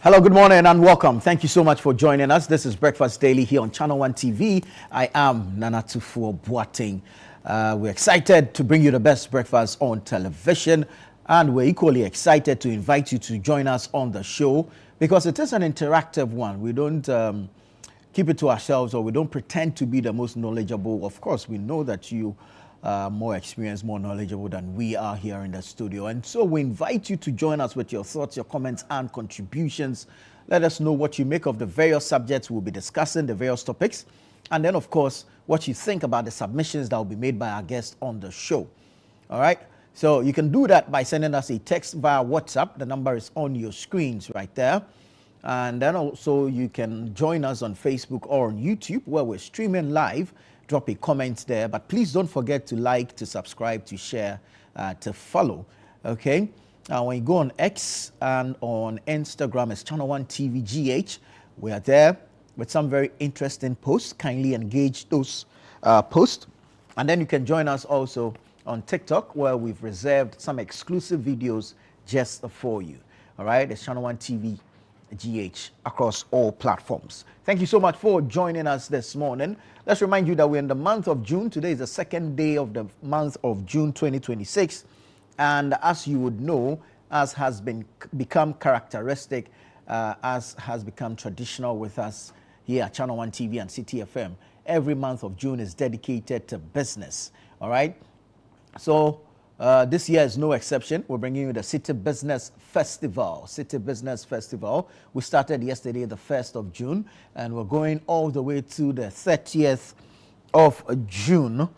Hello, good morning and welcome. Thank you so much for joining us. This is Breakfast Daily here on Channel One TV. I am Nana Tufo Boateng. We're excited to bring you the best breakfast on television, and we're equally excited to invite you to join us on the show because it is an interactive one. We don't keep it to ourselves, or we don't pretend to be the most knowledgeable. Of course, we know that you more experienced, more knowledgeable than we are here in the studio. And so we invite you to join us with your thoughts, your comments, and contributions. Let us know what you make of the various subjects we'll be discussing, the various topics. And then, of course, what you think about the submissions that will be made by our guests on the show. All right? So you can do that by sending us a text via WhatsApp. The number is on your screens right there. And then also you can join us on Facebook or on YouTube where we're streaming live. Drop a comment there, but please don't forget to like, to subscribe, to share, to follow. Okay? When you go on X and on Instagram, it's Channel One TV GH. We are there with some very interesting posts. Kindly engage those posts. And then you can join us also on TikTok, where we've reserved some exclusive videos just for you. All right? It's Channel One TV GH across all platforms. Thank you so much for joining us this morning. Let's remind you that we're in the month of June. Today is the second day of the month of June 2026. And as you would know, as has become characteristic, as has become traditional with us here at Channel One TV and City FM, every month of June is dedicated to business. All right? So this year is no exception. We're bringing you the City Business Festival. City Business Festival. We started yesterday, the 1st of June, and we're going all the way to the 30th of June,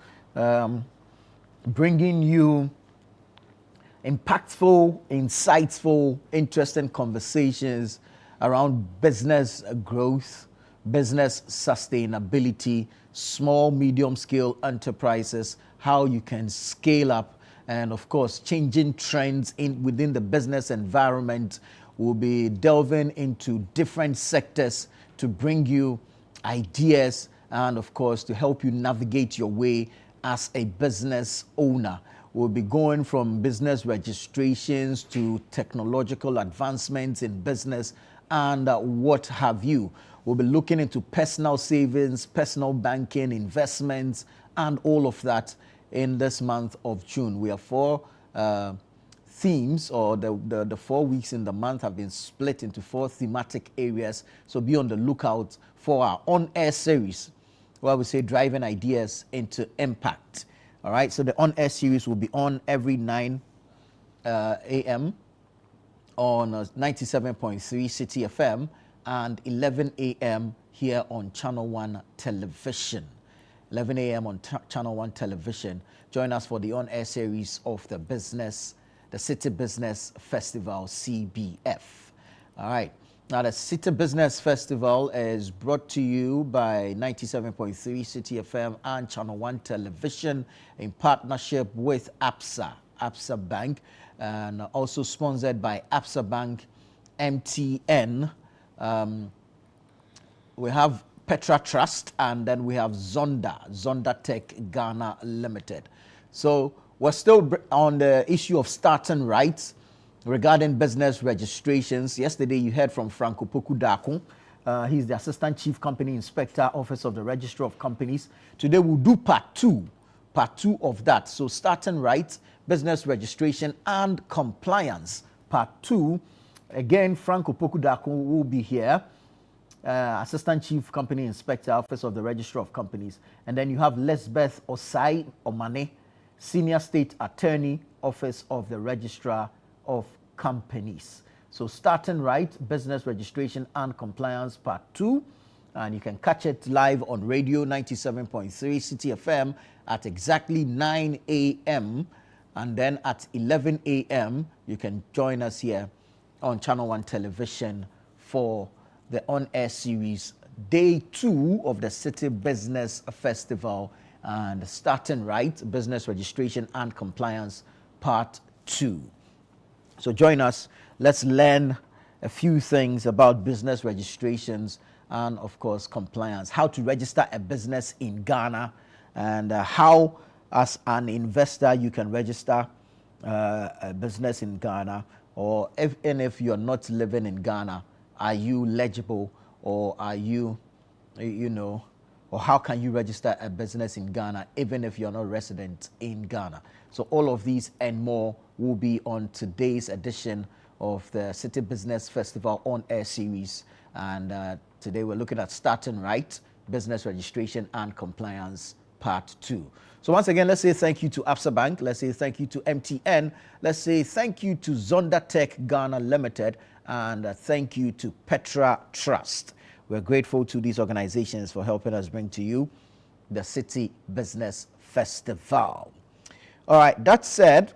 bringing you impactful, insightful, interesting conversations around business growth, business sustainability, small, medium-scale enterprises, how you can scale up, and of course, changing trends within the business environment. We'll be delving into different sectors to bring you ideas and, of course, to help you navigate your way as a business owner. We'll be going from business registrations to technological advancements in business and what have you. We'll be looking into personal savings, personal banking, investments, and all of that in this month of June. We have four themes, or the 4 weeks in the month have been split into 4 thematic areas. So be on the lookout for our on-air series where we say driving ideas into impact. All right, so the on-air series will be on every 9 a.m. on 97.3 City FM and 11 a.m. here on Channel One Television. 11 a.m. on Channel One Television. Join us for the on-air series of the City Business Festival, CBF. All right. Now, the City Business Festival is brought to you by 97.3 City FM and Channel One Television in partnership with ABSA Bank, and also sponsored by ABSA Bank, MTN. We have Petra Trust, and then we have Zonda Tech Ghana Limited. So we're still on the issue of starting rights regarding business registrations. Yesterday you heard from Franco Poku Daku. He's the Assistant Chief Company Inspector, Office of the Registrar of Companies. Today we'll do part two of that. So starting rights, business registration, and compliance. Part 2. Again, Franco Poku Daku will be here. Assistant Chief Company Inspector, Office of the Registrar of Companies. And then you have Lesbeth Osai Omane, Senior State Attorney, Office of the Registrar of Companies. So starting right, business registration and compliance, part 2. And you can catch it live on radio 97.3 City FM at exactly 9 a.m. And then at 11 a.m., you can join us here on Channel One Television for the on-air series, day 2 of the City Business Festival, and starting right, business registration and compliance, part 2. So join us. Let's learn a few things about business registrations and, of course, compliance. How to register a business in Ghana, and how, as an investor, you can register a business in Ghana, or if you're not living in Ghana, are you legible, or are you, you know, or how can you register a business in Ghana even if you're not resident in Ghana? So all of these and more will be on today's edition of the City Business Festival on air series. And today we're looking at starting right, business registration and compliance part 2. So once again, let's say thank you to Absa Bank. Let's say thank you to MTN. Let's say thank you to Zonda Tech Ghana Limited. And thank you to Petra Trust. We're grateful to these organizations for helping us bring to you the City Business Festival. All right, that said,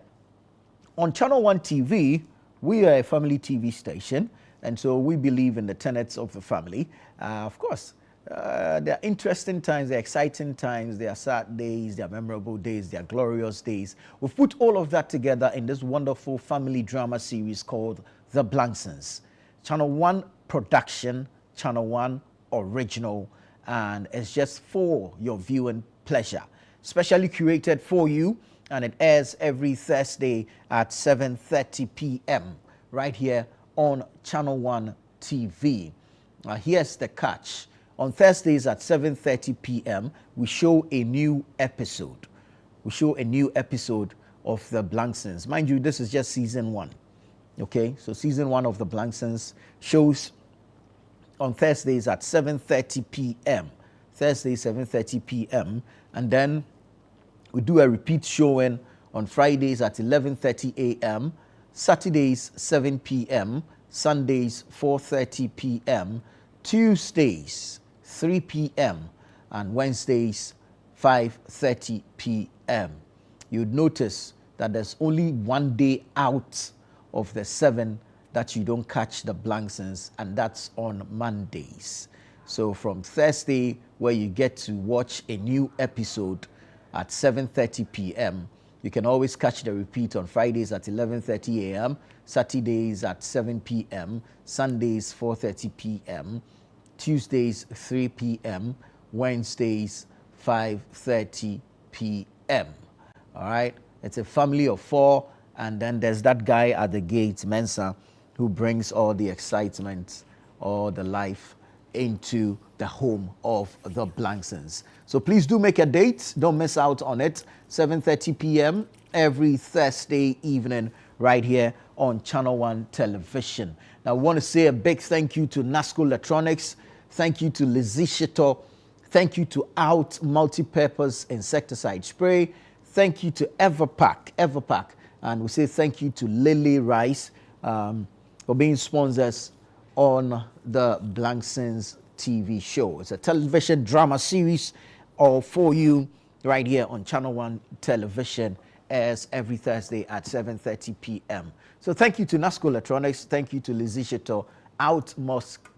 on Channel One TV, we are a family TV station, and so we believe in the tenets of the family. Of course, there are interesting times, there are exciting times, there are sad days, there are memorable days, there are glorious days. We've put all of that together in this wonderful family drama series called The Blanksons. Channel One production, Channel One original, and it's just for your viewing pleasure. Specially curated for you, and it airs every Thursday at 7:30 p.m. right here on Channel One TV. Here's the catch. On Thursdays at 7:30 p.m., we show a new episode. We show a new episode of The Blanksons. Mind you, this is just season 1. Okay, so season 1 of The Blanksons shows on Thursdays at 7:30 p.m. Thursday, 7:30 p.m. And then we do a repeat showing on Fridays at 11:30 a.m., Saturdays, 7 p.m., Sundays, 4:30 p.m., Tuesdays, 3 p.m., and Wednesdays, 5:30 p.m. You'd notice that there's only one day out of the 7 that you don't catch The Blanksons, and that's on Mondays. So from Thursday, where you get to watch a new episode at 7:30 p.m., you can always catch the repeat on Fridays at 11:30 a.m., Saturdays at 7 p.m., Sundays 4:30 p.m., Tuesdays 3 p.m., Wednesdays 5:30 p.m. All right? It's a family of 4, and then there's that guy at the gate, Mensa, who brings all the excitement, all the life into the home of The Blanksons. So please do make a date. Don't miss out on it. 7:30 p.m. every Thursday evening right here on Channel One Television. Now, we want to say a big thank you to Nasco Electronics. Thank you to Lizishito. Thank you to Out Multi-Purpose Insecticide Spray. Thank you to Everpack. And we say thank you to Lily Rice for being sponsors on the Blanksons TV show. It's a television drama series all for you right here on Channel One Television, as every Thursday at 7:30 p.m. So thank you to Nasco Electronics. Thank you to Lizishito, Out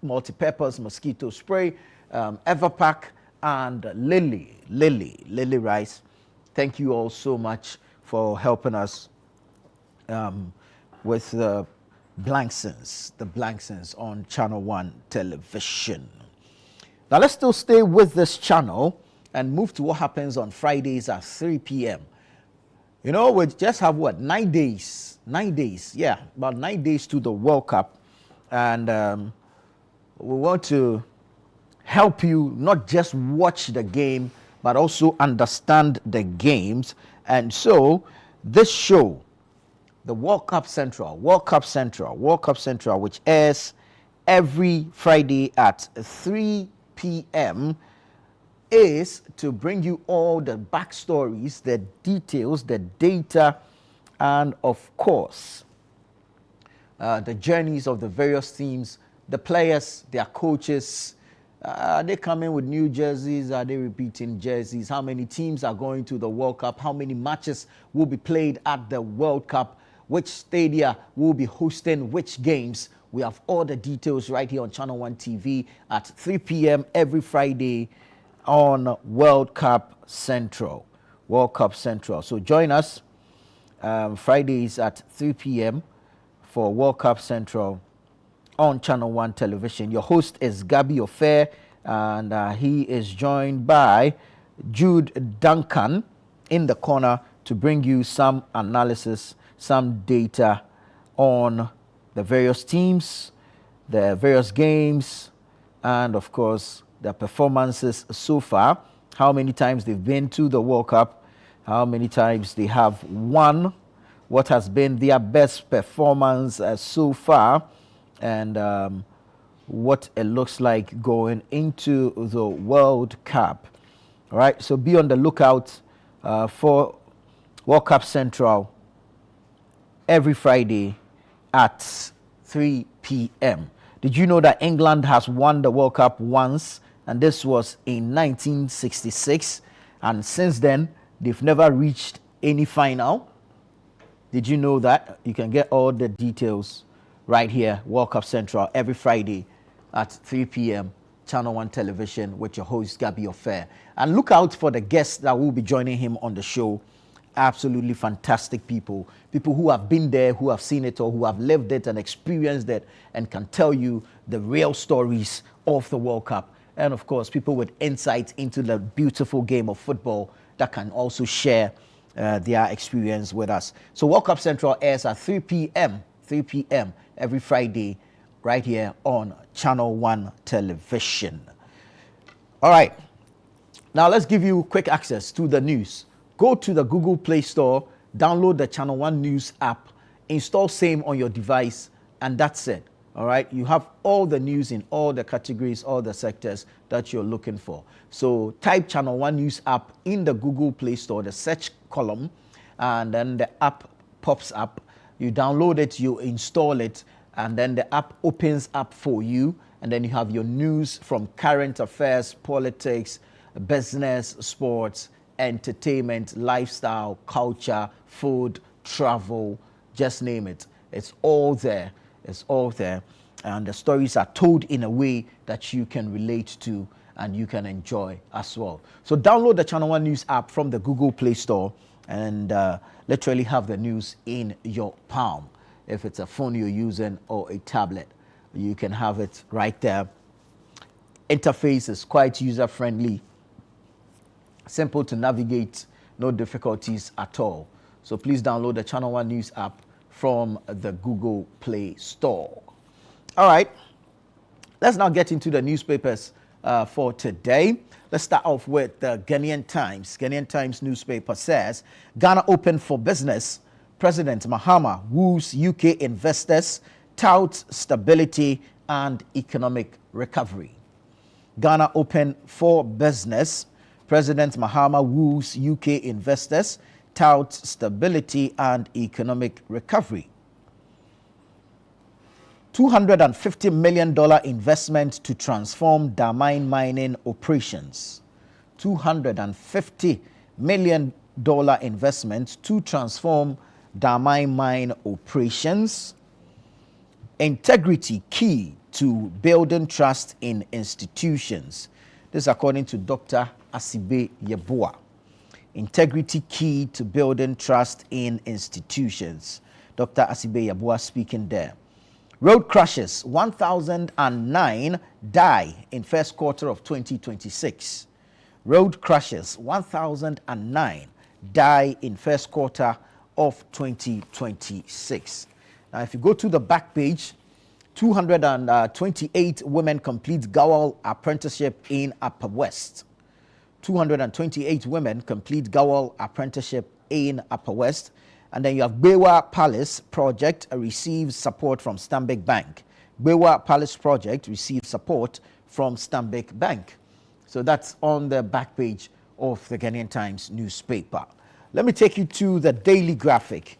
Multi-Purpose Mosquito Spray, Everpack, and Lily Rice. Thank you all so much for helping us with the Blanksons on Channel One Television. Now let's still stay with this channel and move to what happens on Fridays at 3 p.m. You know, we just have 9 days? 9 days, yeah, about 9 days to the World Cup. And we want to help you not just watch the game, but also understand the games. And so this show, the World Cup Central, which airs every Friday at 3 p.m., is to bring you all the backstories, the details, the data, and of course, the journeys of the various teams, the players, their coaches. Are they coming with new jerseys? Are they repeating jerseys? How many teams are going to the World Cup? How many matches will be played at the World Cup? Which stadia will be hosting which games? We have all the details right here on Channel One TV at 3 p.m. every Friday on World Cup Central. So join us Fridays at 3 p.m. for World Cup Central on Channel One Television. Your host is Gabby Ofair, and he is joined by Jude Duncan in the corner to bring you some analysis, some data on the various teams, the various games, and of course, their performances so far, how many times they've been to the World Cup, how many times they have won, what has been their best performance so far, and what it looks like going into the World Cup. All right, so be on the lookout for World Cup Central every Friday at 3 p.m. Did you know that England has won the World Cup once, and this was in 1966, and since then they've never reached any final? Did you know that? You can get all the details right here, World Cup Central, every Friday at 3 p.m. Channel 1 Television with your host, Gabby Ofair. And look out for the guests that will be joining him on the show. Absolutely fantastic people. People who have been there, who have seen it, or who have lived it and experienced it and can tell you the real stories of the World Cup. And of course, people with insight into the beautiful game of football that can also share their experience with us. So World Cup Central airs at 3 p.m. every Friday right here on Channel 1 Television. All right. Now let's give you quick access to the news. Go to the Google Play Store, download the Channel 1 News app, install same on your device, and that's it. All right. You have all the news in all the categories, all the sectors that you're looking for. So type Channel 1 News app in the Google Play Store, the search column, and then the app pops up. You download it, you install it, and then the app opens up for you, and then you have your news from current affairs, politics, business, sports, entertainment, lifestyle, culture, food, travel, just name it. It's all there. It's all there. And the stories are told in a way that you can relate to and you can enjoy as well. So download the Channel 1 News app from the Google Play Store and literally have the news in your palm. If it's a phone you're using or a tablet, you can have it right there. Interface is quite user-friendly, simple to navigate, no difficulties at all. So please download the Channel 1 News app from the Google Play Store. All right, let's now get into the newspapers for today. Let's start off with the Ghanaian Times. Ghanaian Times newspaper says, Ghana open for business. President Mahama woos UK investors, touts stability and economic recovery. Ghana open for business. President Mahama woos UK investors, touts stability and economic recovery. $250 million investment to transform Damine mining operations. $250 million investment to transform Damine mine operations. Integrity key to building trust in institutions. This is according to Dr. Asibe Yeboah. Integrity key to building trust in institutions. Dr. Asibe Yeboah speaking there. Road crashes, 1,009 die in first quarter of 2026. Road crashes, 1,009 die in first quarter of 2026. Now, if you go to the back page, 228 women complete Gawal apprenticeship in Upper West. 228 women complete Gawal apprenticeship in Upper West. And then you have Bewa Palace project receives support from Stanbic Bank. Bewa Palace project receives support from Stanbic Bank. So that's on the back page of the Ghanaian Times newspaper. Let me take you to the Daily Graphic.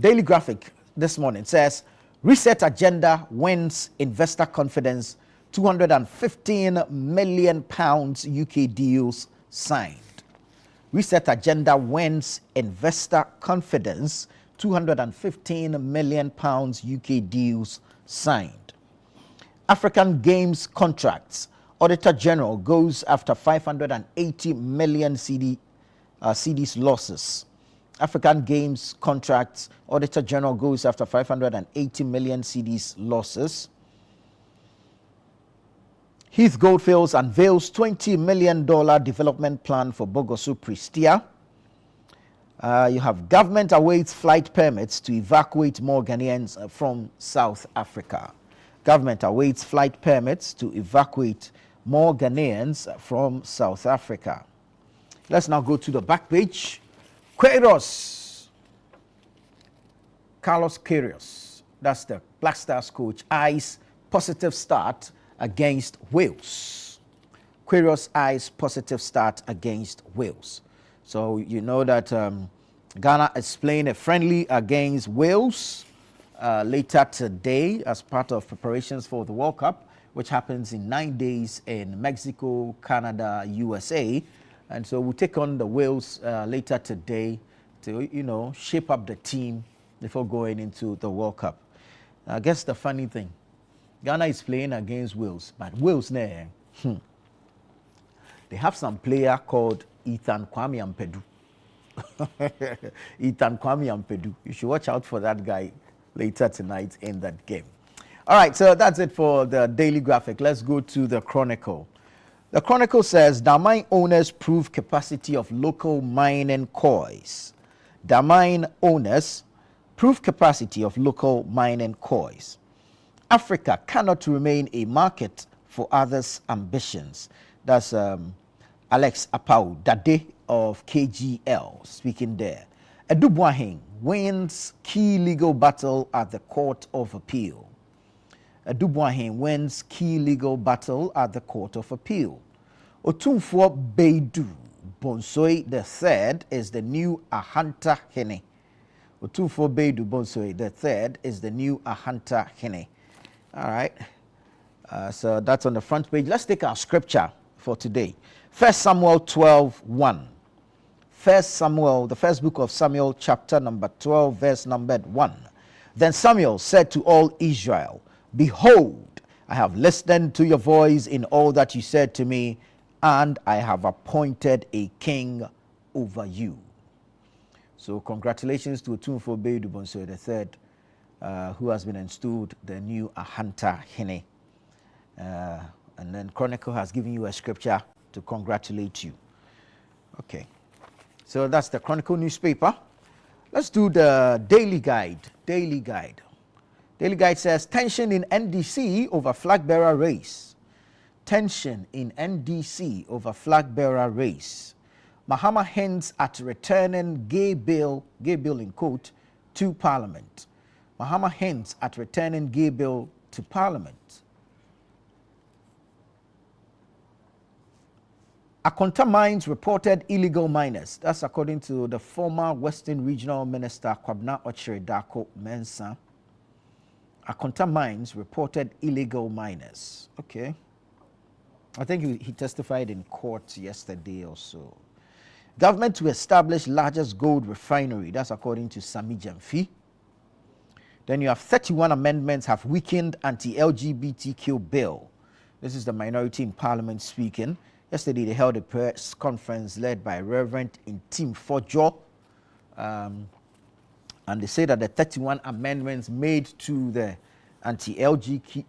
Daily Graphic this morning says, Reset Agenda wins investor confidence, £215 million UK deals signed. Reset Agenda wins investor confidence, £215 million UK deals signed. African Games contracts. Auditor General goes after 580 million cedis losses. African Games contracts. Auditor General goes after 580 million cedis losses. Heath Goldfields unveils $20 million development plan for Bogoso Prestia. You have government awaits flight permits to evacuate more Ghanaians from South Africa. Government awaits flight permits to evacuate more Ghanaians from South Africa. Let's now go to the back page. Queiroz, Carlos Queiroz, that's the Black Stars coach, eyes positive start against Wales. Queiroz eyes positive start against Wales. So you know that Ghana is playing a friendly against Wales later today as part of preparations for the World Cup, which happens in 9 days in Mexico, Canada, USA. And so we'll take on the Wales later today to, you know, shape up the team before going into the World Cup. I guess the funny thing, Ghana is playing against Wales, but Wales, they have some player called Ethan Kwame Ampedu. Ethan Kwame Ampedu. You should watch out for that guy later tonight in that game. All right, so that's it for the Daily Graphic. Let's go to the Chronicle. The Chronicle says, Damine owners prove capacity of local mining coins. Damine owners prove capacity of local mining coins. Africa cannot remain a market for others' ambitions. That's Alex Apau Dade of KGL speaking there. Edubuahing wins key legal battle at the Court of Appeal. Edubuahing wins key legal battle at the Court of Appeal. Otumfuo Beidu Bonsoi III is the new Ahanta Hene. Otumfuo Beidu Bonsoi III is the new Ahanta Hene. All right. So that's on the front page. Let's take our scripture for today. 1 Samuel 12:1. 1 Samuel, the first book of Samuel, chapter number 12, verse number 1. Then Samuel said to all Israel, Behold, I have listened to your voice in all that you said to me, and I have appointed a king over you. So congratulations to Otumfuo Beidu Bonsoi III, who has been installed the new Ahanta Hene. And then Chronicle has given you a scripture to congratulate you. Okay. So that's the Chronicle newspaper. Let's do the Daily Guide. Daily Guide. Daily Guide says, tension in NDC over flag bearer race. Tension in NDC over flag bearer race. Mahama hints at returning gay bill in quote, to Parliament. Mahama hints at returning gay bill to Parliament. Akonta Mines reported illegal miners. That's according to the former Western Regional Minister Kwabena Ochere Darko Mensah. Akonta Mines reported illegal miners. Okay. I think he testified in court yesterday or so. Government to establish largest gold refinery. That's according to Sami Jamfi. Then you have 31 amendments have weakened anti-LGBTQ bill. This is the minority in Parliament speaking. Yesterday, they held a press conference led by Reverend Intim Fojo. And they say that the 31 amendments made to the anti-LGBTQ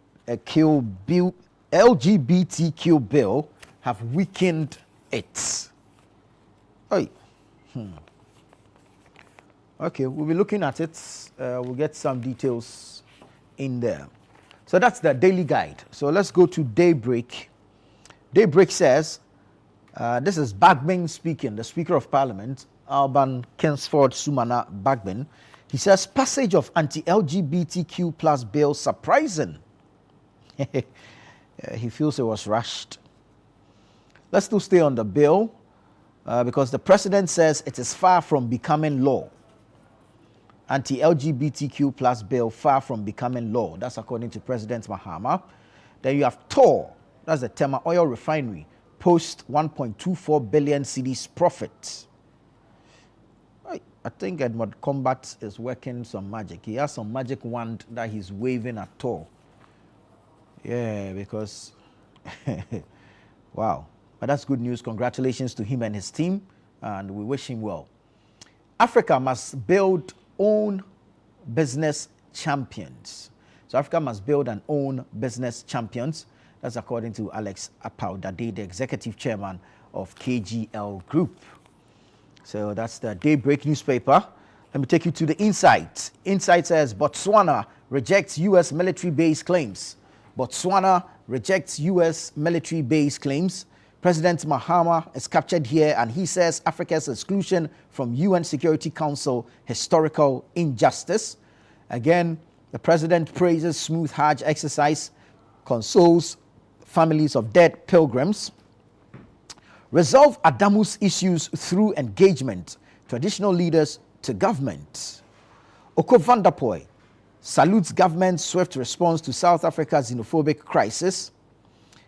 bill have weakened it. Hey. Okay, we'll be looking at it. We'll get some details in there. So that's the Daily Guide. So let's go to Daybreak. Daybreak says, this is Bagbin speaking, the Speaker of Parliament, Alban Kingsford Sumana Bagbin. He says, passage of anti-LGBTQ plus bill surprising. He feels it was rushed. Let's still stay on the bill because the president says it is far from becoming law. Anti-LGBTQ plus bill far from becoming law. That's according to President Mahama. Then you have TOR. That's the Tema Oil Refinery, post 1.24 billion cedis profit. I think Edmund Combat is working some magic. He has some magic wand that he's waving at TOR. Yeah, because, wow. But that's good news. Congratulations to him and his team, and we wish him well. Africa must build own business champions. So Africa must build and own business champions. That's according to Alex Apau Dade, the executive chairman of KGL Group. So that's the Daybreak newspaper. Let me take you to the Insight. Insight says Botswana rejects U.S. military base claims. Botswana rejects U.S. military base claims. President Mahama is captured here, and he says Africa's exclusion from UN Security Council, historical injustice. Again, the president praises smooth Hajj exercise, consoles families of dead pilgrims. Resolve Adamu's issues through engagement, traditional leaders to government. Oko van der Poy salutes government's swift response to South Africa's xenophobic crisis.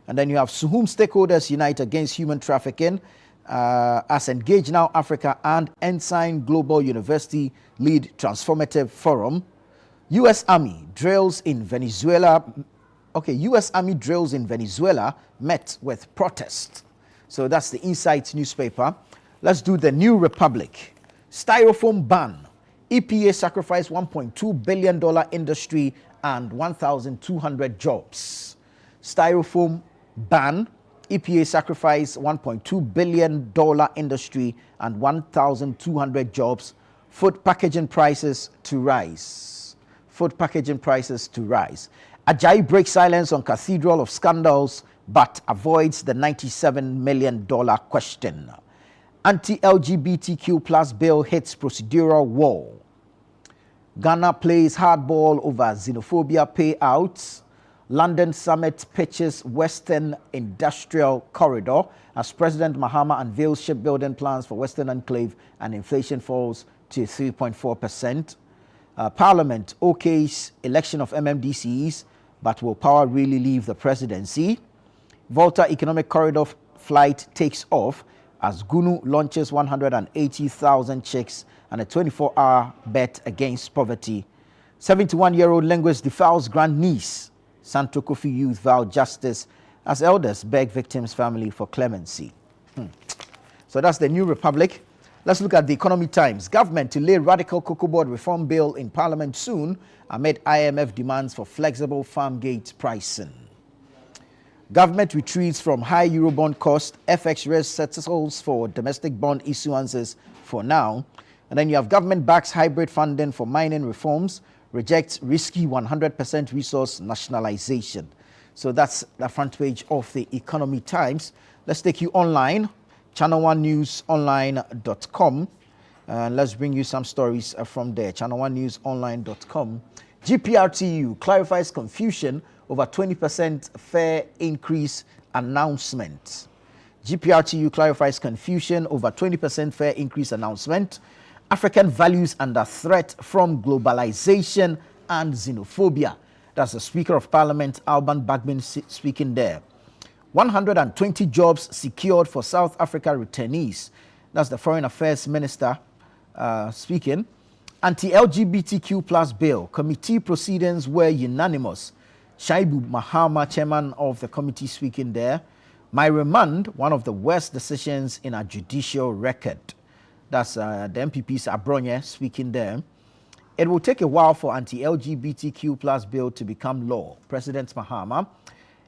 And then you have Suhum stakeholders unite against human trafficking as Engage Now Africa and Ensign Global University lead transformative forum. U.S. Army drills in Venezuela. Okay, U.S. Army drills in Venezuela met with protest. So that's the Insight newspaper. Let's do the New Republic. Styrofoam ban. EPA sacrificed $1.2 billion industry and 1,200 jobs. Styrofoam ban. EPA sacrificed $1.2 billion industry and 1,200 jobs. Food packaging prices to rise. Food packaging prices to rise. Ajayi breaks silence on Cathedral of Scandals but avoids the $97 million question. Anti-LGBTQ plus bill hits procedural wall. Ghana plays hardball over xenophobia payouts. London summit pitches Western Industrial Corridor as President Mahama unveils shipbuilding plans for Western Enclave and inflation falls to 3.4%. Parliament okays election of MMDCs, but will power really leave the presidency? Volta Economic Corridor flight takes off as Gunu launches 180,000 chicks and a 24-hour bet against poverty. 71-year-old linguist defiles grandniece. Santo Kofi youth vow justice as elders beg victims' family for clemency. So that's the New Republic. Let's look at the Economy Times. Government to lay radical cocoa board reform bill in Parliament soon amid IMF demands for flexible farm gate pricing. Government retreats from high Eurobond cost. FX risk settles for domestic bond issuances for now. And then you have government backs hybrid funding for mining reforms, rejects risky 100% resource nationalization. So that's the front page of the Economy Times. Let's take you online, channel1newsonline.com. And let's bring you some stories from there, channel1newsonline.com. GPRTU clarifies confusion over 20% fare increase announcement. GPRTU clarifies confusion over 20% fare increase announcement. African values under threat from globalization and xenophobia. That's the Speaker of Parliament, Alban Bagbin, speaking there. 120 jobs secured for South Africa returnees. That's the Foreign Affairs Minister speaking. Anti-LGBTQ plus bill. Committee proceedings were unanimous. Shaibu Mahama, chairman of the committee, speaking there. My remand, one of the worst decisions in our judicial record. That's the MPP's Abronye speaking there. It will take a while for anti-LGBTQ plus bill to become law. President Mahama.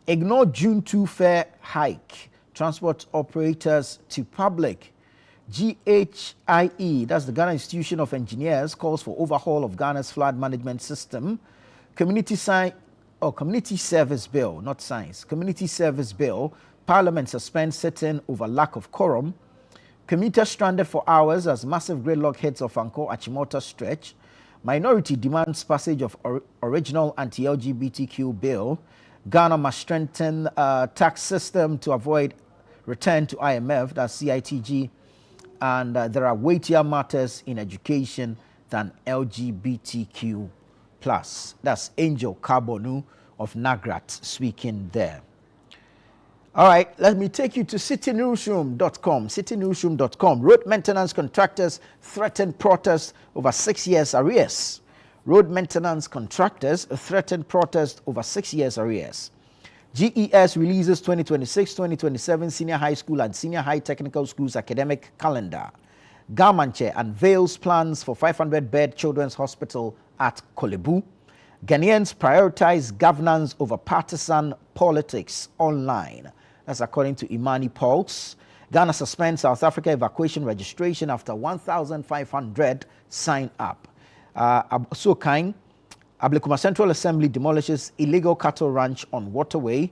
Ignore June 2 fare hike. Transport operators to public. GHIE, that's the Ghana Institution of Engineers, calls for overhaul of Ghana's flood management system. Community Service Bill, not science. Community Service Bill. Parliament suspends sitting over lack of quorum. Commuters stranded for hours as massive gridlock hits of Anko Achimota stretch. Minority demands passage of original anti-LGBTQ bill. Ghana must strengthen tax system to avoid return to IMF, that's CITG. And there are weightier matters in education than LGBTQ+. That's Angel Carbonu of Nagrat speaking there. All right, let me take you to citynewsroom.com. Citynewsroom.com. Road maintenance contractors threaten protest over 6 years arrears. Road maintenance contractors threaten protest over 6 years arrears. GES releases 2026-2027 senior high school and senior high technical schools academic calendar. Garmanche unveils plans for 500-bed children's hospital at Kolebu. Ghanaians prioritize governance over partisan politics online. That's according to Imani Pulse. Ghana suspends South Africa evacuation registration after 1,500 sign up. Ablekuma Central Assembly demolishes illegal cattle ranch on waterway.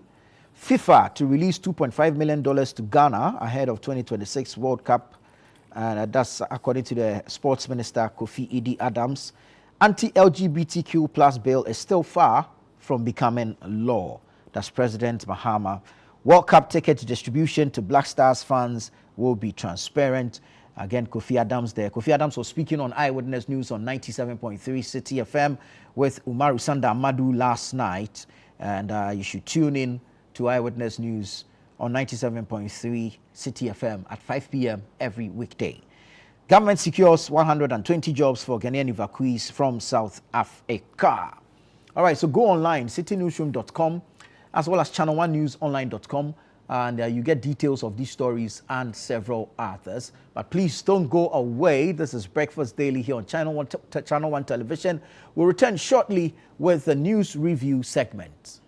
FIFA to release $2.5 million to Ghana ahead of 2026 World Cup. And that's according to the Sports Minister, Kofi Idi Adams. Anti-LGBTQ plus bill is still far from becoming law. That's President Mahama. World Cup ticket distribution to Black Stars fans will be transparent. Again, Kofi Adams there. Kofi Adams was speaking on Eyewitness News on 97.3 City FM with Umaru Sanda Amadu last night. And you should tune in to Eyewitness News on 97.3 City FM at 5 p.m. every weekday. Government secures 120 jobs for Ghanaian evacuees from South Africa. All right, so go online, citynewsroom.com, as well as channel1newsonline.com, and you get details of these stories and several others. But please don't go away. This is Breakfast Daily here on Channel 1 Television. We'll return shortly with the news review segment.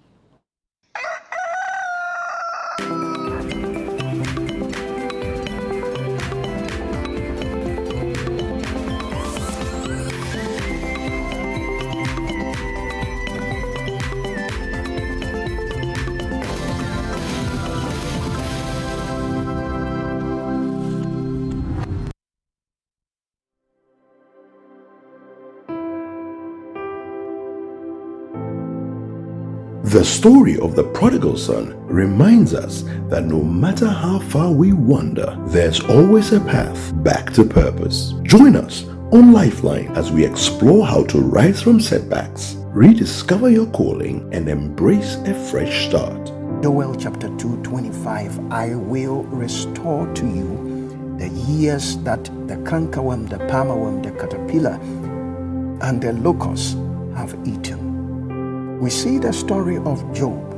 The story of the prodigal son reminds us that no matter how far we wander, there's always a path back to purpose. Join us on Lifeline as we explore how to rise from setbacks, rediscover your calling, and embrace a fresh start. Joel chapter 2:25, I will restore to you the years that the cankerworm, the palmerworm, the caterpillar, and the locust have eaten. We see the story of Job,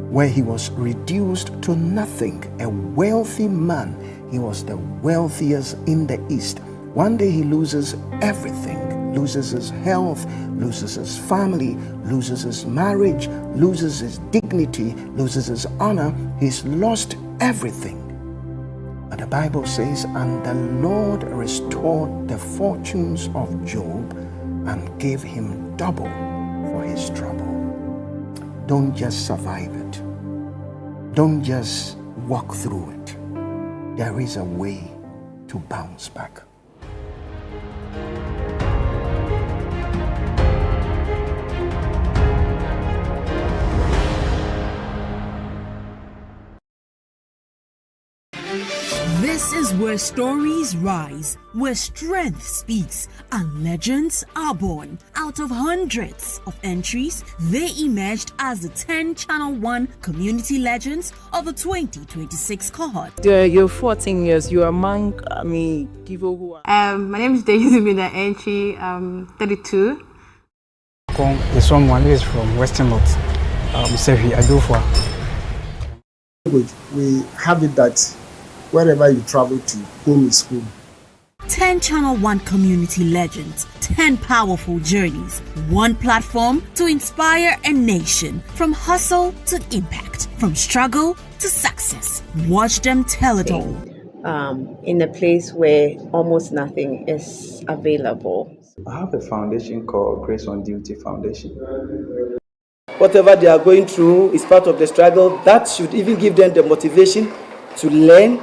where he was reduced to nothing, a wealthy man. He was the wealthiest in the East. One day he loses everything, loses his health, loses his family, loses his marriage, loses his dignity, loses his honor. He's lost everything. But the Bible says, and the Lord restored the fortunes of Job and gave him double for his trouble. Don't just survive it. Don't just walk through it. There is a way to bounce back. This is where stories rise, where strength speaks, and legends are born. Out of hundreds of entries, they emerged as the 10 Channel 1 community legends of the 2026 cohort. You're 14 years, you're among, people who are... My name is Daisy Mina Entry, 32. There's someone who is from Western North, Sefi Adofwa. We have it that wherever you travel to, home is home. 10 Channel 1 community legends, 10 powerful journeys, one platform to inspire a nation, from hustle to impact, from struggle to success. Watch them tell it all. In a place where almost nothing is available. I have a foundation called Grace on Duty Foundation. Whatever they are going through is part of the struggle. That should even give them the motivation to learn.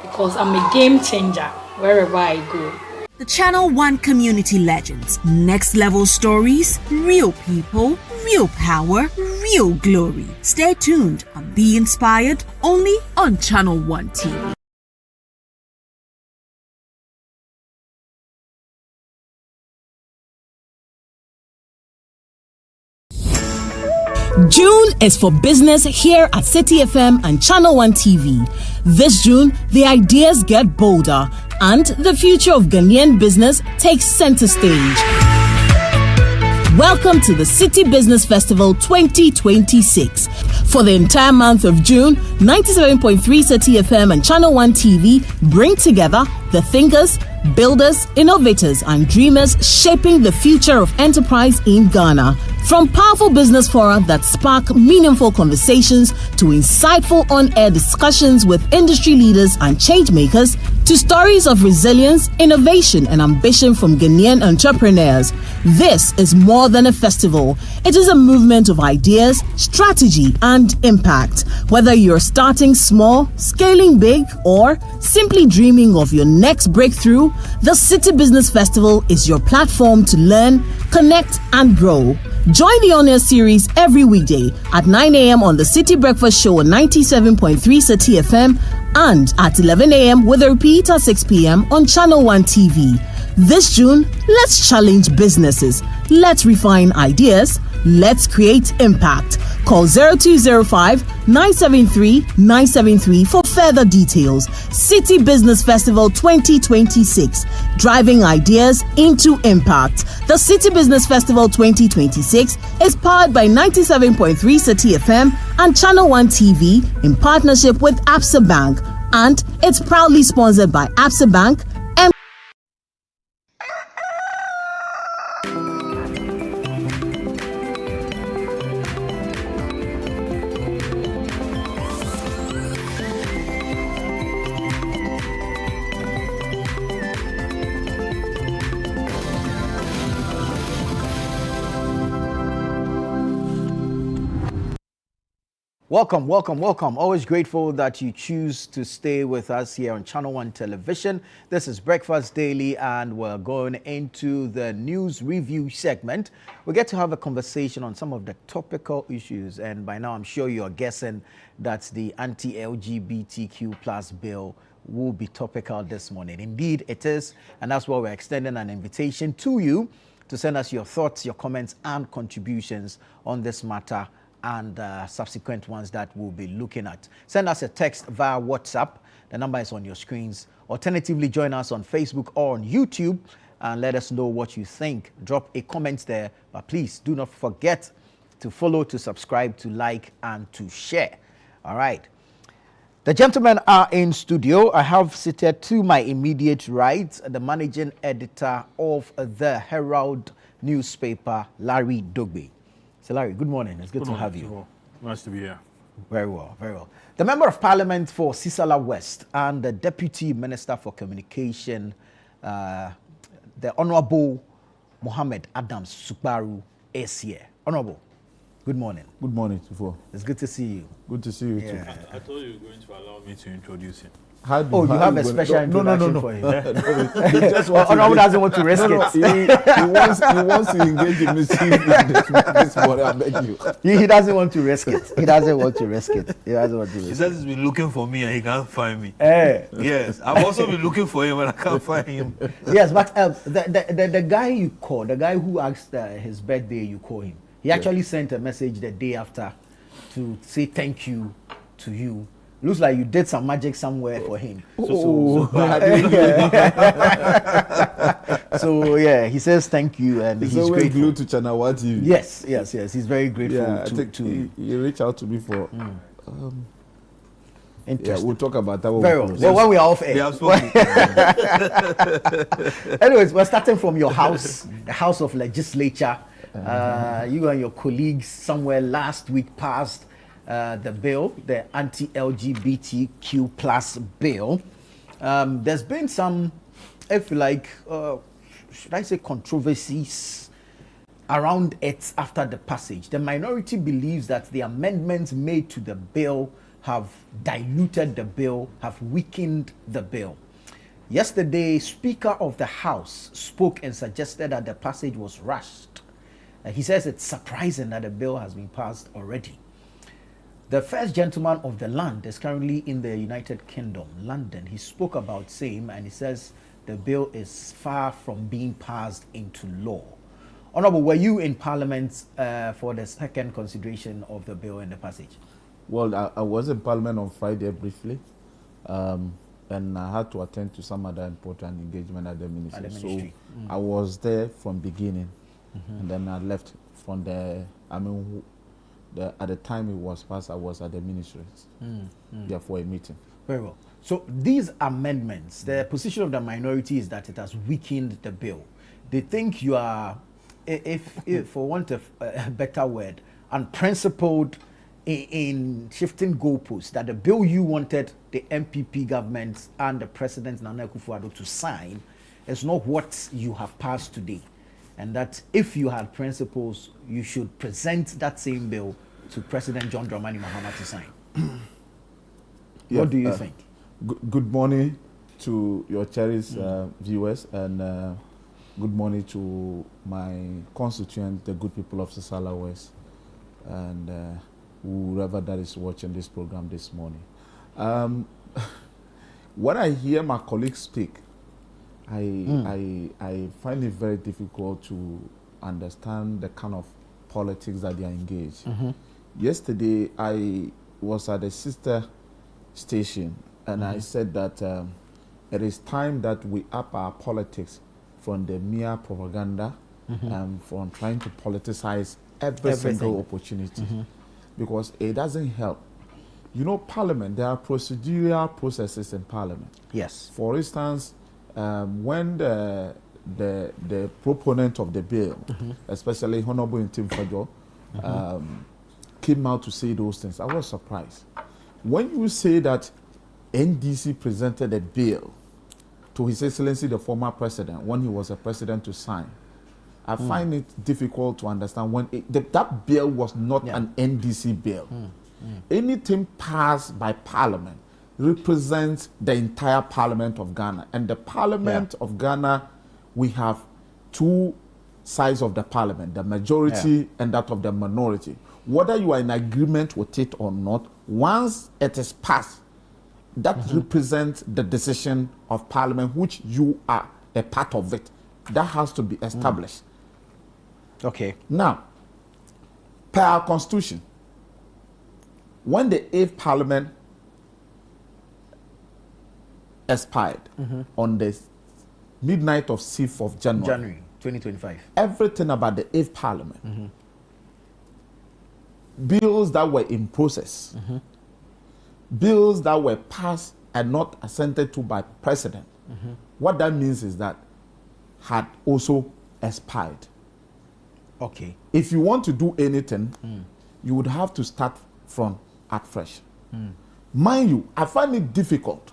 Because I'm a game changer wherever I go. The Channel 1 community legends, next level stories, real people, real power, real glory. Stay tuned and be inspired only on Channel 1 TV. June is for business here at City FM and Channel 1 TV. This June, the ideas get bolder and the future of Ghanaian business takes center stage. Welcome to the City Business Festival 2026. For the entire month of June, 97.3 City FM and Channel 1 TV bring together the thinkers, Builders, innovators, and dreamers shaping the future of enterprise in Ghana. From powerful business fora that spark meaningful conversations to insightful on-air discussions with industry leaders and change makers, to stories of resilience, innovation, and ambition from Ghanaian entrepreneurs. This is more than a festival. It is a movement of ideas, strategy, and impact. Whether you're starting small, scaling big, or simply dreaming of your next breakthrough, the City Business Festival is your platform to learn, connect, and grow. Join the on-air series every weekday at 9 a.m. on the City Breakfast Show on 97.3 City FM and at 11 a.m. with a repeat at 6 p.m. on Channel 1 TV. This June, let's challenge businesses. Let's refine ideas. Let's create impact. Call 0205-973-973 for further details. City Business Festival 2026, driving ideas into impact. The City Business Festival 2026 is powered by 97.3 City FM and Channel 1 TV in partnership with Absa Bank, and it's proudly sponsored by Absa Bank. Welcome, welcome, welcome. Always grateful that you choose to stay with us here on Channel 1 Television. This is Breakfast Daily, and we're going into the news review segment. We get to have a conversation on some of the topical issues, and by now I'm sure you're guessing that the anti-LGBTQ plus bill will be topical this morning. Indeed, it is, and that's why we're extending an invitation to you to send us your thoughts, your comments, and contributions on this matter and subsequent ones that we'll be looking at. Send us a text via WhatsApp. The number is on your screens. Alternatively, join us on Facebook or on YouTube and let us know what you think. Drop a comment there, but please do not forget to follow, to subscribe, to like, and to share. All right. The gentlemen are in studio. I have seated to my immediate right the managing editor of the Herald newspaper, Larry Dogbe. So Larry, good morning. It's good to have you. Nice to be here. Very well, very well. The Member of Parliament for Sisala West and the Deputy Minister for Communication, the Honorable Mohammed Adams Suparu is here. Honorable, good morning. Good morning, Tufo. It's good to see you. Good to see you too. I thought you were going to allow me to introduce him. You have a special introduction for him. Honorable doesn't want to risk it. He wants to engage in mischief this morning. I beg you. He doesn't want to risk it. He doesn't want to risk it. He says he's been looking for me and he can't find me. Yes, I've also been looking for him and I can't find him. Yes, but the guy you call, the guy who asked his birthday, you call him. He actually sent a message the day after to say thank you to you. Looks like you did some magic somewhere for him. So yeah, he says thank you and he's grateful. Glued to Channel 1 TV. Yes. He's very grateful. Yeah, he reached out to me for. Interesting. We'll talk about that. Very well. Well, when we are off air. Anyways, we're starting from your house, the House of Legislature. You and your colleagues somewhere last week passed the bill, the anti-LGBTQ plus bill. There's been some, if you like, should I say controversies around it after the passage. The minority believes that the amendments made to the bill have diluted the bill, have weakened the bill. Yesterday, Speaker of the House spoke and suggested that the passage was rushed. He says it's surprising that the bill has been passed already. The first gentleman of the land is currently in the United Kingdom, London. He spoke about same and he says the bill is far from being passed into law. Honorable, were you in Parliament for the second consideration of the bill and the passage? Well, I was in Parliament on Friday briefly, and I had to attend to some other important engagement at the ministry. So I was there from beginning, and then I left from there. At the time it was passed, I was at the ministry, for a meeting. Very well. So these amendments, the position of the minority is that it has weakened the bill. They think you are, if for want of a better word, unprincipled in shifting goalposts, that the bill you wanted the MPP government and the President Nana Akufo-Addo to sign is not what you have passed today. And that if you had principles, you should present that same bill to President John Dramani Mahama to sign. What do you think? Good morning to your cherished viewers, and good morning to my constituents, the good people of Sisala West, and whoever that is watching this program this morning. When I hear my colleagues speak, I find it very difficult to understand the kind of politics that they are engaged. Yesterday, I was at a sister station, and I said that it is time that we up our politics from the mere propaganda and from trying to politicize every single opportunity, because it doesn't help. You know, Parliament, there are procedural processes in Parliament. Yes. For instance, when the proponent of the bill, especially Honorable Ntim Fadjo, came out to say those things, I was surprised. When you say that NDC presented a bill to His Excellency the former president when he was a president to sign, I find it difficult to understand when that bill was not an NDC bill. Anything passed by Parliament represents the entire Parliament of Ghana. And the Parliament of Ghana, we have two sides of the Parliament, the majority and that of the minority. Whether you are in agreement with it or not, once it is passed, that represents the decision of Parliament, which you are a part of it. That has to be established. Okay. Now, per our Constitution, when the 8th Parliament expired on the midnight of 6th of January 2025, everything about the 8th Parliament, bills that were in process, bills that were passed and not assented to by President, what that means is that had also expired. Okay. If you want to do anything, you would have to start from at fresh. Mind you, I find it difficult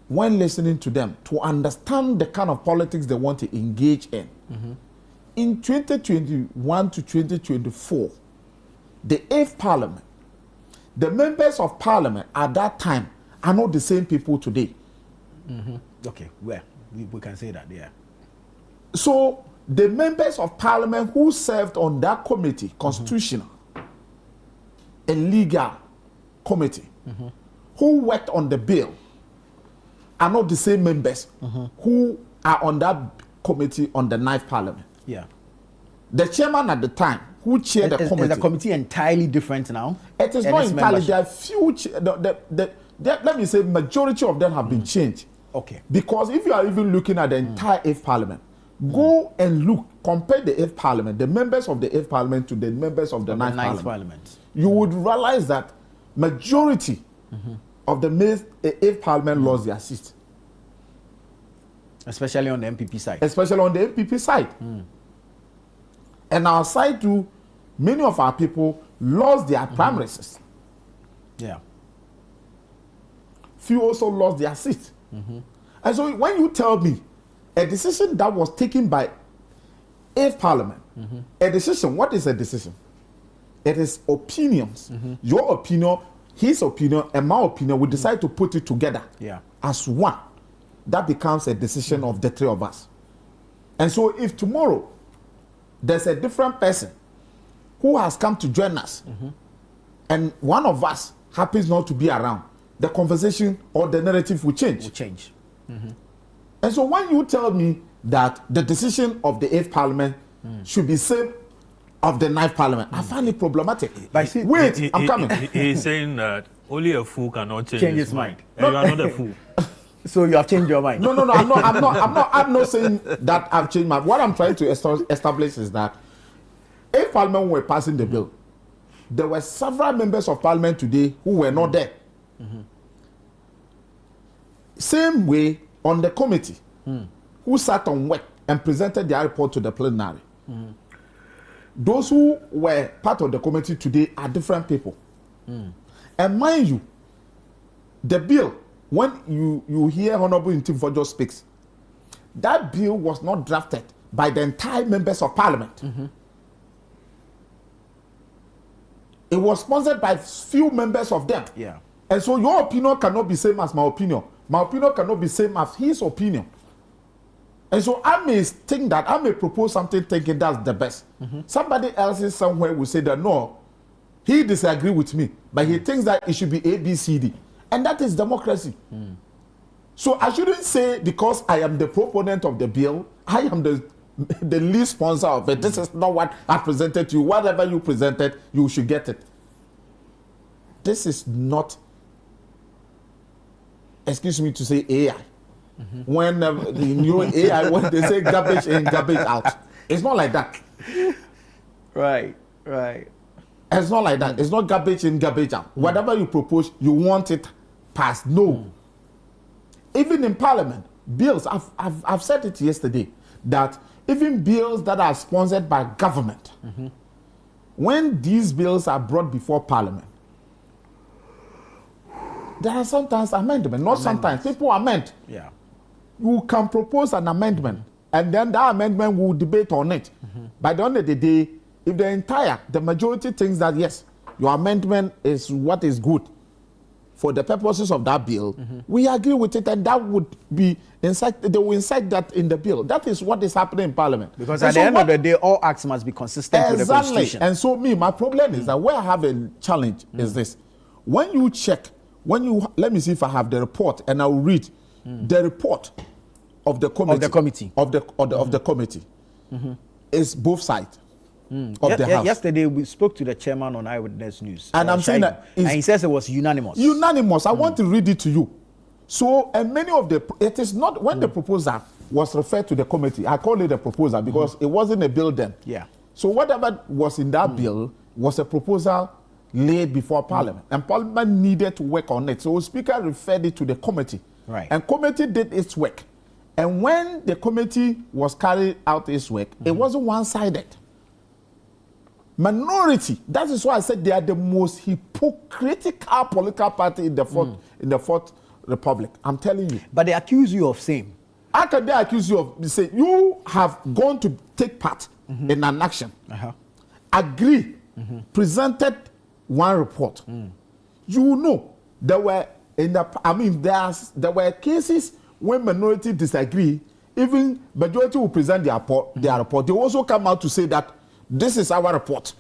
when listening to them to understand the kind of politics they want to engage in. In 2021 to 2024, the 8th Parliament, the members of Parliament at that time are not the same people today. Okay, well, we can say that, yeah. So the members of Parliament who served on that committee, constitutional and legal committee, who worked on the bill, are not the same members who are on that committee on the 9th Parliament. Yeah. The chairman at the time who chaired the committee. Is the committee entirely different now? It is not entirely. There are few, let me say, majority of them have been changed. Okay. Because if you are even looking at the entire 8th Parliament, go and look, compare the 8th Parliament, the members of the 8th Parliament to the members of the 9th Parliament. You would realize that majority of the 8th Parliament lost their seat. Especially on the MPP side. Especially on the MPP side. And our side too, many of our people lost their primaries. Yeah. Few also lost their seat. And so when you tell me a decision that was taken by 8th Parliament, a decision, what is a decision? It is opinions. Your opinion, his opinion, and my opinion, we decide to put it together as one. That becomes a decision of the three of us. And so if tomorrow there's a different person who has come to join us, and one of us happens not to be around, the conversation or the narrative will change. And so when you tell me that the decision of the 8th Parliament should be same of the 9th Parliament, I find it problematic. But see, wait, I'm coming. He's saying that only a fool cannot change his mind. No. And you are not a fool. So you have changed your mind? No, I'm not saying that I've changed my mind. What I'm trying to establish is that if Parliament were passing the bill, there were several members of Parliament today who were not there. Same way on the committee who sat on work and presented their report to the plenary. Those who were part of the committee today are different people. And mind you, the bill, when you hear Honorable Ntim Fordjour speaks, that bill was not drafted by the entire members of parliament. It was sponsored by few members of them. Yeah. And so your opinion cannot be same as my opinion. My opinion cannot be same as his opinion. And so I may think that I may propose something thinking that's the best. Somebody else somewhere will say that no, he disagree with me, but he thinks that it should be A, B, C, D. And that is democracy. So I shouldn't say because I am the proponent of the bill, I am the lead sponsor of it. This is not what I presented to you. Whatever you presented, you should get it. This is not, excuse me to say, AI. When the new AI, when they say garbage in, garbage out, it's not like that. Right. It's not like that. It's not garbage in, garbage out. Whatever you propose, you want it passed. No. Even in Parliament, bills, I've said it yesterday, that even bills that are sponsored by government, when these bills are brought before Parliament, there are sometimes amendments, not sometimes. People amend. Yeah. You can propose an amendment, and then that amendment will debate on it. By the end of the day, if the majority thinks that yes, your amendment is what is good for the purposes of that bill, we agree with it, and that would be they will insert that in the bill. That is what is happening in Parliament. Because at the end of the day, all acts must be consistent with the Constitution. And so my problem is that where I have a challenge is this. When you check, let me see if I have the report, and I will read the report of the committee. Of the committee. It's both sides of the House. Yesterday, we spoke to the chairman on Eyewitness News. And I'm saying that... And he says it was unanimous. Unanimous. I want to read it to you. So, and many of it is not, when the proposal was referred to the committee, I call it a proposal because it wasn't a bill then. Yeah. So whatever was in that bill was a proposal laid before Parliament. And Parliament needed to work on it. So the Speaker referred it to the committee. Right. And committee did its work. And when the committee was carried out its work, it wasn't one-sided. Minority, that is why I said they are the most hypocritical political party in the fourth Republic. I'm telling you. But they accuse you of same. How can they accuse you of say you have gone to take part in an action, agree, presented one report. You know there were there were cases when minority disagree, even majority will present their report. They also come out to say that this is our report.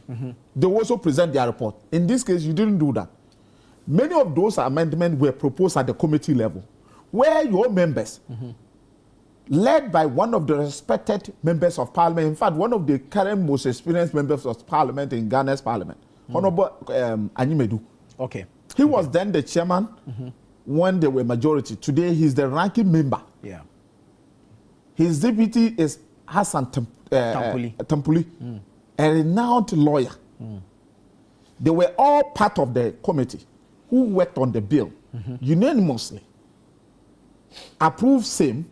They also present their report. In this case, you didn't do that. Many of those amendments were proposed at the committee level, where your members, led by one of the respected members of Parliament, in fact, one of the current most experienced members of Parliament in Ghana's Parliament, Honorable Anyimedu. Okay. He was then the chairman when they were majority. Today, he's the ranking member. Yeah. His deputy is Hassan Tampuli, a renowned lawyer. They were all part of the committee who worked on the bill unanimously, approved same,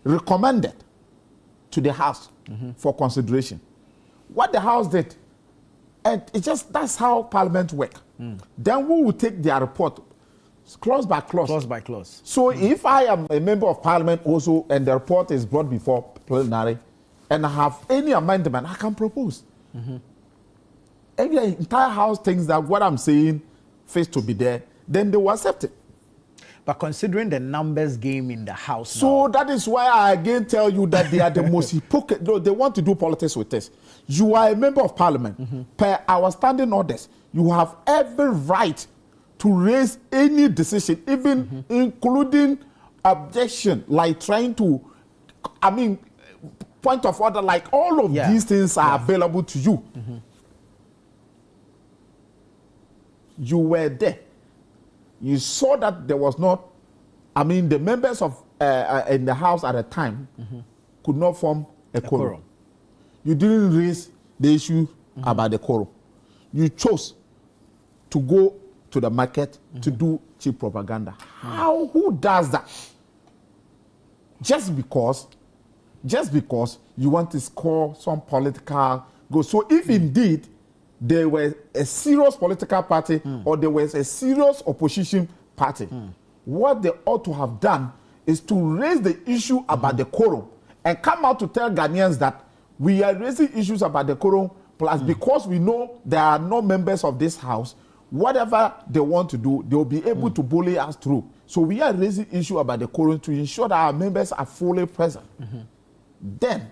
recommended to the House for consideration. What the House did, and that's how Parliament works. Then we will take their report clause by clause. Clause by clause. So if I am a member of Parliament also and the report is brought before plenary and I have any amendment, I can propose. If the entire House thinks that what I'm saying fails to be there, then they will accept it. But considering the numbers game in the House so now, that is why I again tell you that they are the most hypocrite. They want to do politics with this. You are a member of Parliament. Per our standing orders, you have every right to raise any decision, even including objection, like trying to, point of order, like all of these things are available to you. You were there. You saw that there was not, the members of in the House at the time could not form a quorum. You didn't raise the issue about the quorum. You chose to go to the market to do cheap propaganda. Who does that? Just because you want to score some political goal. So if indeed there was a serious political party or there was a serious opposition party, what they ought to have done is to raise the issue about the quorum and come out to tell Ghanaians that we are raising issues about the quorum, plus because we know there are no members of this house, whatever they want to do, they will be able to bully us through. So we are raising issue about the quorum to ensure that our members are fully present. Then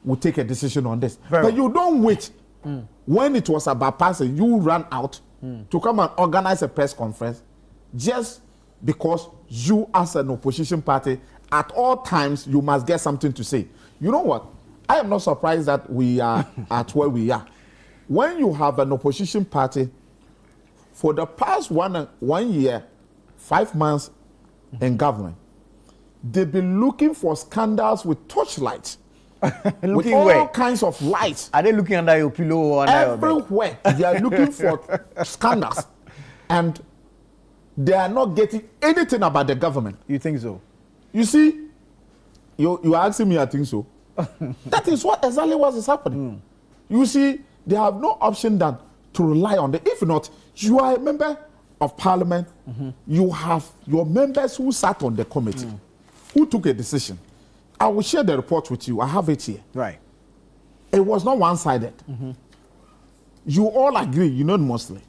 we'll take a decision on this. But you don't wait. When it was about passing, you ran out to come and organize a press conference just because you as an opposition party, at all times, you must get something to say. You know what? I am not surprised that we are at where we are. When you have an opposition party, for the past 1 year, 5 months in government, they've been looking for scandals with torchlights. With all kinds of lights. Are they looking under your pillow or under everywhere? They are looking for scandals. And they are not getting anything about the government. You think so? You see, you are asking me, I think so. That is what exactly what is happening. You see, they have no option than to rely on them. If not, you are a member of parliament. You have your members who sat on the committee, who took a decision. I will share the report with you. I have it here. Right. It was not one-sided. You all agree, unanimously.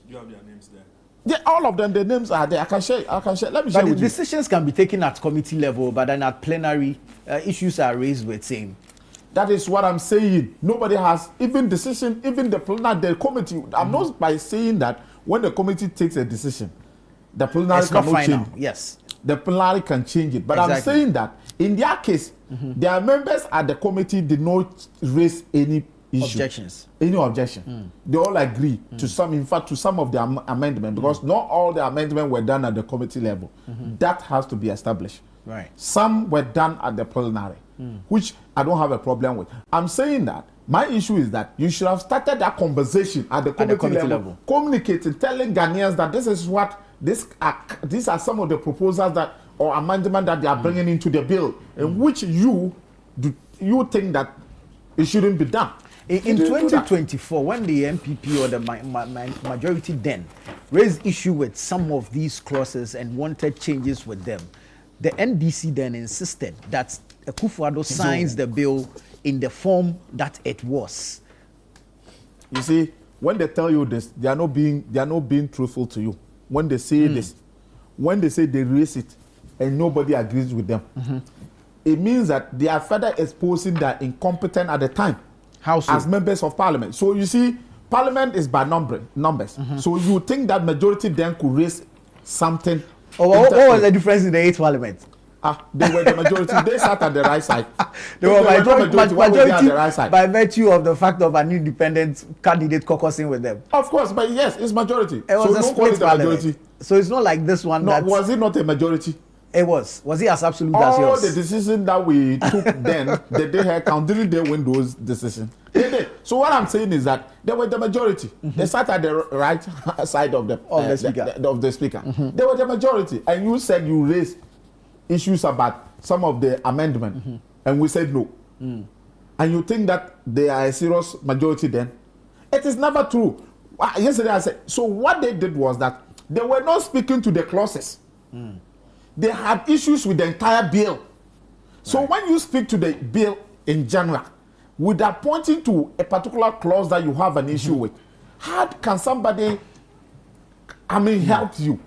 You have their names there. Yeah, all of them, the names are there. I can share. Let me share with you. But decisions can be taken at committee level, but then at plenary, issues are raised with same. That is what I'm saying. Nobody has even decision, even the plenary, the committee. I'm not by saying that when the committee takes a decision, the plenary cannot change. Yes. The plenary can change it. But I'm saying that in their case, their members at the committee did not raise any objections. Any objection. They all agree to some, in fact, to some of the amendments, because not all the amendments were done at the committee level. That has to be established. Right. Some were done at the plenary, which I don't have a problem with. I'm saying that my issue is that you should have started that conversation at the committee level, communicating, telling Ghanaians that this is what these are some of the proposals that or amendment that they are bringing into the bill, in which you think that it shouldn't be done. In 2024, when the MPP or the majority then raised issue with some of these clauses and wanted changes with them, the NDC then insisted that Akufo-Addo signs the bill in the form that it was. You see, when they tell you this, they are not being truthful to you. When they say this, when they say they raise it and nobody agrees with them, it means that they are further exposing that incompetent at the time. How so? As members of parliament. So you see, parliament is by numbers. So you think that majority then could raise something. What was the difference in the 8th parliament? They were the majority. They sat at the right side. They were majority on the right side by virtue of the fact of an independent candidate caucusing with them. Of course, but yes, it's majority. It was a split parliament. So it's not like this one. No, was it not a majority? It was. Was it as absolute as yours? All the decisions that we took then, they had count, didn't they win those decisions? They did. So what I'm saying is that they were the majority. They sat at the right side of the speaker. They were the majority. And you said you raised issues about some of the amendment, and we said no. And you think that they are a serious majority then? It is never true. Yesterday I said, so what they did was that they were not speaking to the clauses. They had issues with the entire bill. So when you speak to the bill in general, without pointing to a particular clause that you have an issue with, how can somebody, help you?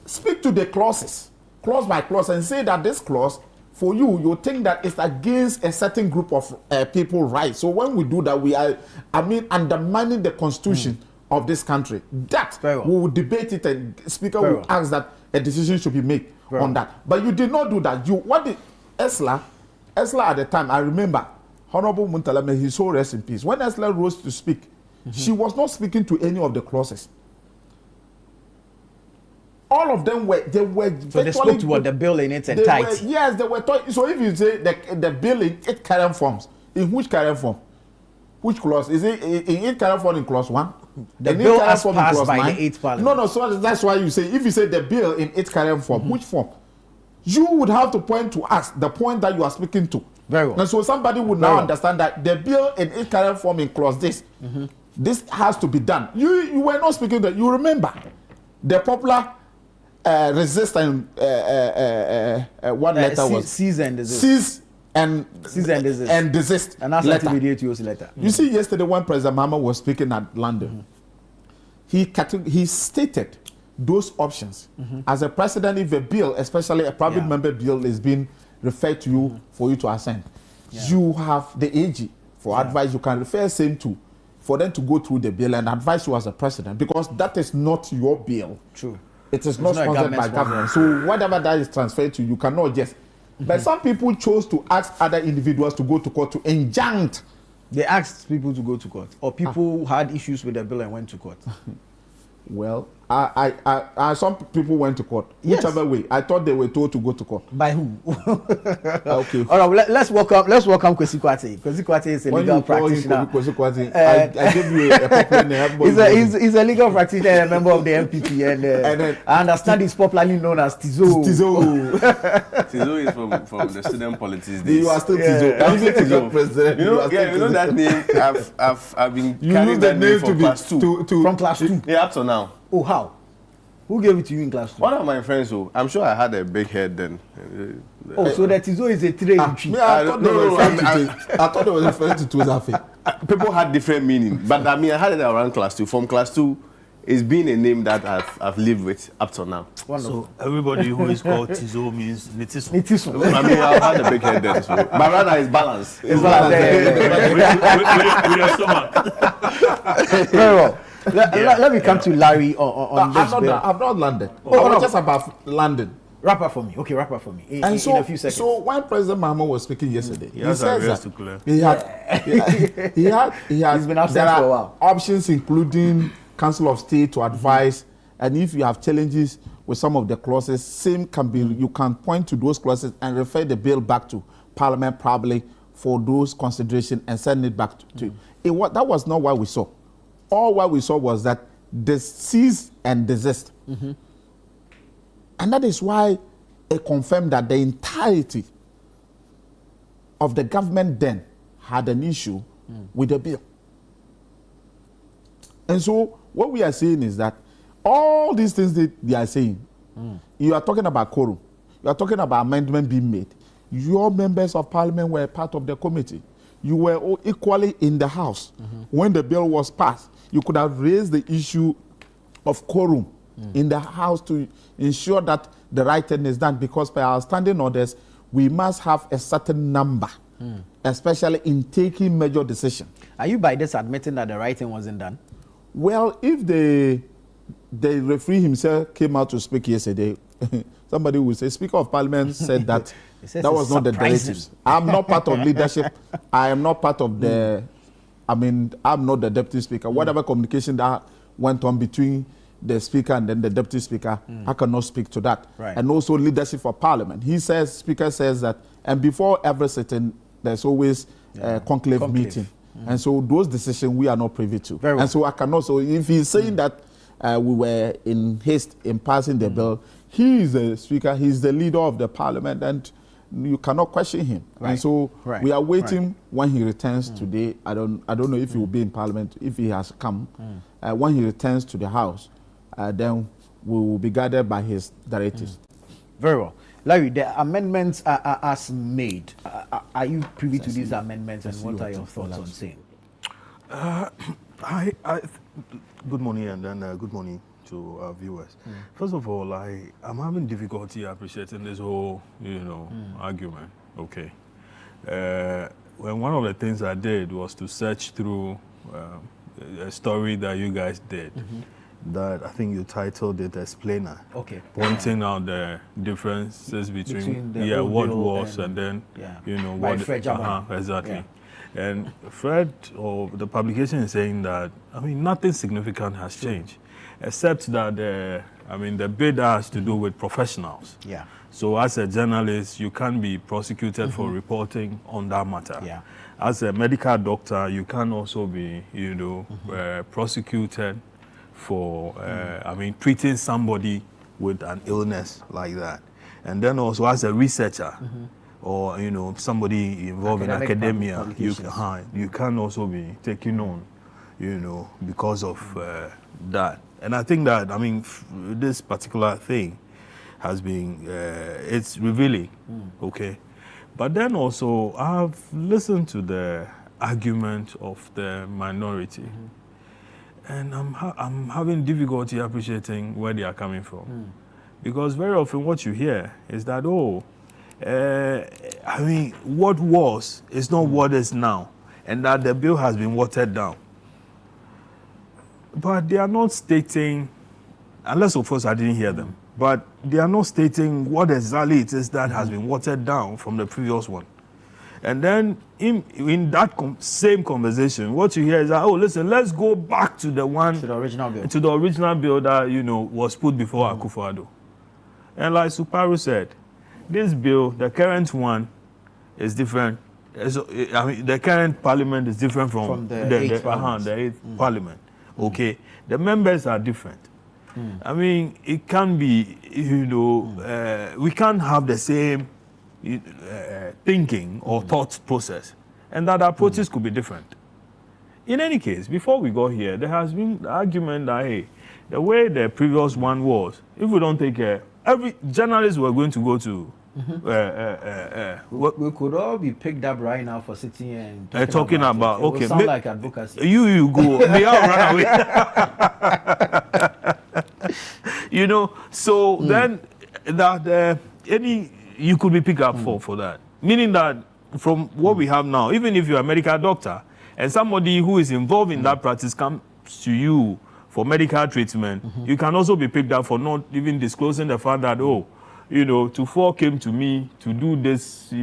Speak to the clauses, clause by clause, and say that this clause, for you think that it's against a certain group of people rights. So when we do that, we are, undermining the constitution of this country. That we will debate it, and Speaker will ask that a decision should be made on that. But you did not do that. What did Esla at the time, I remember, Honorable Muntala, may his soul rest in peace. When Esla rose to speak, she was not speaking to any of the clauses. All of them were, so they spoke to what the bill in its entirety. Yes, they were talking. So if you say the bill in 8 current forms, in which current form? Which clause? Is it in 8 current form in clause 1? The in bill its current as form, it passed was by 9. the 8th Parliament. No, so that's why you say, if you say the bill in its current form, which form? You would have to point to us the point that you are speaking to. Very well. And so somebody would now understand that the bill in its current form in clause this. This has to be done. You were not speaking that. You remember the popular resist and what letter was? Cease and desist. Cease and desist. And that's letter. You see, yesterday when President Mahama was speaking at London, he stated those options. As a president, if a bill, especially a private member bill, is being referred to you for you to assent, you have the AG for advice. You can refer same to for them to go through the bill and advise you as a president, because that is not your bill. True. It is not sponsored by government. So whatever that is transferred to you cannot just. But some people chose to ask other individuals to go to court to injunct. They asked people to go to court, or people had issues with the bill and went to court. Well, some people went to court. Yes. Whichever way, I thought they were told to go to court. By who? Okay. All right, let's welcome Kwesi Kwate. Kwesi Kwate is a legal practitioner. Kwesi Kwate, I give you a popular name. He's a legal practitioner and a member of the MPP, and I understand he's popularly known as Tizo. Tizo is from the student politics days. You are still Tizo. I'm still Tizo. President. You know that name. I've been carrying that name from class 2. From class 2. Yeah, up to now. Oh, how? Who gave it to you in class 2? One of my friends. So I'm sure I had a big head then. So that Tizo is a trade. I thought they were referring to Tuzafe. People had different meaning, but I mean, I had it around class 2. From class 2, it's been a name that I've lived with up to now. So everybody who is called Tizo means Nitiso. I mean, I've had a big head then, so my brother is balanced. It's balanced. With your stomach. Very well. Let me come to Larry on this bill. I've not landed. I was just about London. Wrap up for me. Okay, wrap up for me. In a few seconds. So when President Mahama was speaking yesterday, he has says to clear. He's been absent for a while. Options including Council of State to advise, and if you have challenges with some of the clauses, same can be. You can point to those clauses and refer the bill back to Parliament probably for those consideration and send it back to. That was not what we saw. All what we saw was that the cease and desist. And that is why it confirmed that the entirety of the government then had an issue with the bill. And so what we are saying is that all these things that they are saying, you are talking about quorum, you are talking about amendment being made. Your members of parliament were part of the committee. You were equally in the House when the bill was passed. You could have raised the issue of quorum in the House to ensure that the right thing is done, because by our standing orders, we must have a certain number, especially in taking major decisions. Are you by this admitting that the right thing wasn't done? Well, if the referee himself came out to speak yesterday, somebody would say, Speaker of Parliament said that that was not the directives. I'm not part of leadership. I am not part of the, I'm not the deputy speaker. Whatever communication that went on between the speaker and then the deputy speaker, I cannot speak to that. Right. And also leadership for Parliament. Speaker says that, and before every sitting, there's always a conclave meeting. And so those decisions we are not privy to. Very well. And so I cannot, so if he's saying that we were in haste in passing the bill, he is the speaker, he's the leader of the Parliament, and you cannot question him. Right. And so we are waiting when he returns today. I don't know if he will be in Parliament, if he has come. When he returns to the House, then we will be guided by his directives. Very well. Larry, the amendments are as made. Are you privy to these amendments, and what are your thoughts on same? Good morning, and then good morning to our viewers. First of all, I'm having difficulty appreciating this whole, argument. Okay. When one of the things I did was to search through a story that you guys did. That I think you titled it Explainer. Okay. Pointing out the differences between the what was and then what Fred exactly. And Fred or the publication is saying that nothing significant has changed, except that the bid has to do with professionals. Yeah. So as a journalist, you can't be prosecuted for reporting on that matter. Yeah. As a medical doctor, you can also be, prosecuted for, treating somebody with an illness like that. And then also as a researcher, or, somebody involved in academia, you can also be taken on, because of that. And I think that, this particular thing has been, it's revealing, okay? But then also, I've listened to the argument of the minority, and I'm having difficulty appreciating where they are coming from. Because very often what you hear is that, what was is not what is now, and that the bill has been watered down. But they are not stating, unless of course I didn't hear them, but they are not stating what exactly it is that has been watered down from the previous one. And then in that same conversation, what you hear is that, listen, let's go back to the original bill that, was put before Akufo-Addo. And like Suparu said, this bill, the current one, is different. The current parliament is different from the 8th parliament. Okay, the members are different. It can be, we can't have the same thinking or thought process, and that approaches could be different. In any case, before we go here, there has been the argument that, hey, the way the previous one was, if we don't take care, every journalist we're going to go to, we could all be picked up right now for sitting and talking about it. It will sound like advocacy. You go. They all run away. So then that you could be picked up for that. Meaning that from what we have now, even if you're a medical doctor and somebody who is involved in that practice comes to you for medical treatment, you can also be picked up for not even disclosing the fact that, Tufor came to me to do this,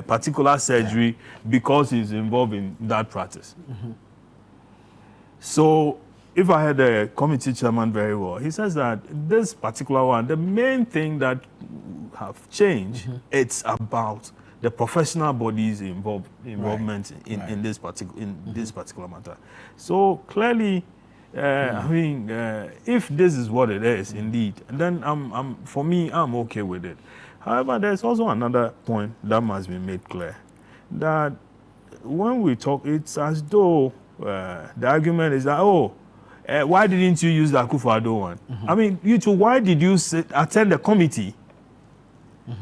particular surgery because he's involved in that practice. So if I had a committee chairman very well, he says that this particular one, the main thing that have changed, it's about the professional bodies involvement in this particular matter. So clearly, if this is what it is indeed, then for me, I'm okay with it. However, there's also another point that must be made clear, that when we talk, it's as though the argument is that, why didn't you use the Akufo-Addo one? You two, why did you attend the committee,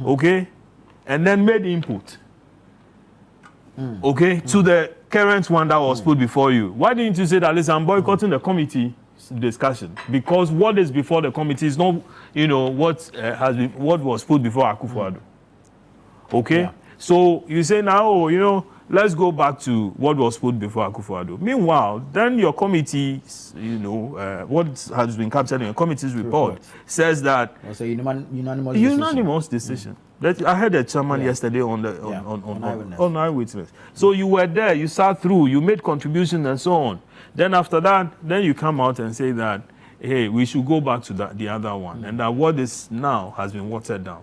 okay, and then made input, okay, to the current one that was put before you? Why didn't you say that, listen, I'm boycotting the committee discussion, because what is before the committee is not, what was put before Akufo-Addo. Okay? Yeah. So you say now, let's go back to what was put before Akufo-Addo. Meanwhile, then your committee, what has been captured in your committee's report says that it's a unanimous decision. I heard a chairman yesterday on Eyewitness. So you were there, you sat through, you made contributions and so on. Then after that, then you come out and say that, hey, we should go back to the other one, and that what is now has been watered down.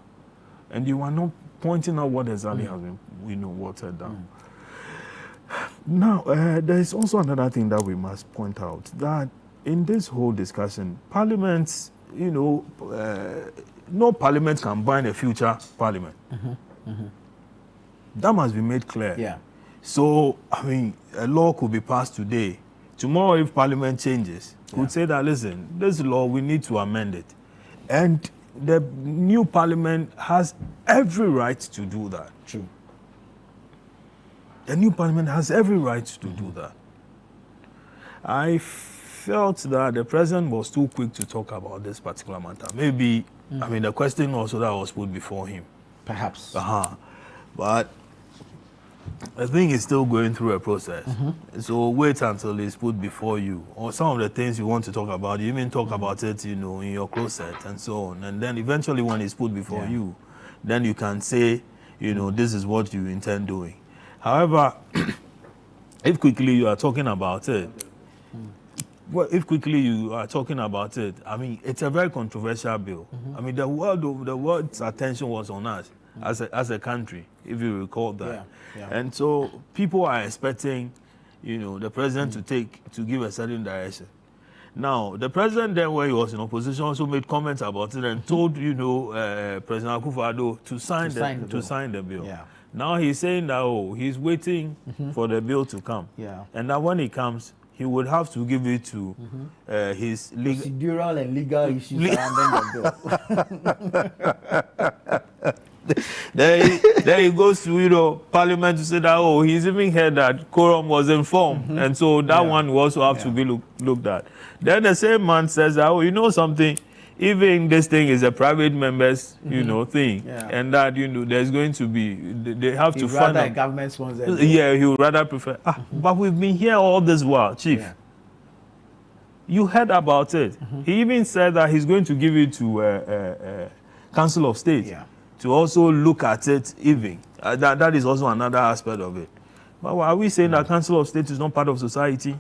And you are not pointing out what exactly has been watered down. Now, there is also another thing that we must point out, that in this whole discussion, parliaments, no parliament can bind a future parliament. That must be made clear. Yeah. So, a law could be passed today. Tomorrow, if parliament changes, could say that, listen, this law, we need to amend it. And the new parliament has every right to do that. True. The new parliament has every right to do that. I felt that the president was too quick to talk about this particular matter. Maybe, the question also that was put before him. Perhaps. But I think it's still going through a process. So wait until it's put before you. Or some of the things you want to talk about, you even talk about it, in your closet and so on. And then eventually when it's put before you, then you can say, this is what you intend doing. However, if quickly you are talking about it, well, if quickly you are talking about it, I mean, it's a very controversial bill. I mean, the world's attention was on us as a country, if you recall that. And so people are expecting, the president to give a certain direction. Now, the president then, when he was in opposition, also made comments about it and told, President Akufo-Addo to sign the bill. Now he's saying that, he's waiting for the bill to come. And that when it comes, he would have to give it to his procedural and legal issues surrounding the bill. Then he goes to Parliament to say that he's even heard that quorum was informed, and so that one will also have to be looked at. Then the same man says that something, even this thing is a private members thing, and that there's going to be they have to fund a government sponsor. Yeah, he would rather prefer. But we've been here all this while, Chief. You heard about it. He even said that he's going to give it to Council of State to also look at it even. That is also another aspect of it. But are we saying that Council of State is not part of society?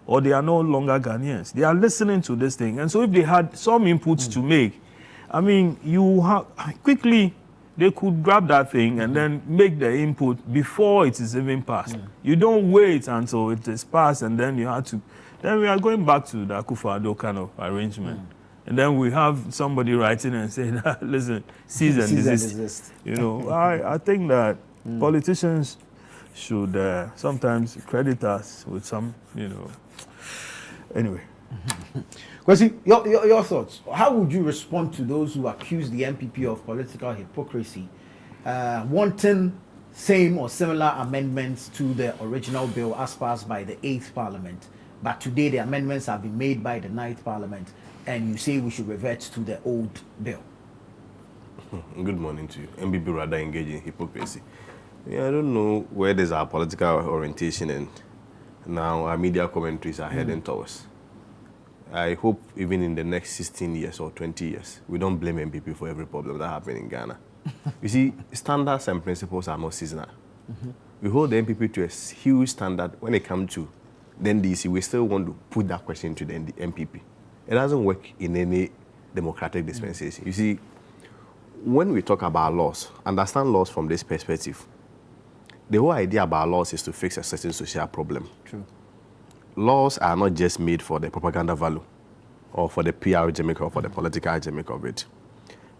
Or they are no longer Ghanaians? They are listening to this thing. And so if they had some inputs to make, I mean, quickly, they could grab that thing and then make the input before it is even passed. You don't wait until it is passed and then you have to. Then we are going back to the Akufo-Addo kind of arrangement. And then we have somebody writing and saying, listen, cease and desist. I think that politicians should sometimes credit us with some, Anyway. Kwesi, your thoughts. How would you respond to those who accuse the MPP of political hypocrisy, wanting same or similar amendments to the original bill as passed by the 8th Parliament, but today the amendments have been made by the 9th Parliament, and you say we should revert to the old bill? Good morning to you. MPP rather engage in hypocrisy. I don't know where there's our political orientation and now our media commentaries are heading towards. I hope even in the next 16 years or 20 years, we don't blame MPP for every problem that happened in Ghana. You see, standards and principles are not seasonal. We hold the MPP to a huge standard when it comes to the NDC. We still want to put that question to the MPP. It doesn't work in any democratic dispensation. You see, when we talk about laws, understand laws from this perspective. The whole idea about laws is to fix a certain social problem. True. Laws are not just made for the propaganda value or for the PR gimmick or for the political gimmick of it.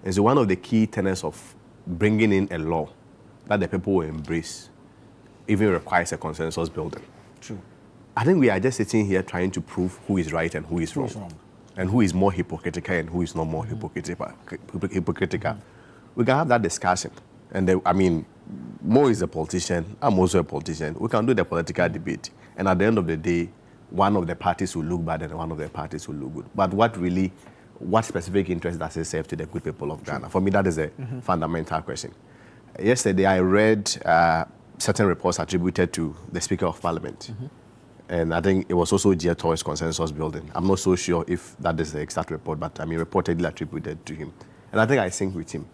And so one of the key tenets of bringing in a law that the people will embrace even requires a consensus building. True. I think we are just sitting here trying to prove who is right and who is wrong. And who is more hypocritical and who is not more hypocritical. We can have that discussion. And Mo is a politician, I'm also a politician. We can do the political debate. And at the end of the day, one of the parties will look bad and one of the parties will look good. But what specific interest does it serve to the good people of Ghana? For me, that is a fundamental question. Yesterday, I read certain reports attributed to the Speaker of Parliament. And I think it was also geared towards consensus building. I'm not so sure if that is the exact report, but reportedly attributed to him. And I think I think with him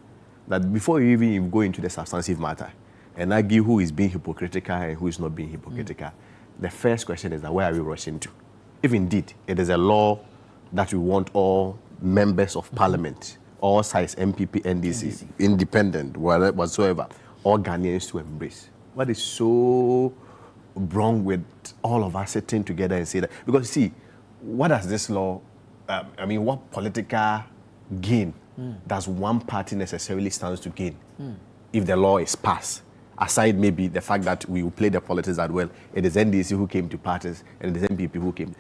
that before you even go into the substantive matter and argue who is being hypocritical and who is not being hypocritical, the first question is that where are we rushing to? If indeed it is a law that we want all members of Parliament, all sides, MPP, NDC, independent, whatsoever, all Ghanaians to embrace. What is so wrong with all of us sitting together and say that? Because see, what does this law, what political gain does one party necessarily stands to gain if the law is passed? Aside maybe the fact that we will play the politics that, well, it is NDC who came to parties and it is MPP who came.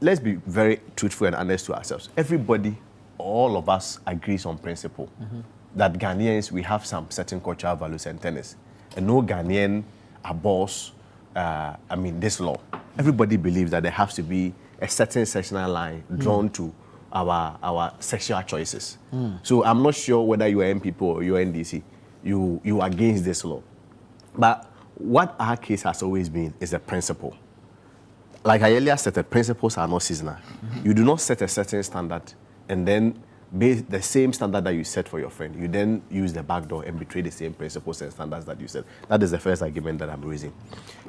Let's be very truthful and honest to ourselves. Everybody, all of us agrees on principle that Ghanaians, we have some certain cultural values and tenets. And no Ghanaian abhors this law. Everybody believes that there has to be a certain sectional line drawn to our sexual choices. So I'm not sure whether you are MPP or you are NDC, you are against this law. But what our case has always been is a principle. Like I earlier said, the principles are not seasonal. You do not set a certain standard and then the same standard that you set for your friend, you then use the back door and betray the same principles and standards that you set. That is the first argument that I'm raising.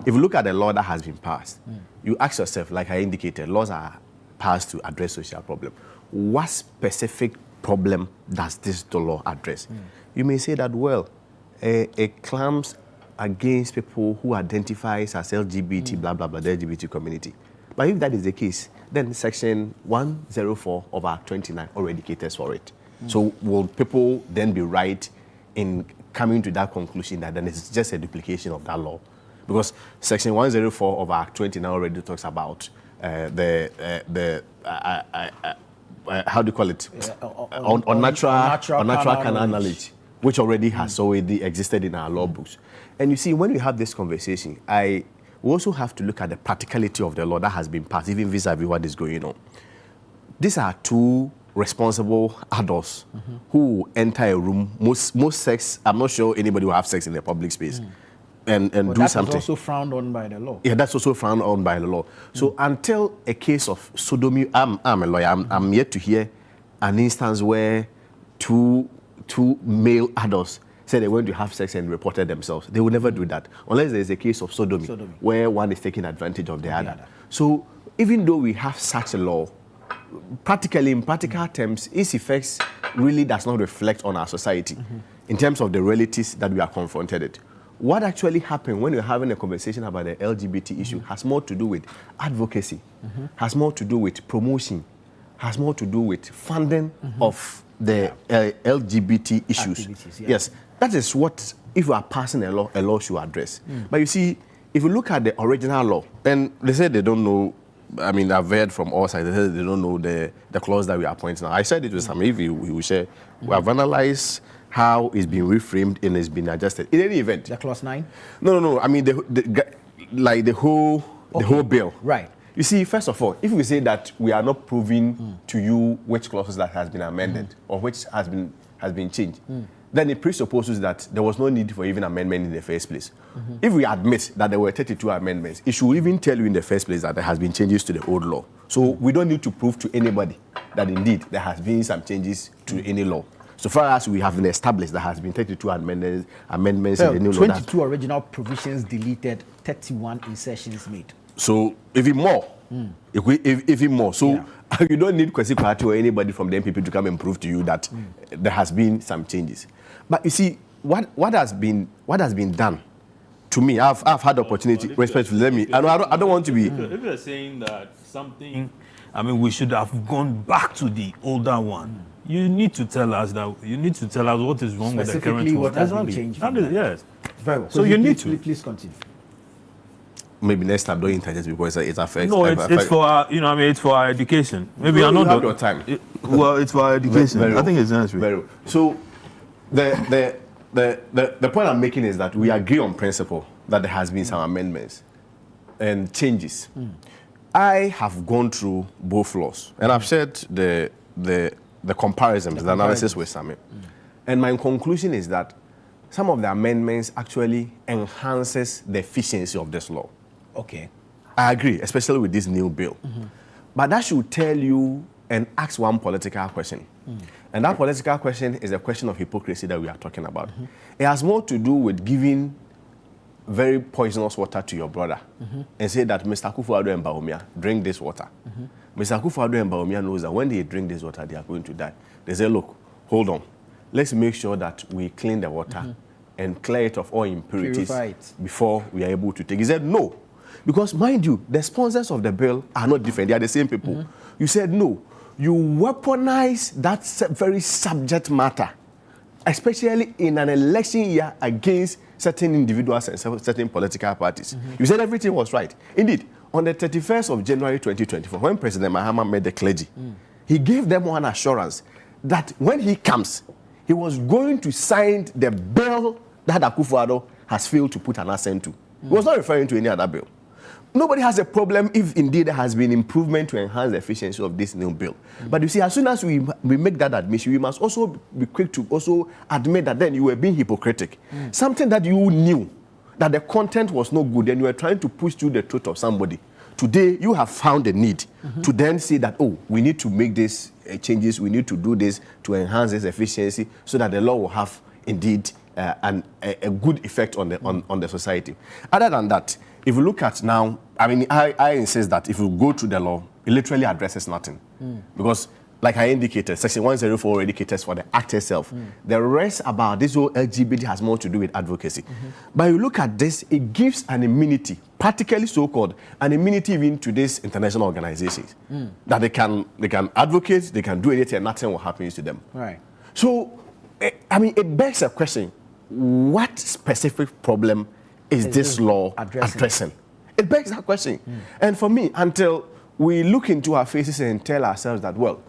If you look at the law that has been passed, you ask yourself, like I indicated, laws are passed to address social problem. What specific problem does this law address? You may say that, well, it claims against people who identifies as LGBT, blah, blah, blah, the LGBT community. But if that is the case, then Section 104 of Act 29 already caters for it. So will people then be right in coming to that conclusion that then it's just a duplication of that law? Because Section 104 of Act 29 already talks about how do you call it? Unnatural carnal knowledge, which already has already existed in our law books. And you see, when we have this conversation, we also have to look at the practicality of the law that has been passed, even vis-a-vis what is going on. These are two responsible adults who enter a room. Most sex, I'm not sure anybody will have sex in the public space and do something. That's also frowned on by the law. Yeah, that's also frowned on by the law. So until a case of sodomy, I'm a lawyer, I'm yet to hear an instance where two male adults said they went to have sex and reported themselves. They will never do that unless there is a case of sodomy, where one is taking advantage of the other. So even though we have such a law, practically, in practical terms, its effects really does not reflect on our society in terms of the realities that we are confronted with. What actually happened when you're having a conversation about the LGBT issue has more to do with advocacy, has more to do with promotion, has more to do with funding of the LGBT issues. Yes, that is what, if we are passing a law should address. But you see, if you look at the original law, and they say they don't know, I mean, I've heard from all sides, they say they don't know the clause that we are pointing out. I said it with some, if we will share, we have analyzed how it's been reframed and it's been adjusted. In any event. The clause 9? No. I mean, the whole bill. Right. You see, first of all, if we say that we are not proving to you which clauses that has been amended or which has been changed, then it presupposes that there was no need for even amendment in the first place. If we admit that there were 32 amendments, it should even tell you in the first place that there has been changes to the old law. So we don't need to prove to anybody that indeed there has been some changes to any law. So far as we have been established, there has been 32 amendments in the new law. 22 original provisions deleted, 31 insertions made. So even more. Even more. So you don't need Kwesi Kwarteng or anybody from the NPP to come and prove to you that there has been some changes. But you see, what has been done, to me, I've had the opportunity, respectfully, let me, I don't want to be... If you're saying that something, I mean, we should have gone back to the older one, you need to tell us what is wrong with the current one. What has been changed. Yes. Very well. So you need to. Please continue. Maybe next time don't interject because it affects. No, it's for our, it's for our education. Maybe I'm not have your time. It's for our education. I think it's necessary. Very well. So the point I'm making is that we agree on principle that there has been some amendments and changes. I have gone through both laws and I've shared the comparisons, the analysis with Sami. And my conclusion is that some of the amendments actually enhances the efficiency of this law. Okay. I agree, especially with this new bill. But that should tell you and ask one political question. And that political question is the question of hypocrisy that we are talking about. It has more to do with giving very poisonous water to your brother and say that Mr. Akufo-Addo and Bawumia drink this water. Mr. Akufo-Addo and Bawumia knows that when they drink this water, they are going to die. They say, look, hold on. Let's make sure that we clean the water and clear it of all impurities before we are able to take. He said, no. Because mind you, the sponsors of the bill are not different. They are the same people. You said, no. You weaponize that very subject matter, especially in an election year against certain individuals and certain political parties. You said everything was right. Indeed, on the 31st of January 2024, when President Mahama met the clergy, he gave them one assurance that when he comes, he was going to sign the bill that Akufo-Addo has failed to put an assent to. He was not referring to any other bill. Nobody has a problem if indeed there has been improvement to enhance the efficiency of this new bill. But you see, as soon as we make that admission, we must also be quick to also admit that then you were being hypocritic. Something that you knew that the content was no good and you were trying to push through the truth of somebody today you have found a need to then say that, oh, we need to make these changes, we need to do this to enhance this efficiency so that the law will have indeed a good effect on the society. Other than that, if you look at now, I mean, I insist that if you go to the law, it literally addresses nothing. Because, like I indicated, Section 104 already caters for the act itself. The rest about this whole LGBT has more to do with advocacy. But you look at this, it gives an immunity, practically so-called, an immunity even to these international organizations, that they can advocate, they can do anything, and nothing will happen to them. Right. So, I mean, it begs a question: what specific problem is this law addressing? It begs that question. And for me, until we look into our faces and tell ourselves that, well,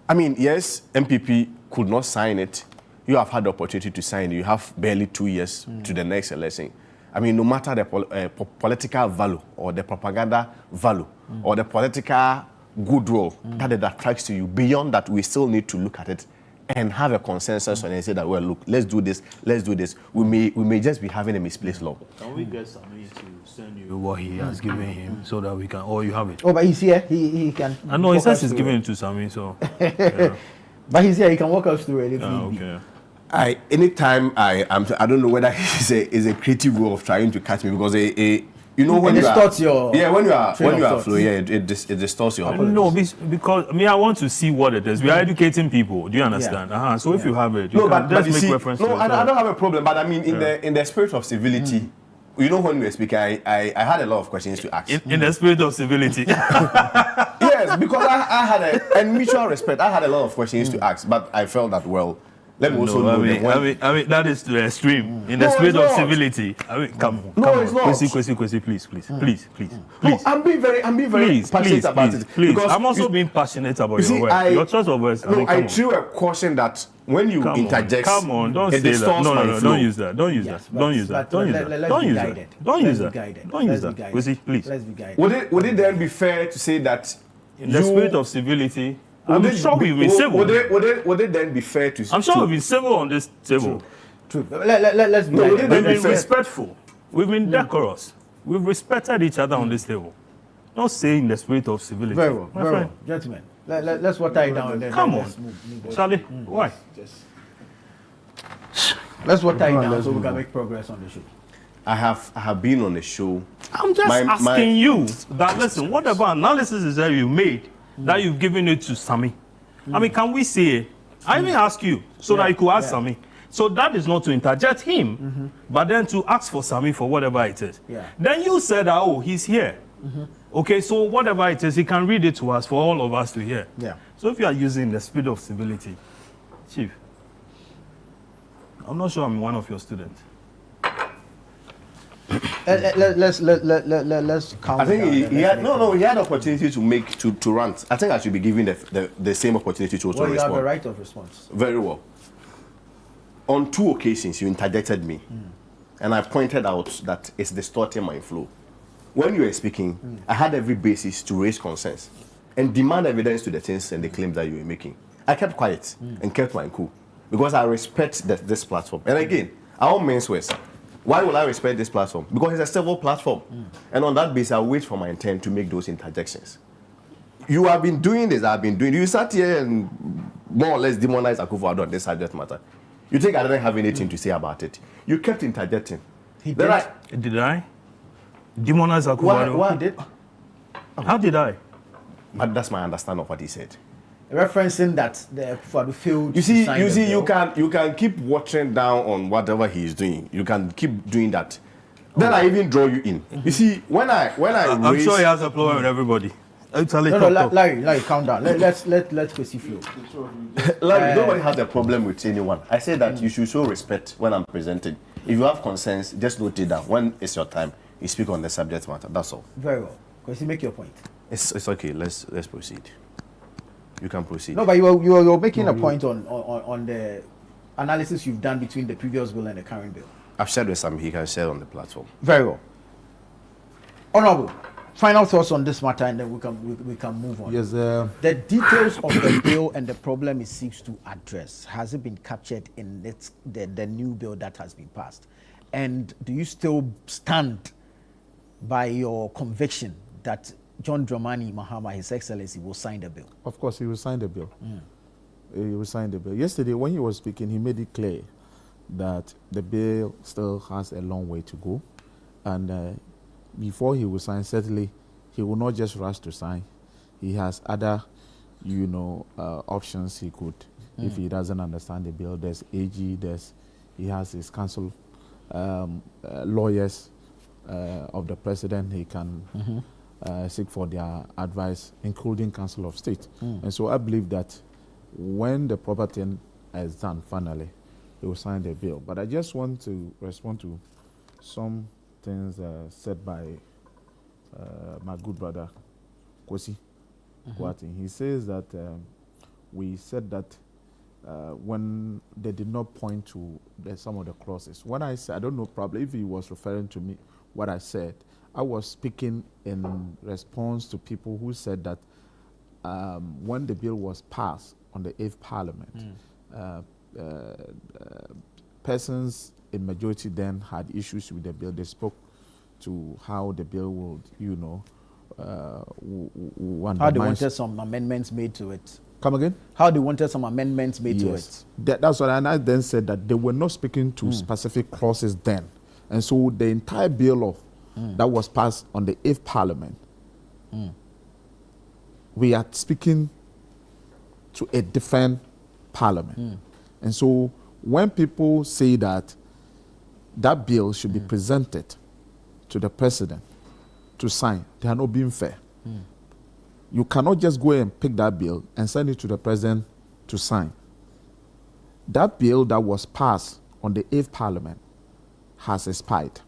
I mean, yes, MPP could not sign it. You have had the opportunity to sign it. You have barely 2 years to the next election. I mean, no matter the political value or the propaganda value or the political goodwill that it attracts to you, beyond that, we still need to look at it and have a consensus on it and say that, well, look, let's do this, let's do this. We may just be having a misplaced law. Can we get Sami to send you what he has given him so that we can, or you have it? Oh, but he's here. He can. I know, he says he's giving it to Sami, so. Yeah. But he's here. He can walk us through it if need be. Okay. Anytime I don't know whether it's a creative way of trying to catch me, because you know, when it you distorts are, your when you are thoughts. flowing, it distorts your. No, because I want to see what it is. We are educating people. Do you understand? So if you have it, you can just make reference to it. I don't have a problem. But I mean, in the spirit of civility, you know, when we were speaking, I had a lot of questions to ask. In the spirit of civility. Yes, because I had and mutual respect. I had a lot of questions to ask, but I felt that, well, let me also know. I mean, that is to the extreme. In the spirit of civility. I mean, come on. No, it's not. Kwesi, please. No, I'm being very passionate about it. Please. Because I'm also being passionate about your words. Your choice of words. I threw a caution that when you interject, come on, don't say that. No, don't use that. Don't use that. Don't use that. Don't use that. Don't use that. Don't use that. Don't use that. Kwesi, please. Let's be guided. Would it then be fair to say that in the spirit of civility? I'm sure we've been civil. Would it then be fair to? I'm sure we've been civil on this table. True. Let's be We've been respectful. We've been decorous. We've respected each other on this table. Not saying the spirit of civility. Very well, gentlemen. Let's water it down. And then come on, Charlie. Why? Let's water it down so we can make progress on the show. I have been on the show. I'm just asking you that. Listen, whatever analysis is that you made, that you've given it to Sami. I mean, can we say, I even ask you so that you could ask Sami. So that is not to interject him, but then to ask for Sami for whatever it is. Then you said, oh, he's here. Okay, so whatever it is, he can read it to us for all of us to hear. So if you are using the spirit of civility, Chief, I'm not sure I'm one of your students. Let's count. I think he had opportunity to rant. I think I should be given the same opportunity to also respond. You have the right of response. Very well. On 2 occasions, you interjected me, and I pointed out that it's distorting my flow. When you were speaking, I had every basis to raise concerns and demand evidence to the things and the claims that you were making. I kept quiet and kept my cool because I respect this platform. And again, I won't mince words. Why will I respect this platform? Because it's a civil platform. And on that basis, I'll wait for my turn to make those interjections. You have been doing this, I've been doing it. You sat here and more or less demonized Akufo-Addo on this subject matter. You think I didn't have anything to say about it. You kept interjecting. Did I? Demonize Akufo-Addo? Why did? How did I? But that's my understanding of what he said. Referencing that the Akufo-Addo failed. You see, you can keep watching down on whatever he is doing. You can keep doing that. Then I even draw you in. You see, when I I'm sure he has a problem with everybody. Larry, calm down. Let's Kwesi flow. Larry, nobody has a problem with anyone. I say that you should show respect when I'm presenting. If you have concerns, just note it down. When it's your time, you speak on the subject matter. That's all. Very well. Kwesi, make your point. It's okay. Let's proceed. You can proceed. No, but you're making a point on the analysis you've done between the previous bill and the current bill. I've shared with Sam. He can share on the platform. Very well. Honorable, final thoughts on this matter, and then we can move on. Yes. The details of the bill and the problem it seeks to address, has it been captured in the new bill that has been passed? And do you still stand by your conviction that John Dramani Mahama, His Excellency, will sign the bill? Of course, he will sign the bill. He will sign the bill. Yesterday, when he was speaking, he made it clear that the bill still has a long way to go. And before he will sign, certainly, he will not just rush to sign. He has other, options he could, if he doesn't understand the bill. There's AG, he has his council lawyers of the president. He can seek for their advice, including Council of State. And so I believe that when the proper thing is done, finally, he will sign the bill. But I just want to respond to some things said by my good brother, Kwesi Kwarteng. He says that we said that when they did not point to some of the clauses. When I said, I don't know, probably if he was referring to me, what I said, I was speaking in response to people who said that when the bill was passed on the 8th Parliament, persons in majority then had issues with the bill. They spoke to how the bill would, how they wanted some amendments made to it. Come again? How they wanted some amendments made to it. That's what I then said, that they were not speaking to specific clauses then. And so the entire bill that was passed on the 8th Parliament, we are speaking to a different Parliament. And so when people say that that bill should be presented to the president to sign, they are not being fair. You cannot just go and pick that bill and send it to the president to sign. That bill that was passed on the 8th Parliament has expired.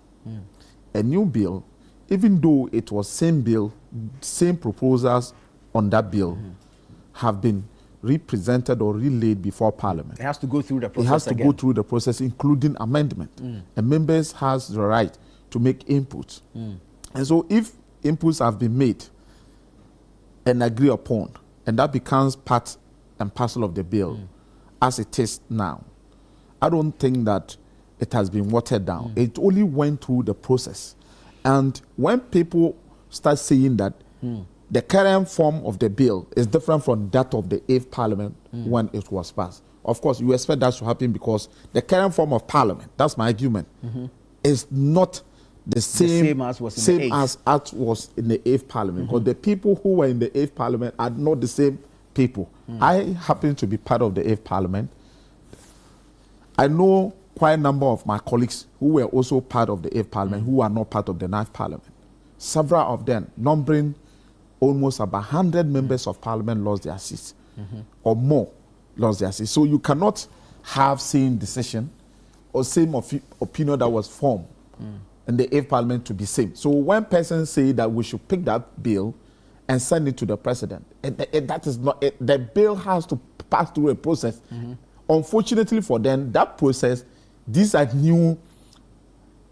A new bill, even though it was same bill, same proposals on that bill, have been represented or relayed before Parliament. It has to go through the process. It has to go through the process, including amendment. And members has the right to make inputs. And so if inputs have been made and agreed upon, and that becomes part and parcel of the bill as it is now, I don't think that it has been watered down. It only went through the process. And when people start saying that the current form of the bill is different from that of the 8th Parliament when it was passed, of course, you expect that to happen because the current form of Parliament, that's my argument, is not the same as was in the 8th Parliament. Because the people who were in the 8th Parliament are not the same people. I happen to be part of the 8th Parliament. I know quite a number of my colleagues who were also part of the 8th Parliament who are not part of the 9th Parliament. Several of them, numbering almost about 100 members of Parliament, lost their seats or more lost their seats. So you cannot have same decision or same opinion that was formed in the 8th Parliament to be same. So when persons say that we should pick that bill and send it to the president, that is not it. The bill has to pass through a process. Unfortunately for them, that process, these are new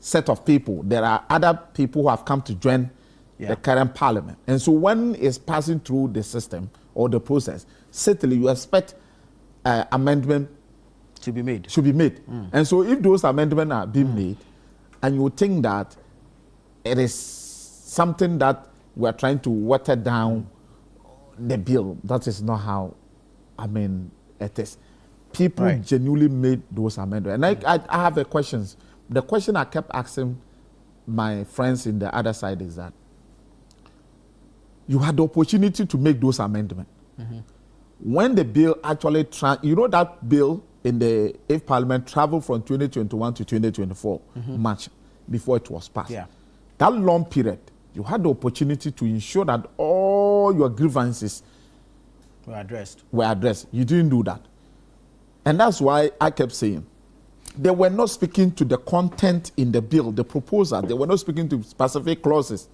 set of people. There are other people who have come to join the current Parliament. And so when it's passing through the system or the process, certainly you expect amendment to be made. And so if those amendments are being made, and you think that it is something that we're trying to water down the bill, that is not how, it is. People genuinely made those amendments. And I have a question. The question I kept asking my friends in the other side is that you had the opportunity to make those amendments. When the bill actually, that bill in the 8th Parliament traveled from 2021 to 2024, March, before it was passed. That long period, you had the opportunity to ensure that all your grievances were addressed. You didn't do that. And that's why I kept saying, they were not speaking to the content in the bill, the proposal. They were not speaking to specific clauses.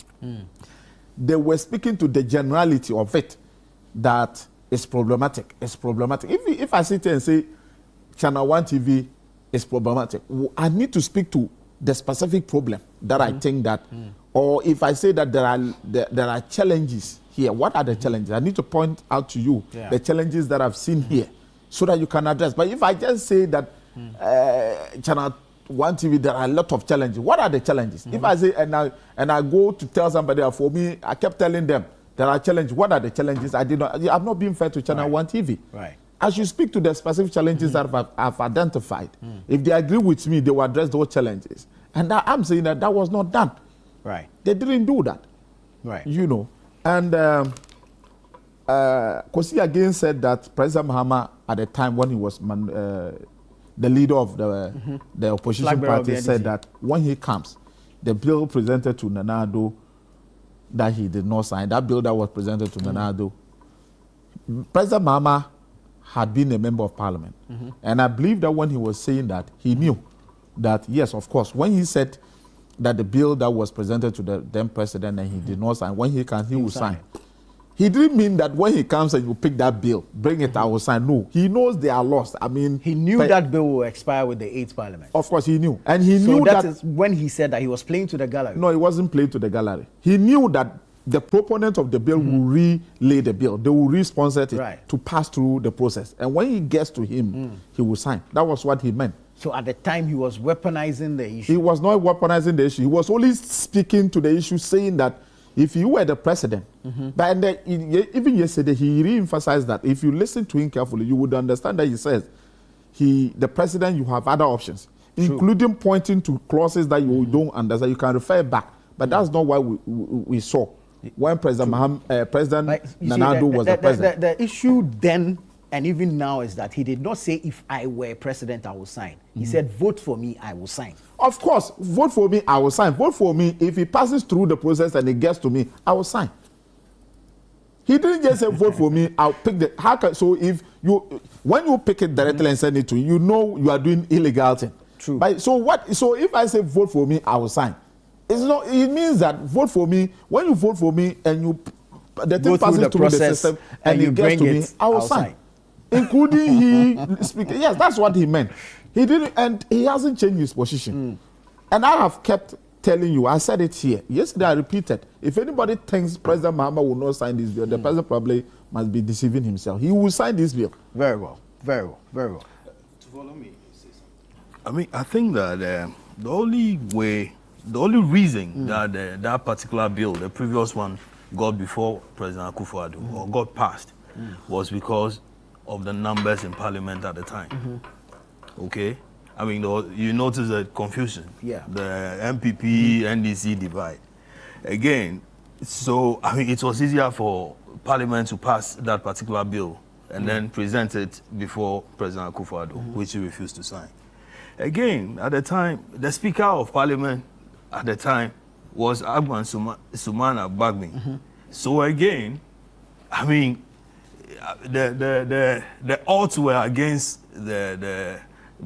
They were speaking to the generality of it, that it's problematic. It's problematic. If I sit here and say, Channel 1 TV is problematic, I need to speak to the specific problem that I think that, or if I say that there are challenges here, what are the challenges? I need to point out to you the challenges that I've seen here so that you can address. But if I just say that Channel One TV, there are a lot of challenges. What are the challenges? If I say and I go to tell somebody, for me, I kept telling them there are challenges. What are the challenges? I've not been fair to Channel One TV. Right. I should speak to the specific challenges that I've identified. If they agree with me, they will address those challenges. And I'm saying that was not done. Right. They didn't do that. Right. You know. And Kosi again said that President Mahama, at the time when he was the leader of the opposition party, said that when he comes, the bill presented to Nana Addo that he did not sign, that bill that was presented to Nana Addo, President Mahama had been a member of parliament. And I believe that when he was saying that, he knew that, yes, of course, when he said that the bill that was presented to the then president and he did not sign, when he can, he will sign. He didn't mean that when he comes and you pick that bill, bring it, I will sign. No, he knows they are lost. I mean, he knew that bill will expire with the 8th parliament. Of course, he knew. And he knew that is when he said that he was playing to the gallery. No, he wasn't playing to the gallery. He knew that the proponent of the bill will relay the bill. They will re-sponsor it to pass through the process. And when he gets to him, he will sign. That was what he meant. So at the time, he was weaponizing the issue. He was not weaponizing the issue. He was only speaking to the issue, saying that if you were the president, but even yesterday, he re-emphasized that if you listen to him carefully, you would understand that he says, the president, you have other options, including pointing to clauses that you don't understand. You can refer back. But that's not what we saw when President Nana Addo was the president. The issue then and even now is that he did not say, if I were president, I will sign. He said, vote for me, I will sign. Of course, vote for me, I will sign. Vote for me, if he passes through the process and it gets to me, I will sign. He didn't just say, vote for me, I'll pick the... So when you pick it directly and send it to him, you know you are doing illegal thing. True. So if I say, vote for me, I will sign. It means that vote for me, when you vote for me and the thing passes through the system and it gets to me, I will sign. Including he speaking. Yes, that's what he meant. He didn't, and he hasn't changed his position. And I have kept telling you, I said it here. Yesterday I repeated, if anybody thinks President Mahama will not sign this bill, the president probably must be deceiving himself. He will sign this bill. Very well, very well, very well. To follow me, I mean, I think that the only reason that that particular bill, the previous one, got before President Akufo-Addo or got passed was because of the numbers in parliament at the time. Okay? I mean, you notice the confusion. Yeah. The MPP, NDC divide. Again, so, I mean, it was easier for parliament to pass that particular bill and then present it before President Akufo-Addo, which he refused to sign. Again, at the time, the Speaker of Parliament at the time was Agban Sumana Bagmi. So again, I mean, the odds were against the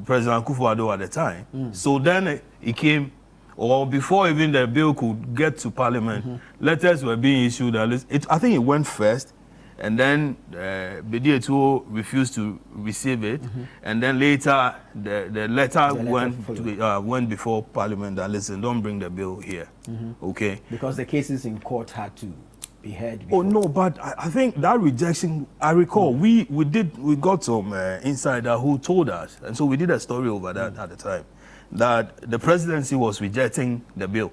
President Akufo-Addo at the time. So then it came, or before even the bill could get to Parliament, letters were being issued. I think it went first, and then Bedi Etuo refused to receive it, and then later the letter went before Parliament that, listen, don't bring the bill here, okay? Because the cases in court had to be heard before. Oh no, but I think that rejection, I recall, we got some insider who told us, and so we did a story over that at the time, that the presidency was rejecting the bill.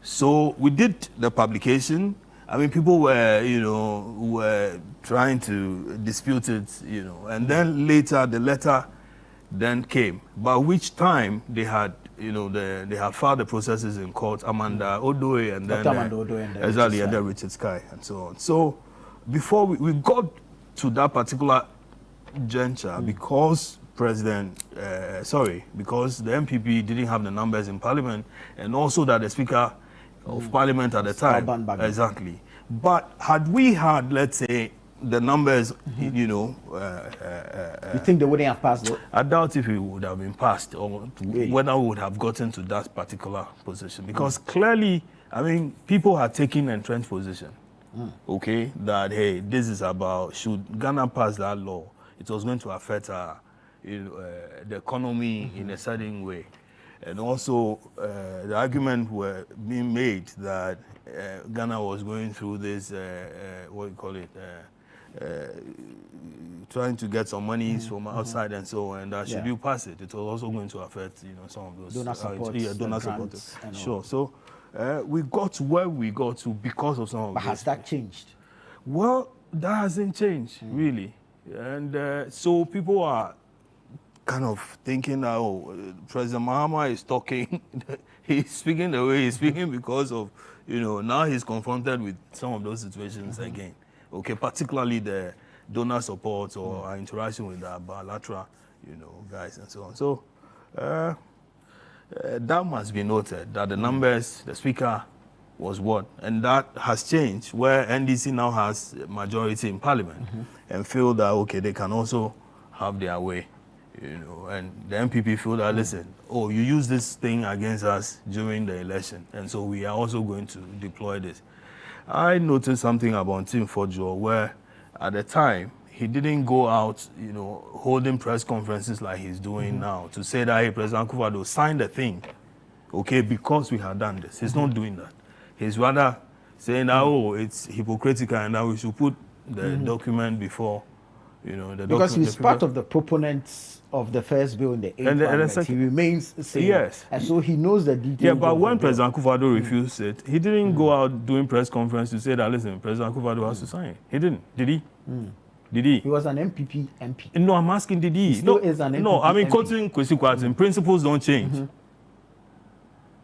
So we did the publication. I mean, people were trying to dispute it, and then later the letter then came, by which time they had, they had filed the processes in court, Amanda Odoe and then exactly, and then Richard Sky and so on. So before we got to that particular juncture, because because the MPP didn't have the numbers in Parliament, and also that the Speaker of Parliament at the time, exactly. But had we had, let's say, the numbers, you think they wouldn't have passed it? I doubt if it would have been passed, or whether we would have gotten to that particular position. Because clearly, I mean, people had taken an entrenched position, okay, that, hey, this is about, should Ghana pass that law, it was going to affect the economy in a certain way. And also, the argument were being made that Ghana was going through this, trying to get some monies from outside and so on, and that should you pass it, it was also going to affect some of those donor support. Donor support. Sure. So we got to where we got to because of some of But has that changed? Well, that hasn't changed really, and so people are kind of thinking that President Mahama is talking, he's speaking the way he's speaking because of now he's confronted with some of those situations again. Okay, particularly the donor support or our interaction with our bilateral, guys and so on. So that must be noted that the numbers, the speaker was what, and that has changed where NDC now has a majority in parliament and feel that they can also have their way, and the MPP feel that listen, you use this thing against us during the election, and so we are also going to deploy this. I noticed something about Tim Forjo where at the time he didn't go out, holding press conferences like he's doing now to say that, hey, President Akufo-Addo signed the thing, because we had done this. He's not doing that. He's rather saying that, it's hypocritical and that we should put the document before, because he's part of the proponents of the first bill in the 8th Parliament. He remains the same. Yes. And so he knows the details. Yeah, but when President Akufo-Addo refused it, he didn't go out doing press conference to say that, listen, President Akufo-Addo has to sign it. He didn't. Did he? Did he? He was an MPP MP. No, I'm asking, did he? He still is an MPP No, I mean, MP. quoting Kwesi Kwarteng, principles don't change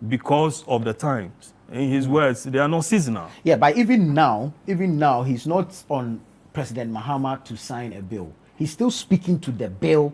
because of the times. In his words, they are not seasonal. Yeah, but even now, he's not on President Mahama to sign a bill. He's still speaking to the bill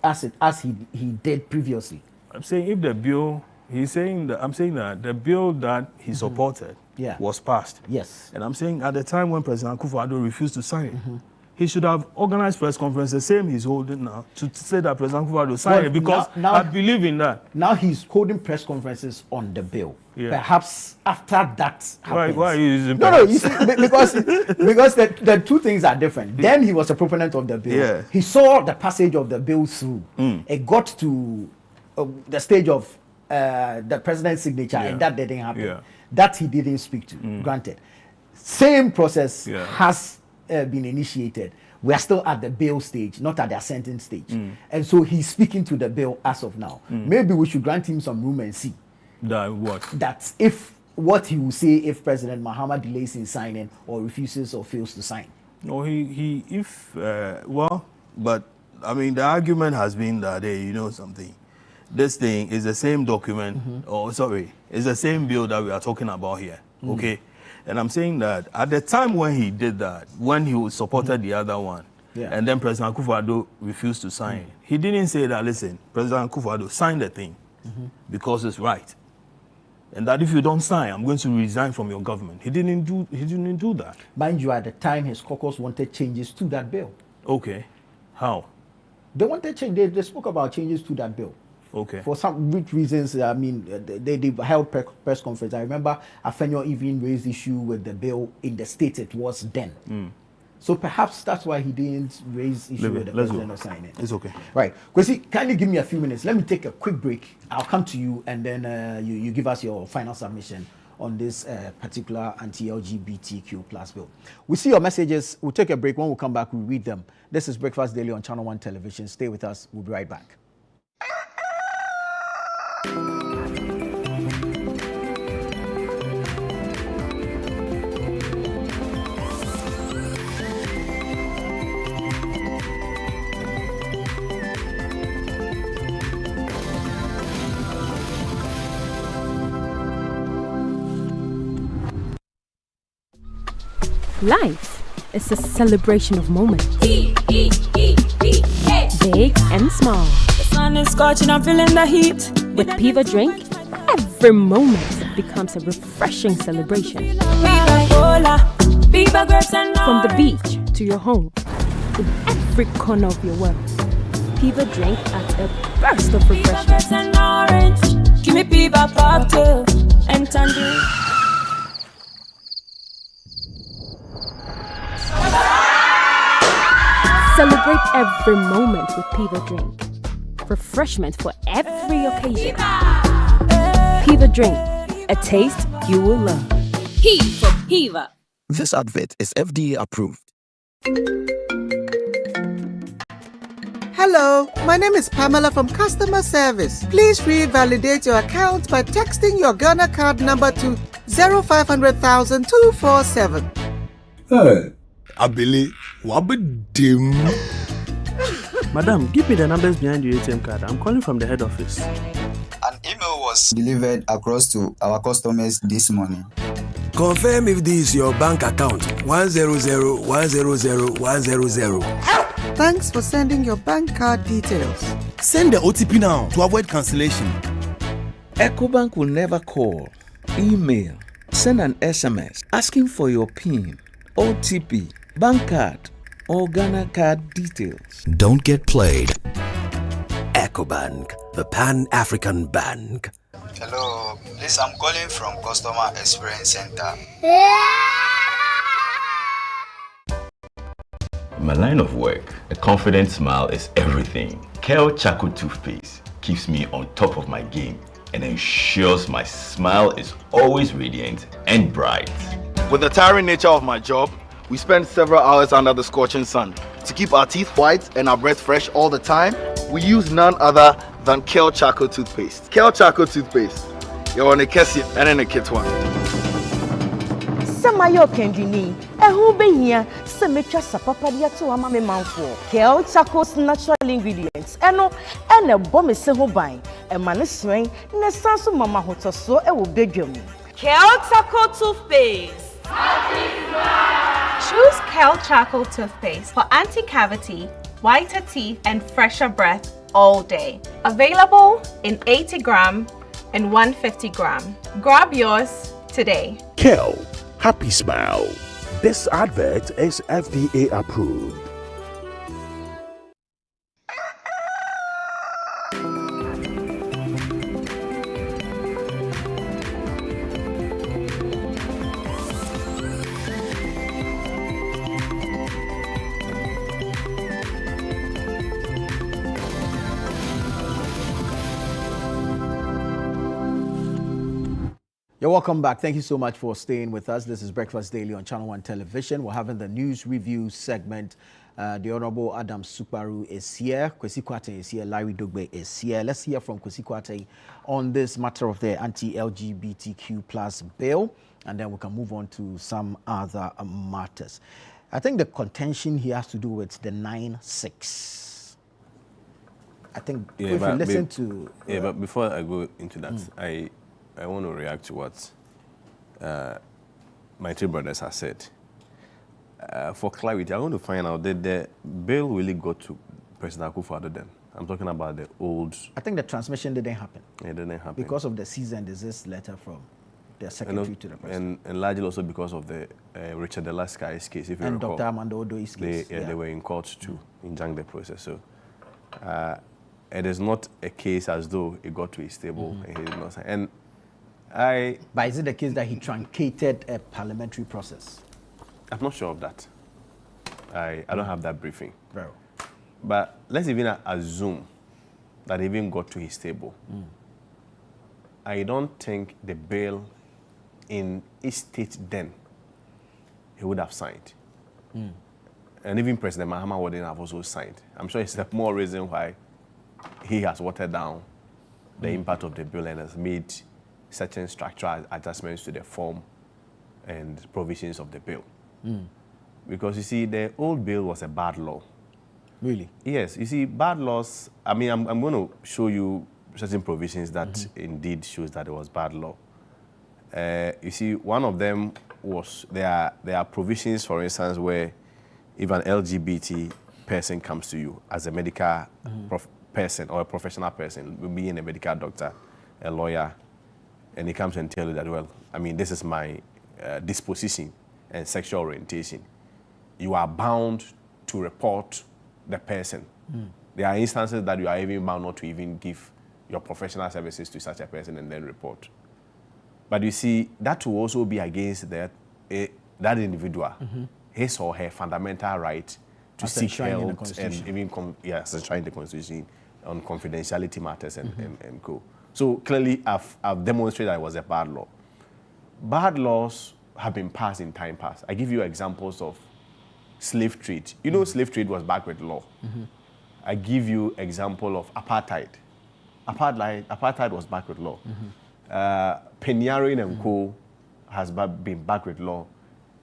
as he did previously. I'm saying if the bill, I'm saying that the bill that he supported was passed. Yes. And I'm saying at the time when President Akufo-Addo refused to sign it, he should have organized press conference the same he's holding now to say that President Akufo-Addo signed it because now, I believe in that. Now he's holding press conferences on the bill. Yeah. Perhaps after that happens. Why are you using No, you see, because the two things are different. Then he was a proponent of the bill. Yeah. He saw the passage of the bill through. It got to the stage of the president's signature, and that didn't happen. Yeah. That he didn't speak to, granted. Same process has been initiated. We are still at the bill stage, not at the assenting stage. And so he's speaking to the bill as of now. Maybe we should grant him some room and see. That what? That's if what he will say if President Mahama delays in signing or refuses or fails to sign. No, but I mean, the argument has been that, hey, something. This thing is the same document, it's the same bill that we are talking about here, okay? And I'm saying that at the time when he did that, when he supported the other one, and then President Akufo-Addo refused to sign, he didn't say that, listen, President Akufo-Addo signed the thing because it's right. And that if you don't sign, I'm going to resign from your government. He didn't do that. Mind you, at the time, his caucus wanted changes to that bill. Okay. How? They wanted change. They spoke about changes to that bill. Okay. For some good reasons, I mean, they held press conference. I remember Afenyo even raised issue with the bill in the state it was then. So perhaps that's why he didn't raise issue with the president of signing. It's okay. Right. Kwesi, kindly give me a few minutes. Let me take a quick break. I'll come to you and then you give us your final submission on this particular anti-LGBTQ plus bill. We see your messages. We'll take a break. When we come back, we'll read them. This is Breakfast Daily on Channel One Television. Stay with us. We'll be right back. Life is a celebration of moments. Big and small. The sun is scorching, I'm feeling the heat. With Piva Drink, every moment becomes a refreshing celebration. From the beach to your home, in every corner of your world. Piva Drink adds a burst of refreshment. Give me Piva cocktail and tangerine. Celebrate every moment with Piva Drink. Refreshment for every occasion. Piva Drink, a taste you will love. P for Piva. This advert is FDA approved. Hello, my name is Pamela from Customer Service. Please revalidate your account by texting your Ghana card number to 0500,000 247. Hey, Abili, wabadim. Madam, give me the numbers behind your ATM card. I'm calling from the head office. An email was delivered across to our customers this morning. Confirm if this is your bank account. 100,100,100. Thanks for sending your bank card details. Send the OTP now to avoid cancellation. EcoBank will never call, email, send an SMS asking for your PIN, OTP, bank card, or Ghana card details. Don't get played. EcoBank, the Pan-African Bank. Hello, please, I'm calling from Customer Experience Center. In my line of work, a confident smile is everything. Kel Charcoal Toothpaste keeps me on top of my game and ensures my smile is always radiant and bright. With the tiring nature of my job, we spend several hours under the scorching sun. To keep our teeth white and our breath fresh all the time, we use none other than Kel Charcoal Toothpaste. Kel Charcoal Toothpaste. You're on a Kessie and in a kit one. Samayo Kendini, who be here, Semetra Sapapadia to Amame Manfo, Kel Charcoal's natural ingredients, and a bomb is so buying, a man is swing, Nesansu Mama Hoto so a will beg you. Kel Charcoal Toothpaste. Choose Kel Charcoal Toothpaste for anti-cavity, whiter teeth, and fresher breath all day. Available in 80 gram and 150 gram. Grab yours today. Kel, happy smile. This advert is FDA approved. You're welcome back. Thank you so much for staying with us. This is Breakfast Daily on Channel 1 Television. We're having the news review segment. The Honorable Adam Sukparu is here. Kwesi Kwarteng is here. Larry Dogbe is here. Let's hear from Kwesi Kwarteng on this matter of the anti-LGBTQ plus bill, and then we can move on to some other matters. I think the contention here has to do with the 9-6. I think if you listen to... but before I go into that, I want to react to what my two brothers have said. For clarity, I want to find out that the bill really got to President Akufo-Addo then. I'm talking about the old... I think the transmission didn't happen. It didn't happen. Because of the cease and desist letter from the secretary to the president. And largely also because of the Richard Delaskai's case, if you recall. And Dr. Amanda Odoi's case. They were in court to injunct the process. So it is not a case as though it got to his table and he did not sign. And but is it the case that he truncated a parliamentary process? I'm not sure of that. I don't have that briefing. Bro. But let's even assume that he even got to his table. I don't think the bill in his state then he would have signed. And even President Mahama wouldn't have also signed. I'm sure it's the more reason why he has watered down the impact of the bill and has made certain structural adjustments to the form and provisions of the bill. Because you see, the old bill was a bad law. Really? Yes. You see, bad laws, I mean, I'm going to show you certain provisions that indeed shows that it was bad law. You see, one of them was, there are provisions, for instance, where if an LGBT person comes to you as a medical person or a professional person, being a medical doctor, a lawyer, and he comes and tells you that, well, I mean, this is my disposition and sexual orientation. You are bound to report the person. There are instances that you are even bound not to even give your professional services to such a person and then report. But you see, that will also be against that individual, his or her fundamental right to seek help and even enshrined the Constitution on confidentiality matters and co. So clearly, I've demonstrated that it was a bad law. Bad laws have been passed in time past. I give you examples of slave trade. You know, slave trade was backward law. I give you example of apartheid. Apartheid was backward law. Penyarin and Co. has been backward law.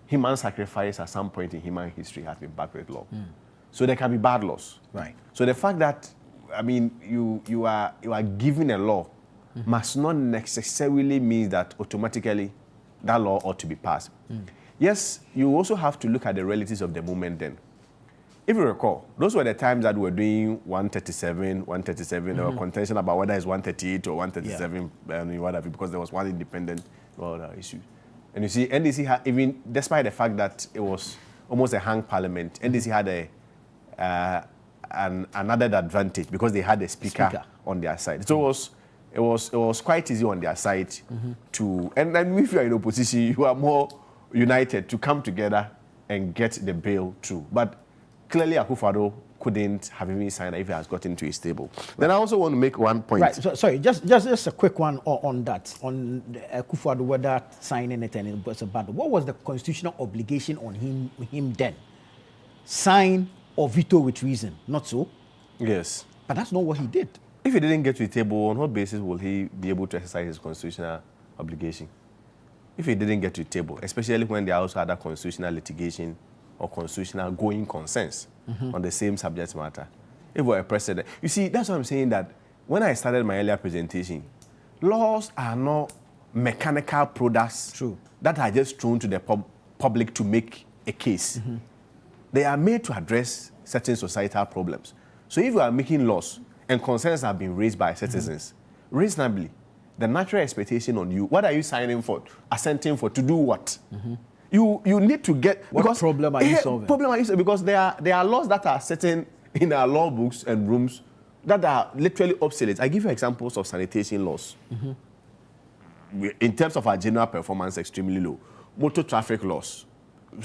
Human sacrifice at some point in human history has been backward law. So there can be bad laws. Right. So the fact that, I mean, you are given a law must not necessarily mean that automatically that law ought to be passed. Yes, you also have to look at the realities of the moment then. If you recall, those were the times that we were doing 137, there were contention about whether it's 138 or 137, and whatever, because there was one independent issue. And you see, NDC had, even despite the fact that it was almost a hung parliament, NDC had an added advantage because they had a speaker on their side. So it was quite easy on their side to, and if you are in opposition, you are more united to come together and get the bill through. But clearly, Akufo-Addo couldn't have even signed if he has gotten to his table. Then I also want to make one point. Right. So, sorry, just a quick one on that, on Akufo-Addo, whether signing it and it was a bad. What was the constitutional obligation on him then? Sign or veto with reason, not so? Yes. But that's not what he did. If he didn't get to the table, on what basis will he be able to exercise his constitutional obligation? If he didn't get to the table, especially when there are also other constitutional litigation or constitutional going concerns on the same subject matter. If we're a precedent. You see, that's why I'm saying that when I started my earlier presentation, laws are not mechanical products that are just thrown to the public to make a case. They are made to address certain societal problems. So if you are making laws and concerns have been raised by citizens, reasonably, the natural expectation on you, what are you signing for, assenting for, to do what? You need to get... What problem are you solving? Problem are you solving? Because there are laws that are certain in our law books and rooms that are literally obsolete. I give you examples of sanitation laws. In terms of our general performance, extremely low. Motor traffic laws.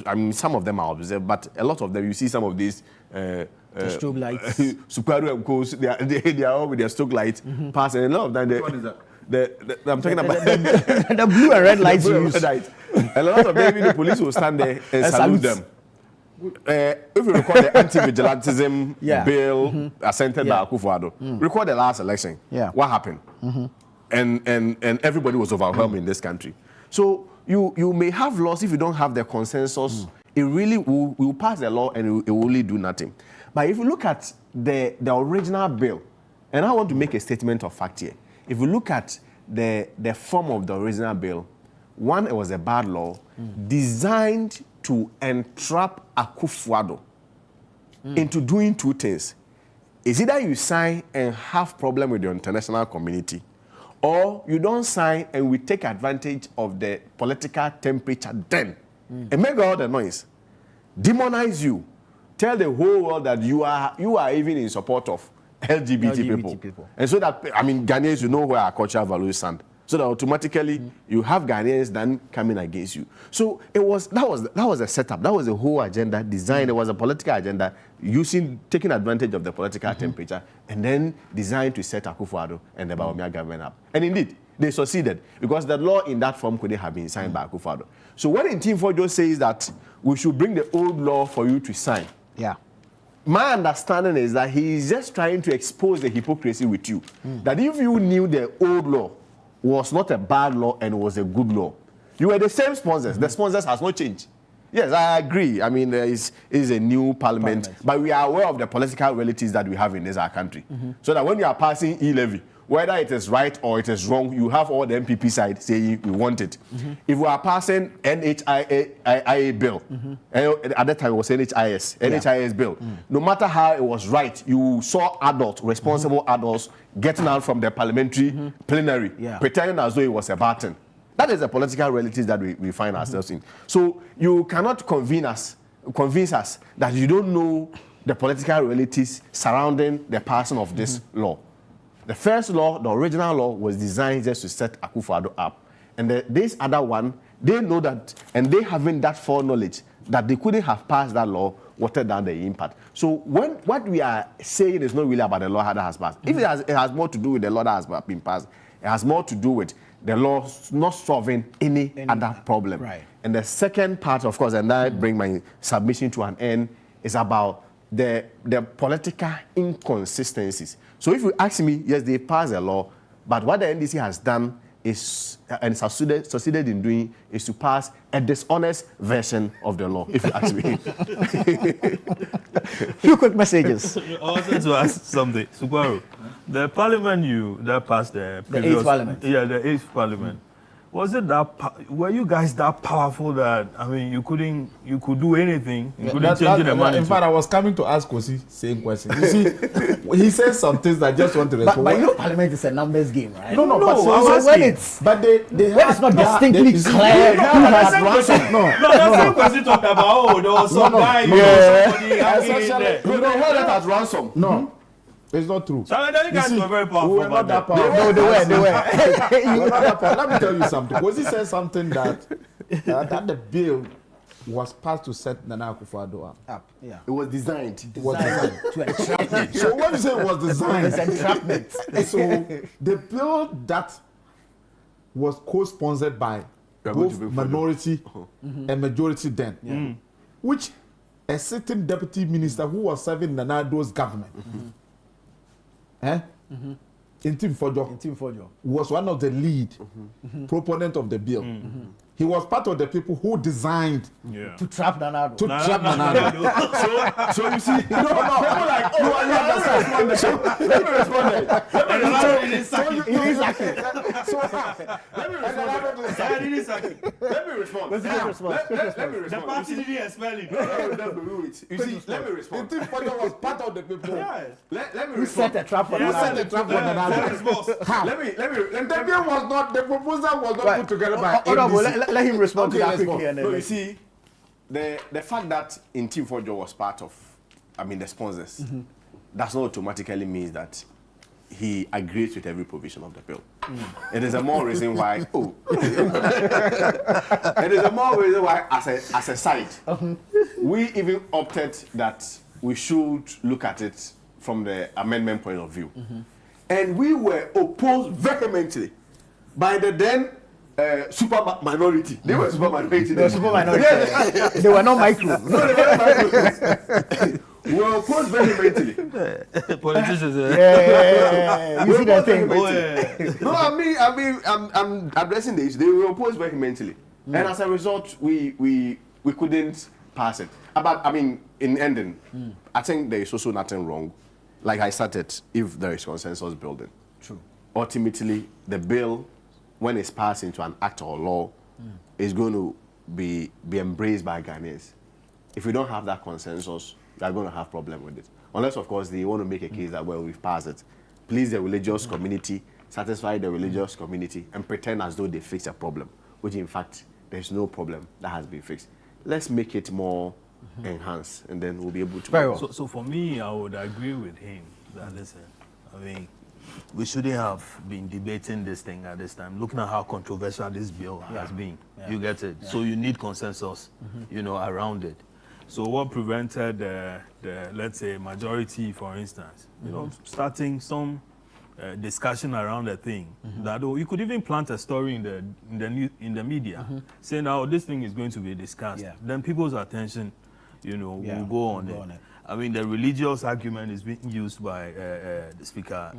I mean, some of them are observed, but a lot of them, you see some of these... the strobe lights. Subaru and Co. They are all with their strobe lights passing. And a lot of them... What is that? I'm talking about the blue and red lights you use. A lot of them, even the police will stand there and salute them. If you recall the anti-vigilantism bill assented by Akufo-Addo, recall the last election. What happened? And everybody was overwhelmed in this country. So you may have laws if you don't have the consensus. It really will pass the law and it will really do nothing. But if you look at the original bill, and I want to make a statement of fact here. If you look at the form of the original bill, one, it was a bad law designed to entrap Akufo-Addo into doing two things. Is either you sign and have problem with the international community, or you don't sign and we take advantage of the political temperature then and make all the noise, demonize you, tell the whole world that you are even in support of LGBT people. And so that, I mean, Ghanaians, you know where our cultural values stand. So that automatically you have Ghanaians then coming against you. So that was a setup. That was a whole agenda designed. It was a political agenda taking advantage of the political temperature and then designed to set Akufo-Addo and the Bawumia government up. And indeed, they succeeded because the law in that form couldn't have been signed by Akufo-Addo. So when Ntimfo says that we should bring the old law for you to sign, my understanding is that he is just trying to expose the hypocrisy with you. That if you knew the old law was not a bad law and was a good law, you were the same sponsors. The sponsors has not changed. Yes, I agree. I mean, it is a new parliament, but we are aware of the political realities that we have in this our country. So that when you are passing e-levy, whether it is right or it is wrong, you have all the MPP side saying we want it. If we are passing NHIA bill, and at that time it was NHIS bill, no matter how it was right, you saw adults, responsible adults, getting out from the parliamentary plenary, pretending as though it was a button. That is the political realities that we find ourselves in. So you cannot convince us that you don't know the political realities surrounding the passing of this law. The first law, the original law, was designed just to set Akufo-Addo up. And this other one, they know that, and they having that foreknowledge that they couldn't have passed that law, watered down the impact. So what we are saying is not really about the law that has passed. If it has more to do with the law that has been passed, It has more to do with the law not solving any other problem. Right. And the second part, of course, and that bring my submission to an end, is about the political inconsistencies. So if you ask me, yes, they passed a law, but what the NDC has done is, and succeeded in doing, is to pass a dishonest version of the law, if you ask me. Few quick messages. I wanted to ask something. Subaru, the parliament that passed the previous... 8th parliament. Yeah, the 8th parliament. Was it were you guys that powerful that, I mean, you could do anything, including changing the money? In fact, I was coming to ask Kosi same question. You see, he says some things that I just want to respond. But you know, parliament is a numbers game, right? No, but when it's not distinctly clear. No, question talked about, there was some guy, somebody hanging in there. You don't hold it as ransom. No. It's not true. So you guys were very powerful. We were not that powerful. No, they were. We were not that powerful. Let me tell you something. Because he said something that the bill was passed to set Nana Akufo-Addo up. Yeah. It was designed. It was designed. To entrapment. So when you say it was designed, it's entrapment. So the bill that was co-sponsored by both minority and majority then, which a certain deputy minister who was serving Nana Addo's government, Ntim Fojo was one of the lead proponent of the bill. He was part of the people who designed to trap Nana Addo. So you see, no, people like, oh, you understand. So let me respond. Let me respond. The party didn't expel him. You see, let me respond. Ntim Fojo was part of the people. Let me respond. Who set a trap for Nana Addo? How? Let me. The bill was not, the proposal was not put together by NDC. Let him respond to that quickly. No, you see, the fact that Ntim Fojo was part of, the sponsors, does not automatically mean that he agrees with every provision of the bill. It is a more reason why. It is a more reason why, as a side, we even opted that we should look at it from the amendment point of view, and we were opposed vehemently by the then super minority. They were super minority. They were super minority. They were not micro. No, they were micro. We were opposed vehemently. Politicians. You see that thing? No, I'm addressing the issue. They were opposed vehemently, and as a result, we couldn't pass it. But in ending, I think there is also nothing wrong. Like I started, if there is consensus building. True. Ultimately, the bill, when it's passed into an act or law, is going to be embraced by Ghanaians. If we don't have that consensus, we are going to have problem with it. Unless, of course, they want to make a case that, well, we've passed it. Please the religious community, satisfy the religious community, and pretend as though they fixed a problem, which in fact, there's no problem that has been fixed. Let's make it more enhanced, and then we'll be able to... Very well. So for me, I would agree with him that, listen, we shouldn't have been debating this thing at this time, looking at how controversial this bill has been. You get it? So you need consensus, around it. So what prevented the let's say, majority, for instance, starting some discussion around the thing, that you could even plant a story in the media, saying, "Oh, this thing is going to be discussed." Then people's attention, will go on it. The religious argument is being used by the speaker,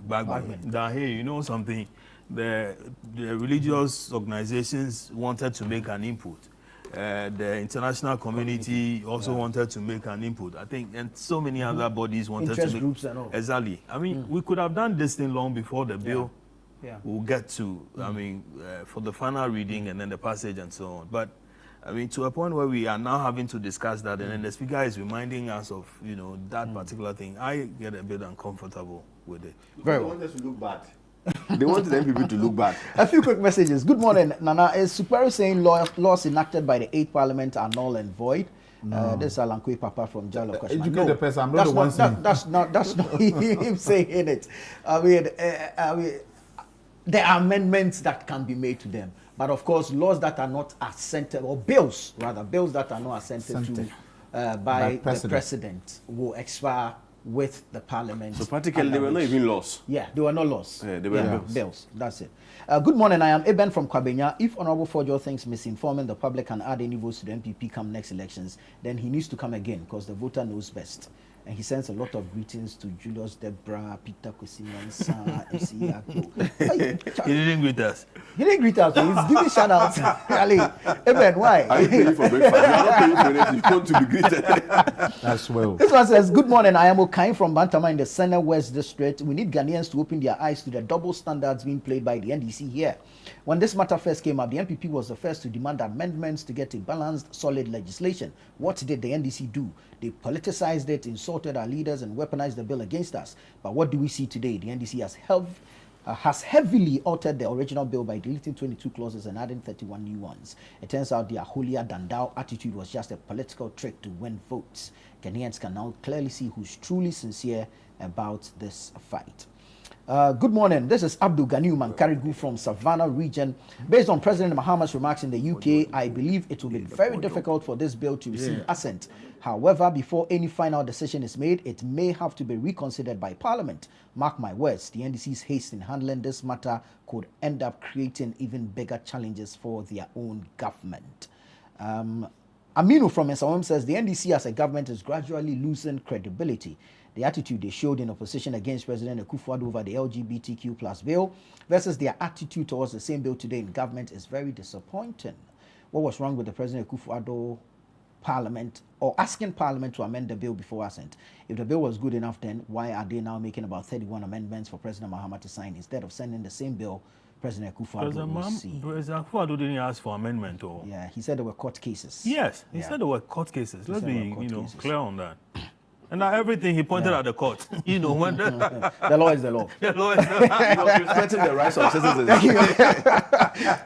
Gbagbo. That, hey, something, the religious organizations wanted to make an input. The international community also wanted to make an input, I think, and so many other bodies wanted interest to make groups and all. Exactly. We could have done this thing long before the bill will get to, for the final reading and then the passage and so on. But to a point where we are now having to discuss that, and then the speaker is reminding us of, that particular thing, I get a bit uncomfortable with it. Very well. They want us to look bad. They want the people to look bad. A few quick messages. Good morning, Nana. Is Superi saying laws enacted by the 8th Parliament are null and void? This is Alankwe Papa from Jalo. Educate the person. I'm not the one saying. That's not him saying it. There are amendments that can be made to them. But of course, laws that are not assented, or bills that are not assented to by the president will expire with the parliament. So practically they were not even lost. Yeah, they were not lost. Yeah, they were bills. That's it. Good morning, I am Eben from Kwabenya. If Honorable Fojo thinks misinforming the public can add any votes to the MPP come next elections, then he needs to come again because the voter knows best. And he sends a lot of greetings to Julius Debra, Peter Kosimansa, MC Akpo. He didn't greet us. He didn't greet us. He's giving shout outs. Ali, Eben, why? Are you paying for breakfast? You are not paying for anything. You come to be greeted. That's well. This one says, good morning, I am Okain from Bantama in the Sena West District. We need Ghanaians to open their eyes to the double standards being played by the NDC here. When this matter first came up, the MPP was the first to demand amendments to get a balanced, solid legislation. What did the NDC do? They politicized it, insulted our leaders, and weaponized the bill against us. But what do we see today? The NDC has heavily altered the original bill by deleting 22 clauses and adding 31 new ones. It turns out their holier than thou attitude was just a political trick to win votes. Ghanaians can now clearly see who's truly sincere about this fight. Good morning. This is Abdul Ganiu Mankarigu from Savannah region. Based on President Mahama's remarks in the UK, I believe it will be very difficult for this bill to receive assent. However, before any final decision is made, it may have to be reconsidered by Parliament. Mark my words, the NDC's haste in handling this matter could end up creating even bigger challenges for their own government. Aminu from Nsawam says the NDC as a government is gradually losing credibility. The attitude they showed in opposition against President Akufo-Addo over the LGBTQ plus bill versus their attitude towards the same bill today in government is very disappointing. What was wrong with the President Akufo-Addo Parliament or asking Parliament to amend the bill before assent? If the bill was good enough, then why are they now making about 31 amendments for President Mahama to sign instead of sending the same bill President Akufo-Addo will see? President Akufo-Addo didn't ask for amendment, or yeah, he said there were court cases. Yes, he said there were court cases. Let's be clear on that. And now everything he pointed at the court. When the law is the law. The law is the law. He was respecting the rights of citizens.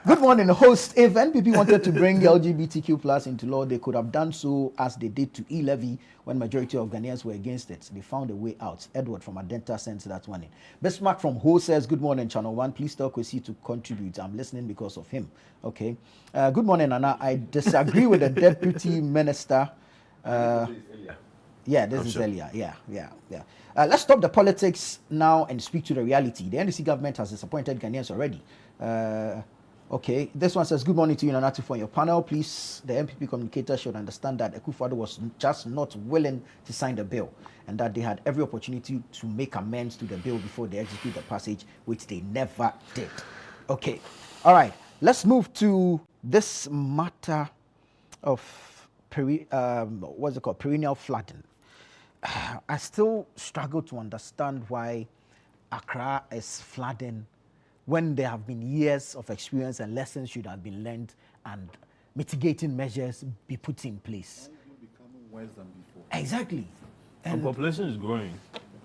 Good morning, host. If NPP wanted to bring LGBTQ plus into law, they could have done so as they did to e-levy when majority of Ghanaians were against it. They found a way out. Edward from Adenta sends that one in. Bismarck from Ho says, good morning, Channel 1. Please tell Kwesi to contribute. I'm listening because of him. Okay. Good morning, Anna. I disagree with the deputy minister. Yeah, this is earlier. Yeah. Let's stop the politics now and speak to the reality. The NDC government has disappointed Ghanaians already. Okay, this one says, good morning to you, Nanatu, for your panel. Please, the MPP communicator should understand that Akufo-Addo was just not willing to sign the bill and that they had every opportunity to make amends to the bill before they execute the passage, which they never did. Okay, all right, let's move to this matter of perennial flooding. I still struggle to understand why Accra is flooding when there have been years of experience and lessons should have been learned and mitigating measures be put in place. Becoming worse than before. Exactly. And population is growing,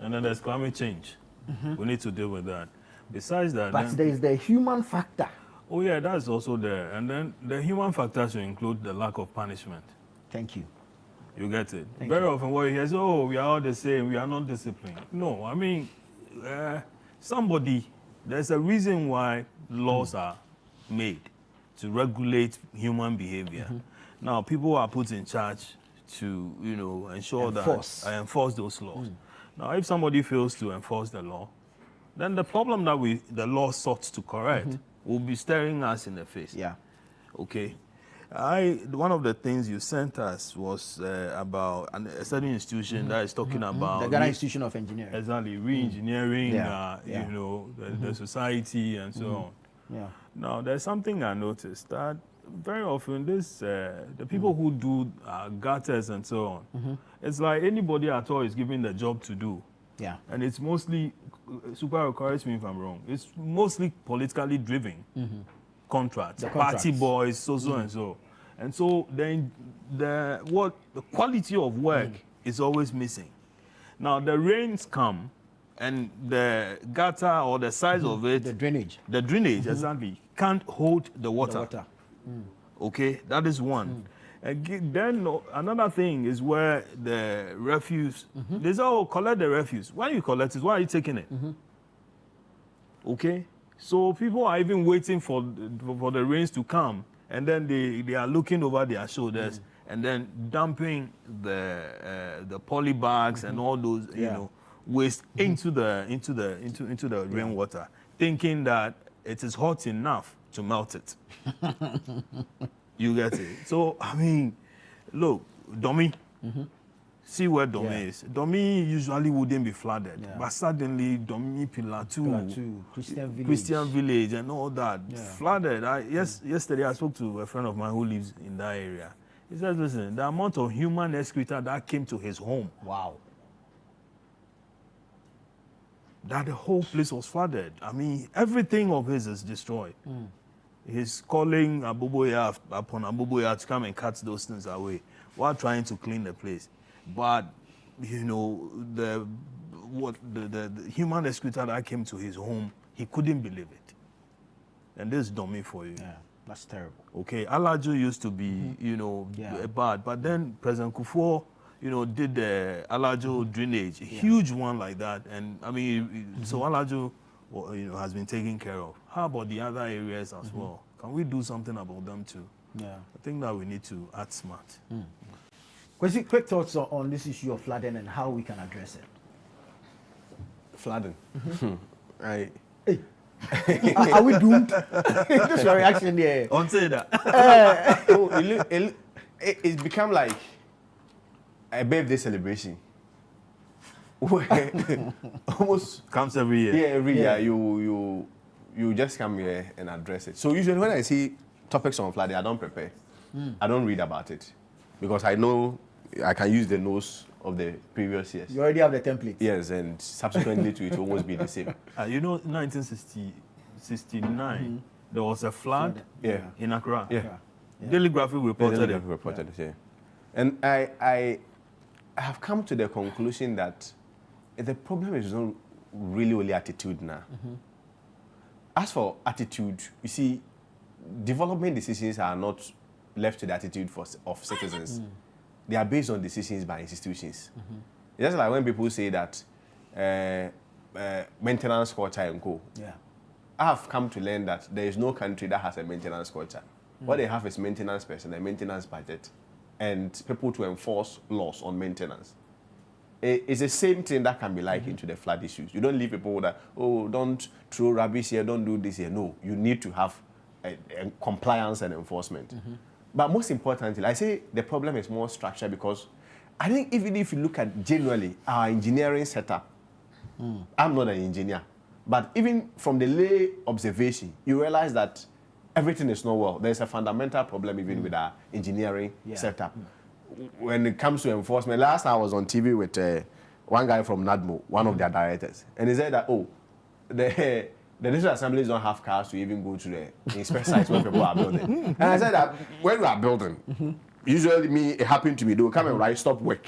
and then there's climate change. We need to deal with that. Besides that, but there is the human factor. Oh yeah, that's also there. And then the human factor should include the lack of punishment. Thank you. You get it. Very often what you hear is, oh, we are all the same, we are not disciplined. No, I mean, there's a reason why laws are made to regulate human behavior. Now, people are put in charge to, ensure that I enforce those laws. Now, if somebody fails to enforce the law, then the problem that the law sought to correct will be staring us in the face. Yeah. Okay. One of the things you sent us was about a certain institution that is talking about the Ghana Institution of Engineering. Exactly, re-engineering, the society and so on. Yeah. Now, there's something I noticed that very often the people who do gutters and so on, it's like anybody at all is given the job to do. Yeah. And it's mostly, Super, correct me if I'm wrong, it's mostly politically driven. Contracts, party boys, so and so. And so then the quality of work is always missing. Now the rains come and the gutter or the size of it, the drainage exactly, can't hold the water. Okay, that is one. And then another thing is where the refuse, they say, oh, collect the refuse. Why you collect it? Why are you taking it? Okay. So people are even waiting for the rains to come, and then they are looking over their shoulders and then dumping the poly bags and all those waste into the rainwater, thinking that it is hot enough to melt it. You get it? So I mean, look, Domi. See where Domi is. Domi usually wouldn't be flooded, but suddenly Domi Pillar 2, Christian Village and all that flooded. Yesterday I spoke to a friend of mine who lives in that area. He says, listen, the amount of human excreta that came to his home. Wow. That the whole place was flooded. I mean, everything of his is destroyed. He's calling Abuboya upon Abuboya to come and cut those things away while trying to clean the place. But you know, the human excreta that came to his home, he couldn't believe it. And this is Domi for you. Yeah, that's terrible. Okay, Alajo used to be, you know, bad, but then President Kufuor, you know, did the Alajo drainage, a huge one like that, and I mean, so Alajo, you know, has been taken care of. How about the other areas as well? Can we do something about them too? Yeah, I think that we need to act smart. Quick thoughts on this issue of flooding and how we can address it. Flooding. Are we doomed? Just your reaction there. Don't say that. It's become like a birthday celebration. Almost comes every year. Yeah, every year you just come here and address it. So usually when I see topics on flooding, I don't prepare. I don't read about it because I know I can use the notes of the previous years. You already have the template. Yes, and subsequently to it will almost be the same. You know, 1969, there was a flood in Accra. Daily Graphic reported it. And I have come to the conclusion that the problem is not really only attitude now. As for attitude, you see, development decisions are not left to the attitude of citizens. They are based on decisions by institutions. It's just like when people say that maintenance culture and co. I have come to learn that there is no country that has a maintenance culture. What they have is maintenance person, a maintenance budget, and people to enforce laws on maintenance. It's the same thing that can be likened to the flood issues. You don't leave people that, oh, don't throw rubbish here, don't do this here. No, you need to have a compliance and enforcement. But most importantly, I say the problem is more structured because I think even if you look at generally our engineering setup, I'm not an engineer, but even from the lay observation, you realize that everything is not well. There's a fundamental problem even with our engineering setup. When it comes to enforcement, last time I was on TV with one guy from NADMO, one of their directors, and he said that, oh, the National Assemblies don't have cars to even go to the inspect sites where people are building. And I said that when we are building, usually it happened to me, they will come and write stop work.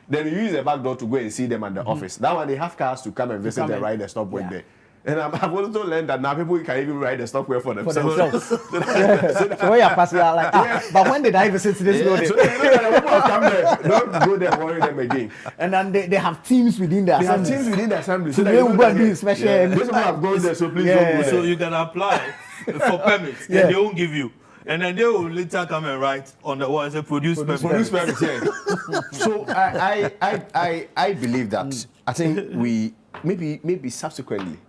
Then you use the back door to go and see them at the office. That one, they have cars to come and visit and write the stop work there. And I've also learned that now people can even write the stop work for themselves. So when you're passing out like, but when did I visit this building? So they know that people come there, don't go there and worry them again. And then they have teams within the assembly. They have teams within the assembly. So they will go and do inspection. Those people have gone there, so please don't go there. So you can apply for permits, and they won't give you. And then they will later come and write on the wall and say produce permits. So I believe that I think we maybe subsequently,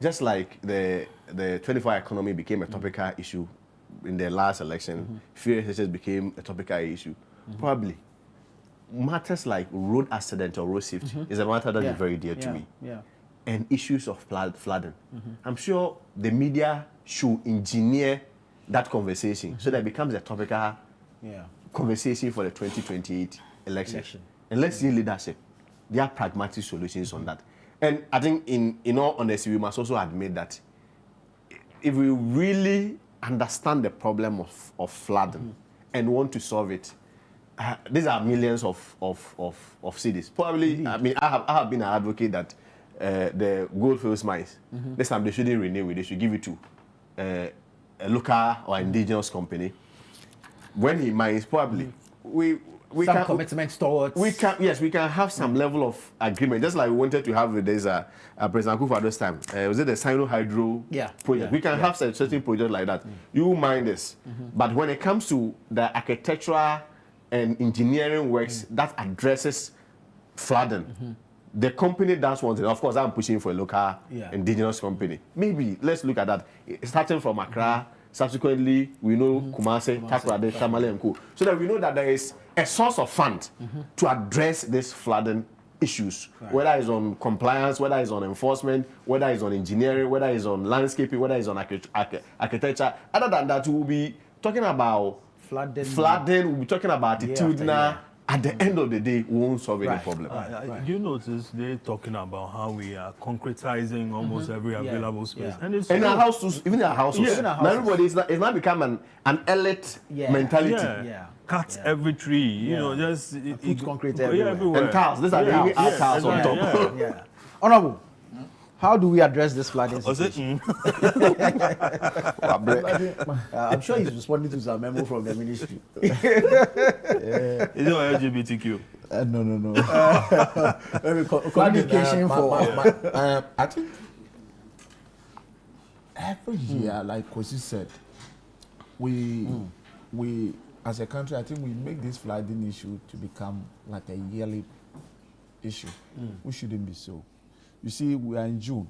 just like the 24-hour economy became a topical issue in the last election, fear SHS became a topical issue. Probably matters like road accident or road safety is a matter that is very dear to me. And issues of flooding. I'm sure the media should engineer that conversation so that it becomes a topical conversation for the 2028 election. And let's see leadership. There are pragmatic solutions on that. And I think in all honesty, we must also admit that if we really understand the problem of flooding and want to solve it, these are millions of cities. Probably, I mean, I have been an advocate that the Goldfields mines, this time they shouldn't renew it, they should give it to a local or indigenous company. When he mines, probably we some can commitments towards. We can have some level of agreement, just like we wanted to have with this President Kufuor this time. Was it the Sino Hydro project? We can have certain projects like that. You mine this, but when it comes to the architectural and engineering works that addresses flooding. The company does one thing. Of course, I'm pushing for a local indigenous company. Maybe let's look at that. Starting from Accra, subsequently we know Kumasi, Takoradi, Tamale, and Co. So that we know that there is a source of fund to address this flooding issues, whether it's on compliance, whether it's on enforcement, whether it's on engineering, whether it's on landscaping, whether it's on architecture. Other than that, we'll be talking about flooding, we'll be talking about attitudinal. At the end of the day, we won't solve any problem. Do you notice they're talking about how we are concretizing almost every available space? And it's our houses, even our houses. Now everybody it's not become an elite mentality. Cut every tree, you know, just put concrete everywhere. And tiles. These are the tiles on top. Honorable, how do we address this flooding situation? I'm sure he's responding to some memo from the ministry. Is it LGBTQ? No. Communication for. I think every year, like Kosi said, we as a country, I think we make this flooding issue to become like a yearly issue. We shouldn't be so. You see, we are in June,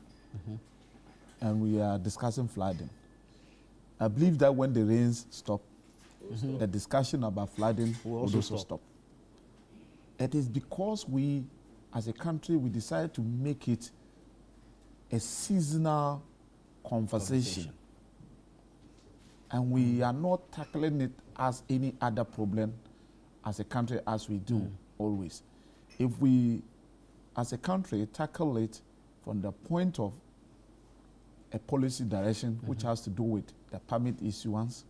and we are discussing flooding. I believe that when the rains stop, the discussion about flooding will also stop. It is because we, as a country, we decided to make it a seasonal conversation. And we are not tackling it as any other problem as a country as we do always. If we, as a country, tackle it from the point of a policy direction, which has to do with the permit issuance,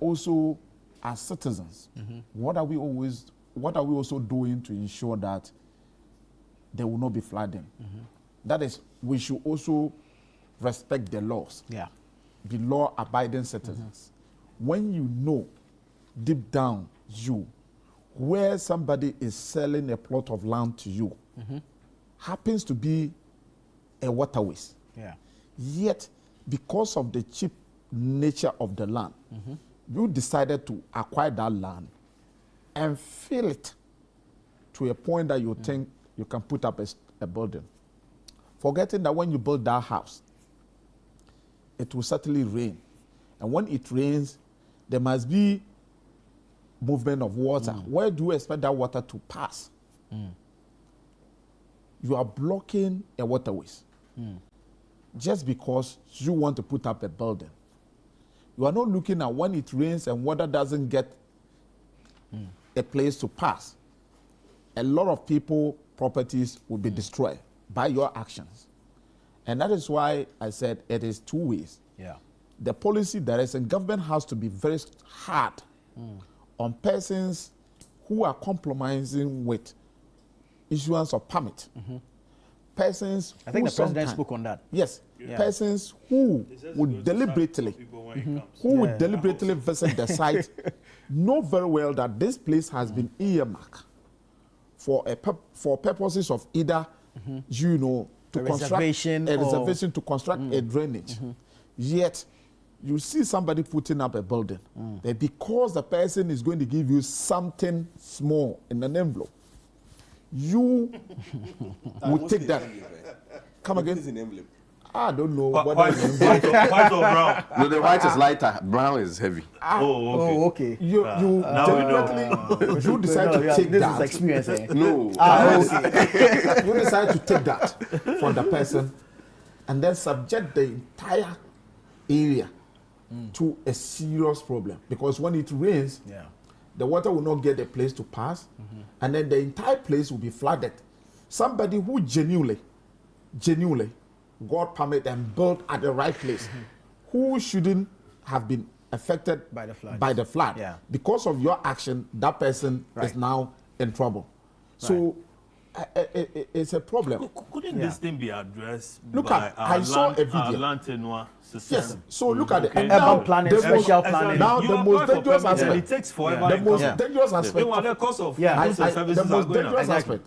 also as citizens, what are we also doing to ensure that there will not be flooding? That is, we should also respect the laws. Be law-abiding citizens. When you know deep down where somebody is selling a plot of land to you, happens to be a waterways. Yet, because of the cheap nature of the land, you decided to acquire that land and fill it to a point that you think you can put up a building. Forgetting that when you build that house, it will certainly rain. And when it rains, there must be movement of water. Where do you expect that water to pass? You are blocking a waterways just because you want to put up a building. You are not looking at when it rains and water doesn't get a place to pass. A lot of people, properties will be destroyed by your actions. And that is why I said it is two ways. The policy direction, government has to be very hard on persons who are compromising with issuance of permit. Persons I think the president spoke on that. Yes. Persons who would deliberately visit the site know very well that this place has been earmarked for purposes of either to construct a reservation, to construct a drainage. Yet you see somebody putting up a building that because the person is going to give you something small in an envelope, you would take that. Come again? An envelope? I don't know. White or brown? No, the white is lighter. Brown is heavy. Okay. You decide to take this that. Is experience, eh? No. You decide to take that from the person and then subject the entire area to a serious problem. Because when it rains, the water will not get a place to pass, and then the entire place will be flooded. Somebody who genuinely got permit and built at the right place, who shouldn't have been affected by the flood. Because of your action, that person is now in trouble. So it's a problem. Couldn't this thing be addressed look by at, I saw a video. our land tenure system? Yes. So look at it. And now, planning, special planning. Now the most dangerous aspect. It takes forever. The most dangerous aspect. The cost of goods and services the most are going dangerous up. aspect.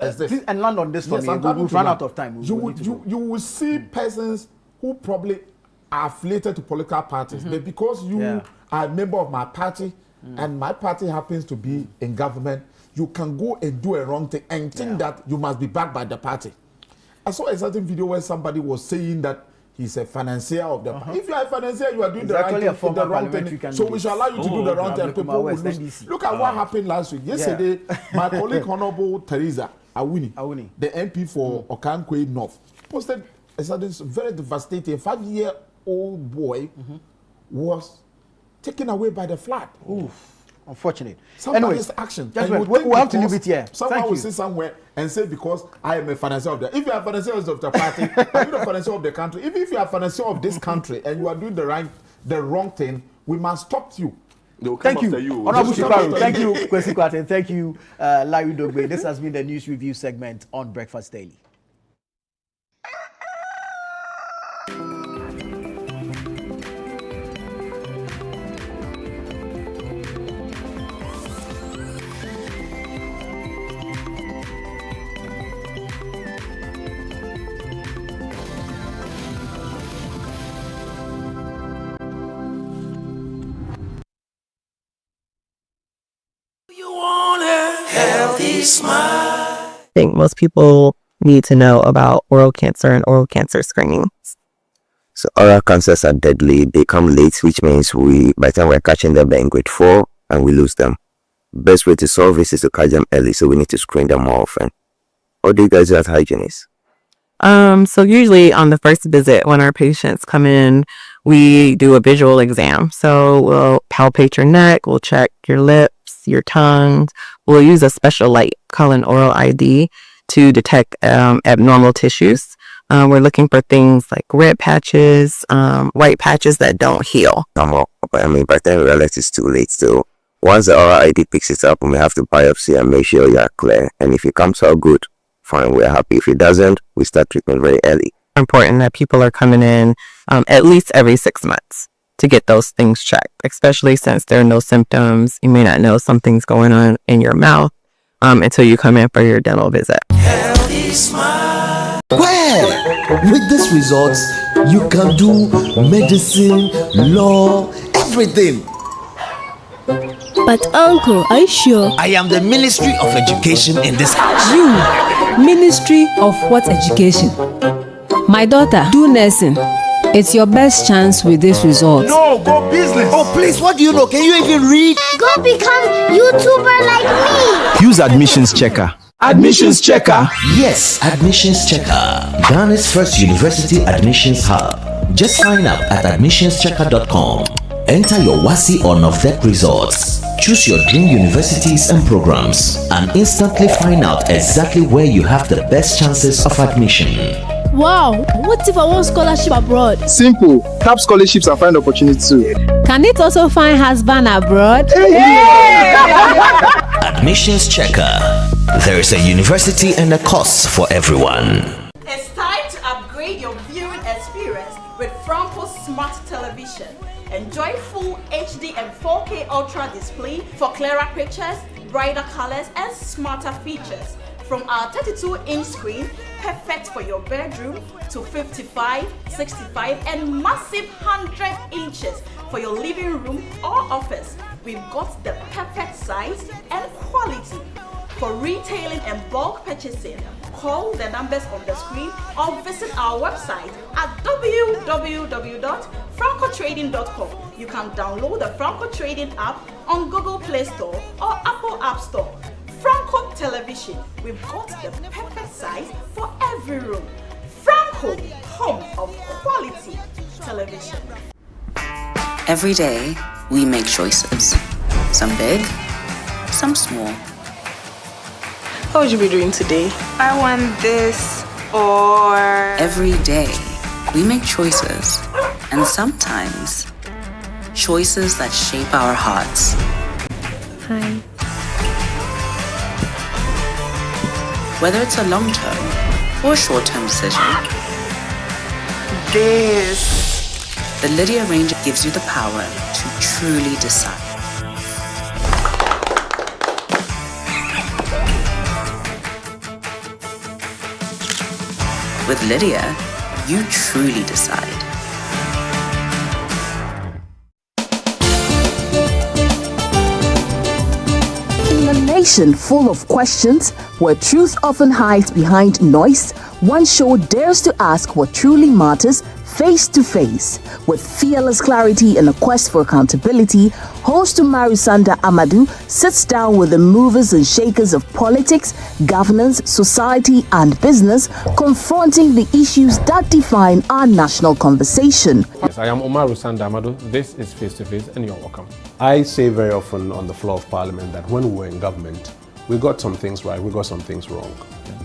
Is this. Please, and land on this for me. We've run out of time. You will see persons who probably are affiliated to political parties, but because you are a member of my party, and my party happens to be in government, you can go and do a wrong thing and think that you must be backed by the party. I saw a certain video where somebody was saying that he's a financier of the party. If you are a financier, you are doing the right thing, the wrong thing. So we shall allow you to do the wrong thing. People will lose. Look at what happened last week. Yesterday, my colleague Honorable Teresa Awuni, the MP for Okankwe North, posted a certain very devastating 5-year-old boy was taken away by the flood. Oof. Unfortunate. Somebody's action. We have to leave it here. Someone will sit somewhere and say, because I am a financier of the... If you are a financier of the party, are you a financier of the country? Even if you are a financier of this country and you are doing the wrong thing, we must stop you. Thank you, Honorable Shikaru. Thank you, Kwesi Kwarteng. Thank you, Larry Dogbe. This has been the news review segment on Breakfast Daily. I think most people need to know about oral cancer and oral cancer screenings. So oral cancers are deadly. They come late, which means by the time we're catching them, they're in grade 4 and we lose them. Best way to solve this is to catch them early, so we need to screen them more often. What do you guys do as hygienists? So usually on the first visit, when our patients come in, we do a visual exam. So we'll palpate your neck, we'll check your lips, your tongue. We'll use a special light called an oral ID to detect abnormal tissues. We're looking for things like red patches, white patches that don't heal. But I mean, by the time we realize it's too late. So once the oral ID picks it up, we have to biopsy and make sure you're clear. And if it comes out good, fine, we're happy. If it doesn't, we start treatment very early. It's important that people are coming in at least every 6 months to get those things checked, especially since there are no symptoms. You may not know something's going on in your mouth until you come in for your dental visit. Well, with these results, you can do medicine, law, everything. But uncle, are you sure? I am the Ministry of Education in this house. You? Ministry of what education? My daughter, do nursing. It's your best chance with this result. No, go business. Oh, please, what do you know? Can you even read? Go become YouTuber like me. Use Admissions Checker. Admissions Checker? Yes, Admissions Checker. Ghana's first university admissions hub. Just sign up at admissionschecker.com. Enter your WASSCE or NOVTEC results. Choose your dream universities and programs and instantly find out exactly where you have the best chances of admission. Wow, what if I want scholarship abroad? Simple. Tap scholarships and find opportunities too. Can it also find husband abroad? Admissions Checker. There is a university and a course for everyone. It's time to upgrade your viewing experience with Franco Smart Television. Enjoy full HD and 4K Ultra display for clearer pictures, brighter colors, and smarter features. From our 32-inch screen, perfect for your bedroom, to 55, 65, and massive 100 inches for your living room or office. We've got the perfect size and quality. For retailing and bulk purchasing, call the numbers on the screen or visit our website at www.francotrading.com. You can download the Franco Trading app on Google Play Store or Apple App Store. Franco Television, we've got the perfect size for every room. Franco, home of quality television. Every day, we make choices. Some big, some small. What would you be doing today? I want this or... Every day, we make choices. And sometimes, choices that shape our hearts. Hi. Whether it's a long-term or short-term decision. The Lydia Ranger gives you the power to truly decide. With Lydia, you truly decide. station full of questions, where truth often hides behind noise, one show dares to ask what truly matters face to face. With fearless clarity and a quest for accountability, host Umaru Sanda Amadou sits down with the movers and shakers of politics, governance, society, and business, confronting the issues that define our national conversation. Yes, I am Umaru Sanda Amadou. This is Face to Face, and you're welcome. I say very often on the floor of Parliament that when we were in government, we got some things right, we got some things wrong.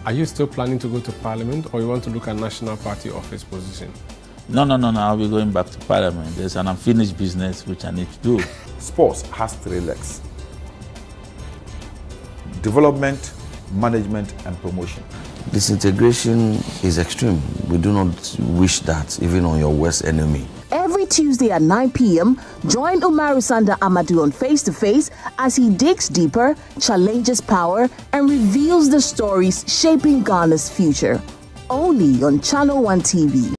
Are you still planning to go to Parliament, or you want to look at National Party office position? No, I'll be going back to Parliament. There's an unfinished business which I need to do. Sports has 3 legs: development, management, and promotion. Disintegration is extreme. We do not wish that even on your worst enemy. Every Tuesday at 9 p.m., join Umaru Sanda Amadou on Face to Face as he digs deeper, challenges power, and reveals the stories shaping Ghana's future. Only on Channel One TV.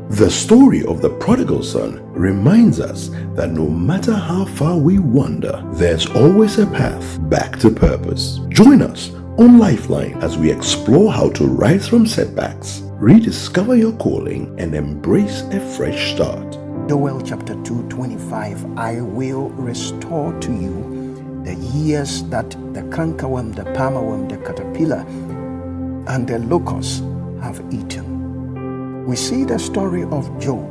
The story of the prodigal son reminds us that no matter how far we wander, there's always a path back to purpose. Join us on Lifeline as we explore how to rise from setbacks, rediscover your calling, and embrace a fresh start. Joel chapter 2:25, I will restore to you the years that the cankerworm, the palmerworm, the caterpillar, and the locust have eaten. We see the story of Job,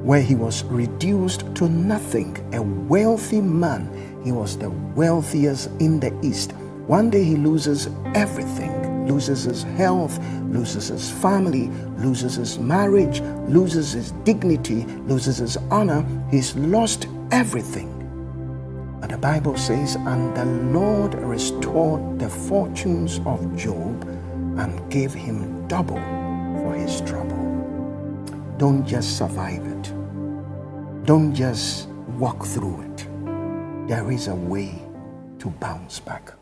where he was reduced to nothing, a wealthy man. He was the wealthiest in the East. One day he loses everything, loses his health, loses his family, loses his marriage, loses his dignity, loses his honor. He's lost everything. But the Bible says, and the Lord restored the fortunes of Job and gave him double for his trouble. Don't just survive it. Don't just walk through it. There is a way to bounce back.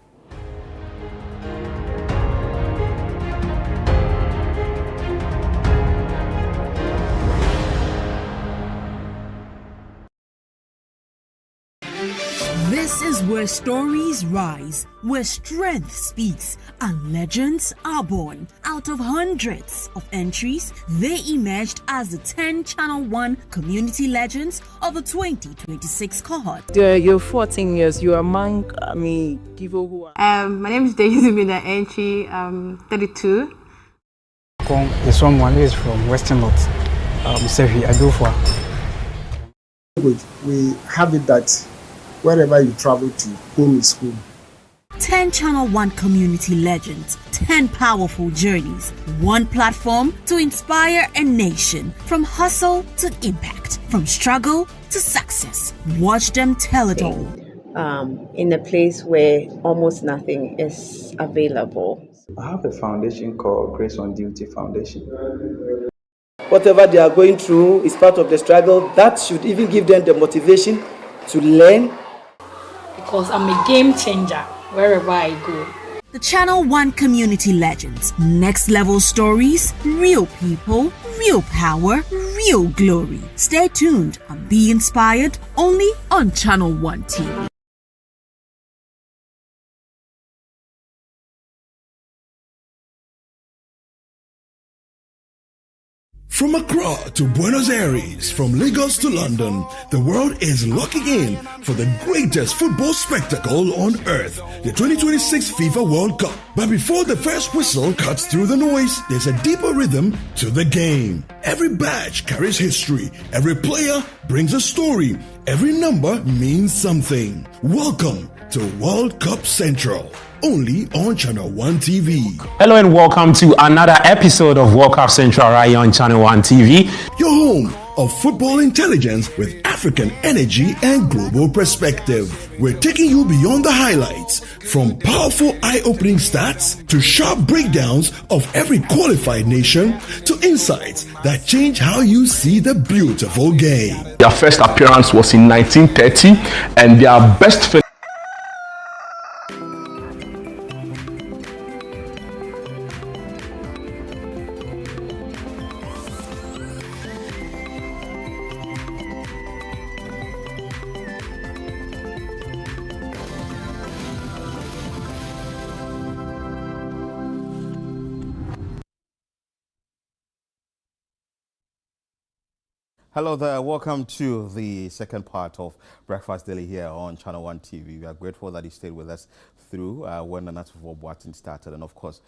This is where stories rise, where strength speaks, and legends are born. Out of hundreds of entries, they emerged as the 10 Channel One community legends of the 2026 cohort. You're 14 years, you're among, people who are... My name is Deyuzumina Entry, 32. The someone is from Western Lot, Sefi Adofwa. We have it that wherever you travel to, home is home. 10 Channel One community legends, 10 powerful journeys, one platform to inspire a nation, from hustle to impact, from struggle to success. Watch them tell it all. In a place where almost nothing is available. I have a foundation called Grace on Duty Foundation. Whatever they are going through is part of the struggle. That should even give them the motivation to learn. Because I'm a game changer wherever I go. The Channel One community legends, next level stories, real people, real power, real glory. Stay tuned and be inspired only on Channel One TV. From Accra to Buenos Aires, from Lagos to London, the world is locking in for the greatest football spectacle on earth, the 2026 FIFA World Cup. But before the first whistle cuts through the noise, there's a deeper rhythm to the game. Every badge carries history, every player brings a story, every number means something. Welcome to World Cup Central, only on Channel One TV. Hello and welcome to another episode of World Cup Central right here on Channel One TV. Your home of football intelligence with African energy and global perspective. We're taking you beyond the highlights, from powerful eye-opening stats to sharp breakdowns of every qualified nation to insights that change how you see the beautiful game. Their first appearance was in 1930 and their best Hello there, welcome to the second part of Breakfast Daily here on Channel One TV. We are grateful that you stayed with us through when the Night of Watching started. And of course,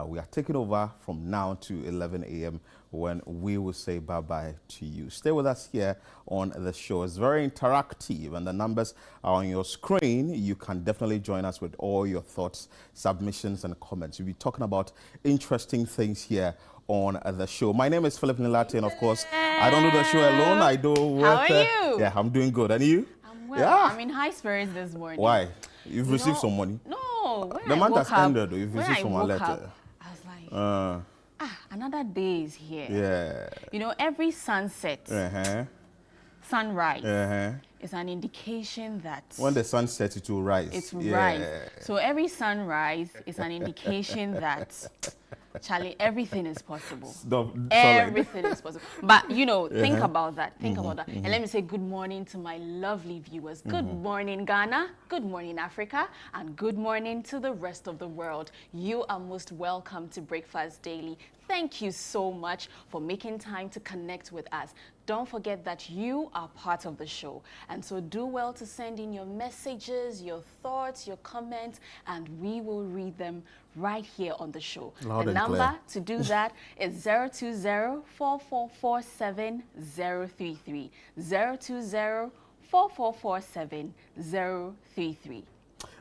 we are taking over from now to 11 a.m. when we will say bye-bye to you. Stay with us here on the show. It's very interactive and the numbers are on your screen. You can definitely join us with all your thoughts, submissions and comments. We'll be talking about interesting things here on the show. My name is Philip Nilati, and of course, I don't do the show alone. I do work. How are you? Yeah, I'm doing good. And you? I'm well. Yeah. I'm in high spirits this morning. Why? You've received some money? No. When the I month has woke up, ended, though. You've received some letter. I was like, another day is here. Yeah. You know, every sunset, sunrise, is an indication that when the sun sets, it will rise. It will rise. So every sunrise is an indication that, Charlie, everything is possible. Everything is possible. But, you know, think about that. Think about that. And let me say good morning to my lovely viewers. Good morning, Ghana. Good morning, Africa. And good morning to the rest of the world. You are most welcome to Breakfast Daily. Thank you so much for making time to connect with us. Don't forget that you are part of the show. And so do well to send in your messages, your thoughts, your comments, and we will read them right here on the show. The number to do that is 020-4447-033. 020-4447-033.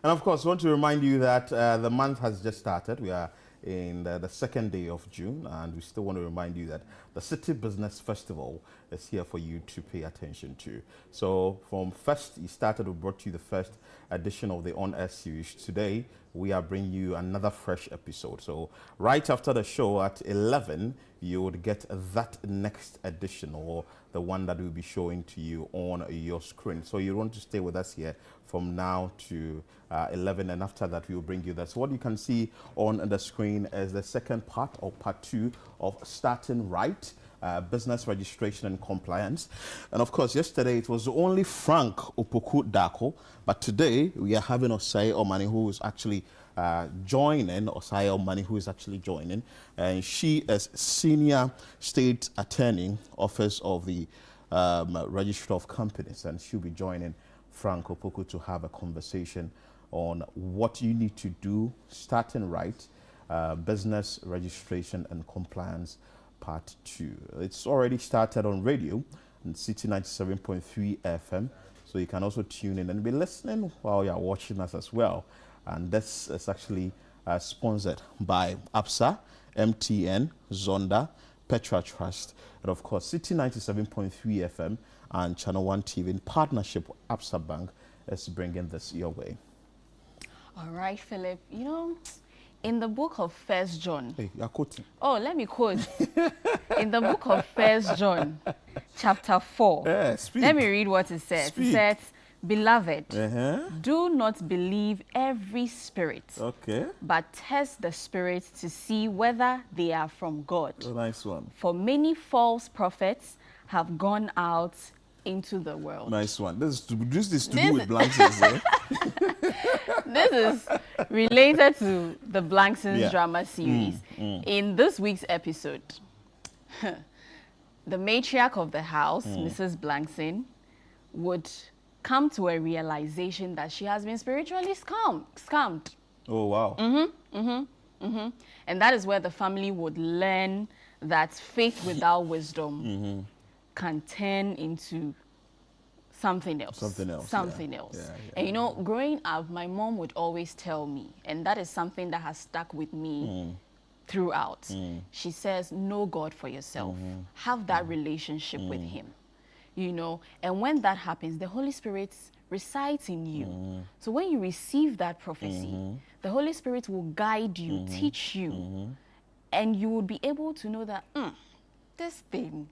And of course, I want to remind you that the month has just started. We are in the second day of June, and we still want to remind you that the City Business Festival is here for you to pay attention to. So from first, we brought you the first edition of the On Air series. Today, we are bringing you another fresh episode. So right after the show at 11, you would get that next edition, or the one that we'll be showing to you on your screen. So you want to stay with us here from now to 11, and after that we will bring you that. So what you can see on the screen is the second part, or part 2 of Starting Right, business registration and compliance. And of course, yesterday it was only Frank Opoku Dako, but today we are having Osai Omani, who is actually joining, and she is Senior State Attorney, Office of the Registrar of Companies, and she'll be joining Frank Opoku to have a conversation on what you need to do, starting right, business registration and compliance, part 2. It's already started on radio, on City 97.3 FM, so you can also tune in and be listening while you're watching us as well. And this is actually sponsored by APSA, MTN, Zonda, Petra Trust, and of course City 97.3 FM and Channel One TV in partnership with APSA Bank is bringing this your way. All right, Philip. You know, in the book of 1 John. Hey, you're quoting. Oh, let me quote. In the book of 1 John, chapter 4. Let me read what it says. It says, Beloved, do not believe every spirit, but test the spirits to see whether they are from God. Oh, nice one. For many false prophets have gone out into the world. Nice one. This is to do with Blanksons. This is related to the Blanksons drama series. In this week's episode, the matriarch of the house, Mrs. Blankson, would come to a realization that she has been spiritually scammed. Oh, wow. And that is where the family would learn that faith without wisdom can turn into something else. And you know, growing up, my mom would always tell me, and that is something that has stuck with me throughout. She says, know God for yourself. Have that relationship with Him. You know, and when that happens, the Holy Spirit resides in you. So when you receive that prophecy, the Holy Spirit will guide you, teach you, and you will be able to know that, this thing,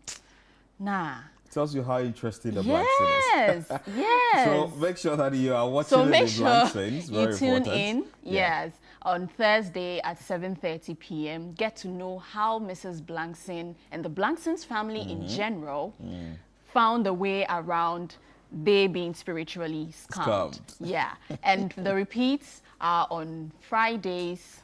tells you how interesting the Blankson is. Yes. So make sure that you are watching the Blanksons. You tune in. Yes. On Thursday at 7:30 p.m. Get to know how Mrs. Blankson and the Blanksons family in general found a way around they being spiritually scammed. Yeah. And the repeats are on Fridays.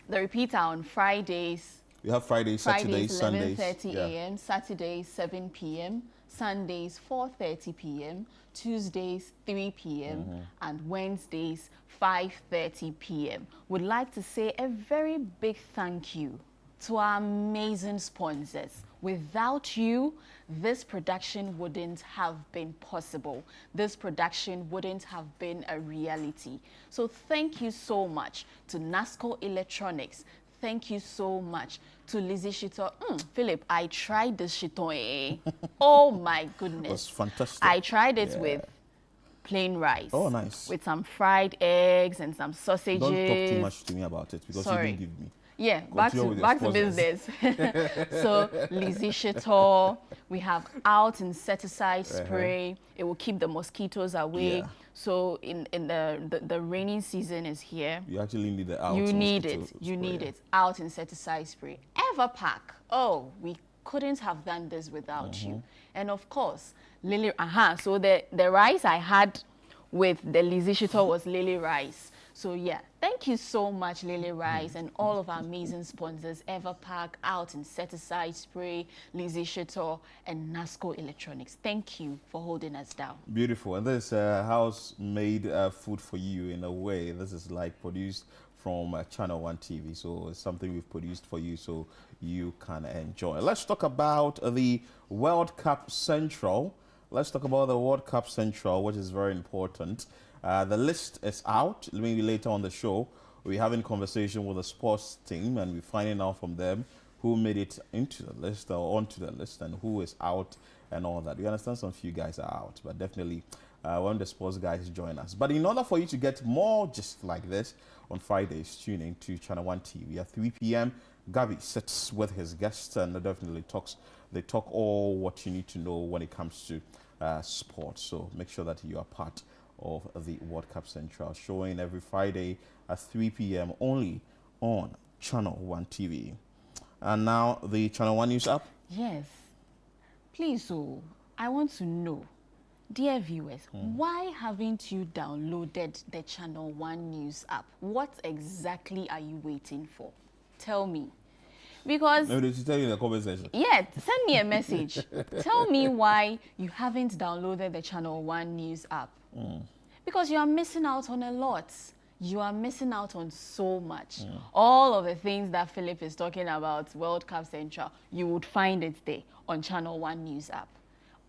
The repeats are on Fridays We have Fridays, Saturdays, Sundays. 11:30 a.m., Saturdays 7 p.m., Sundays 4:30 p.m., Tuesdays 3 p.m., and Wednesdays 5:30 p.m. Would like to say a very big thank you to our amazing sponsors. Without you, this production wouldn't have been possible. This production wouldn't have been a reality. So thank you so much to NASCO Electronics. Thank you so much to Lizzie Shiton. Philip, I tried this Shiton. Oh my goodness. It was fantastic. I tried it with plain rice. Oh, nice. With some fried eggs and some sausages. Don't talk too much to me about it because you didn't give me. Yeah, back to business. So, Lizzie Shiton, we have out insecticide spray. It will keep the mosquitoes away. Yeah. So, in the rainy season is here. You actually need the out. You need it. You need it. Out insecticide spray. Everpack. Oh, we couldn't have done this without you. And of course, Lily. So the rice I had with the Lizzie Shiton was Lily rice. So yeah, thank you so much, Lily Rice, and all of our amazing sponsors, Everpack, Out Insecticide Spray, Lizzie Shiton, and NASCO Electronics. Thank you for holding us down. Beautiful. And this house-made food for you in a way. This is like produced from Channel One TV. So it's something we've produced for you so you can enjoy. Let's talk about the World Cup Central. Let's talk about the World Cup Central, which is very important. The list is out. Maybe later on the show, we're having conversation with the sports team and we're finding out from them who made it into the list or onto the list and who is out and all that. We understand some few guys are out, but definitely when the sports guys join us. But in order for you to get more just like this on Fridays, tune in to Channel One TV at 3 p.m. Gabi sits with his guests and definitely they talk all what you need to know when it comes to sports. So make sure that you are part of the World Cup Central, showing every Friday at 3 p.m. only on Channel One TV. And now the Channel One News app. Yes. Please, I want to know, dear viewers, why haven't you downloaded the Channel One News app? What exactly are you waiting for? Tell me. Because maybe they tell you in the comment section. Yeah, send me a message. Tell me why you haven't downloaded the Channel One News app. Because you are missing out on a lot. You are missing out on so much. All of the things that Philip is talking about, World Cup Central, you would find it there on Channel One News app.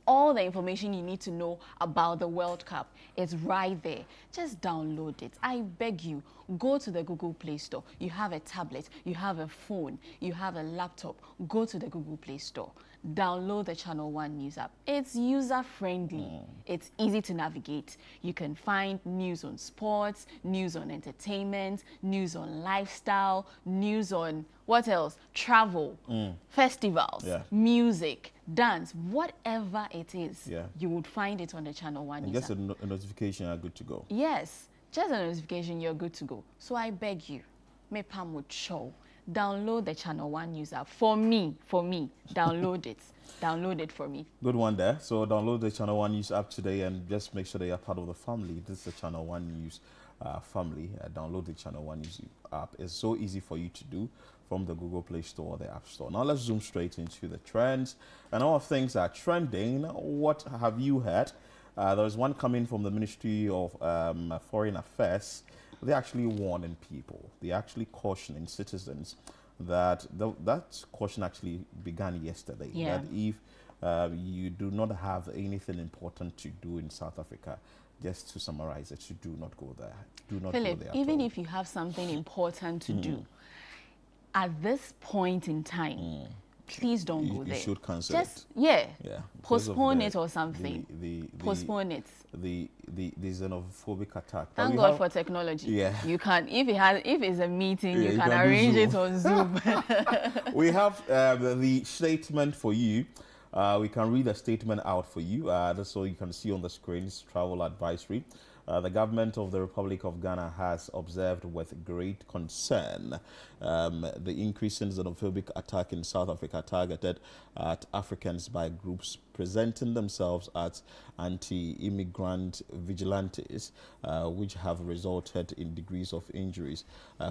All the information you need to know about the World Cup is right there. Just download it. I beg you, go to the Google Play Store. You have a tablet, you have a phone, you have a laptop. Go to the Google Play Store. Download the Channel One News app. It's user-friendly. It's easy to navigate. You can find news on sports, news on entertainment, news on lifestyle, news on what else? Travel, festivals, music, dance, whatever it is, you would find it on the Channel One News app. Just a notification, you're good to go. Yes, just a notification, you're good to go. So I beg you, me Pam would show. Download the Channel One News app. For me, download it. Download it for me. Good one there. So download the Channel One News app today and just make sure that you're part of the family. This is the Channel One News family. Download the Channel One News app. It's so easy for you to do from the Google Play Store or the App Store. Now let's zoom straight into the trends. And all things are trending. What have you heard? There's one coming from the Ministry of Foreign Affairs. They're actually warning people. They're actually cautioning citizens that that caution actually began yesterday. Yeah. That if you do not have anything important to do in South Africa, just to summarize it, you do not go there. Do not Philip, go there. Even if you have something important to do, at this point in time, please don't go there. You should cancel it. Yeah. Postpone it or something. Postpone it. The xenophobic attack. Thank God for technology. Yeah. You can, if it's a meeting, you can arrange it on Zoom. We have the statement for you. We can read the statement out for you. That's all you can see on the screen. It's travel advisory. The government of the Republic of Ghana has observed with great concern the increasing xenophobic attack in South Africa targeted at Africans by groups presenting themselves as anti-immigrant vigilantes, which have resulted in degrees of injuries,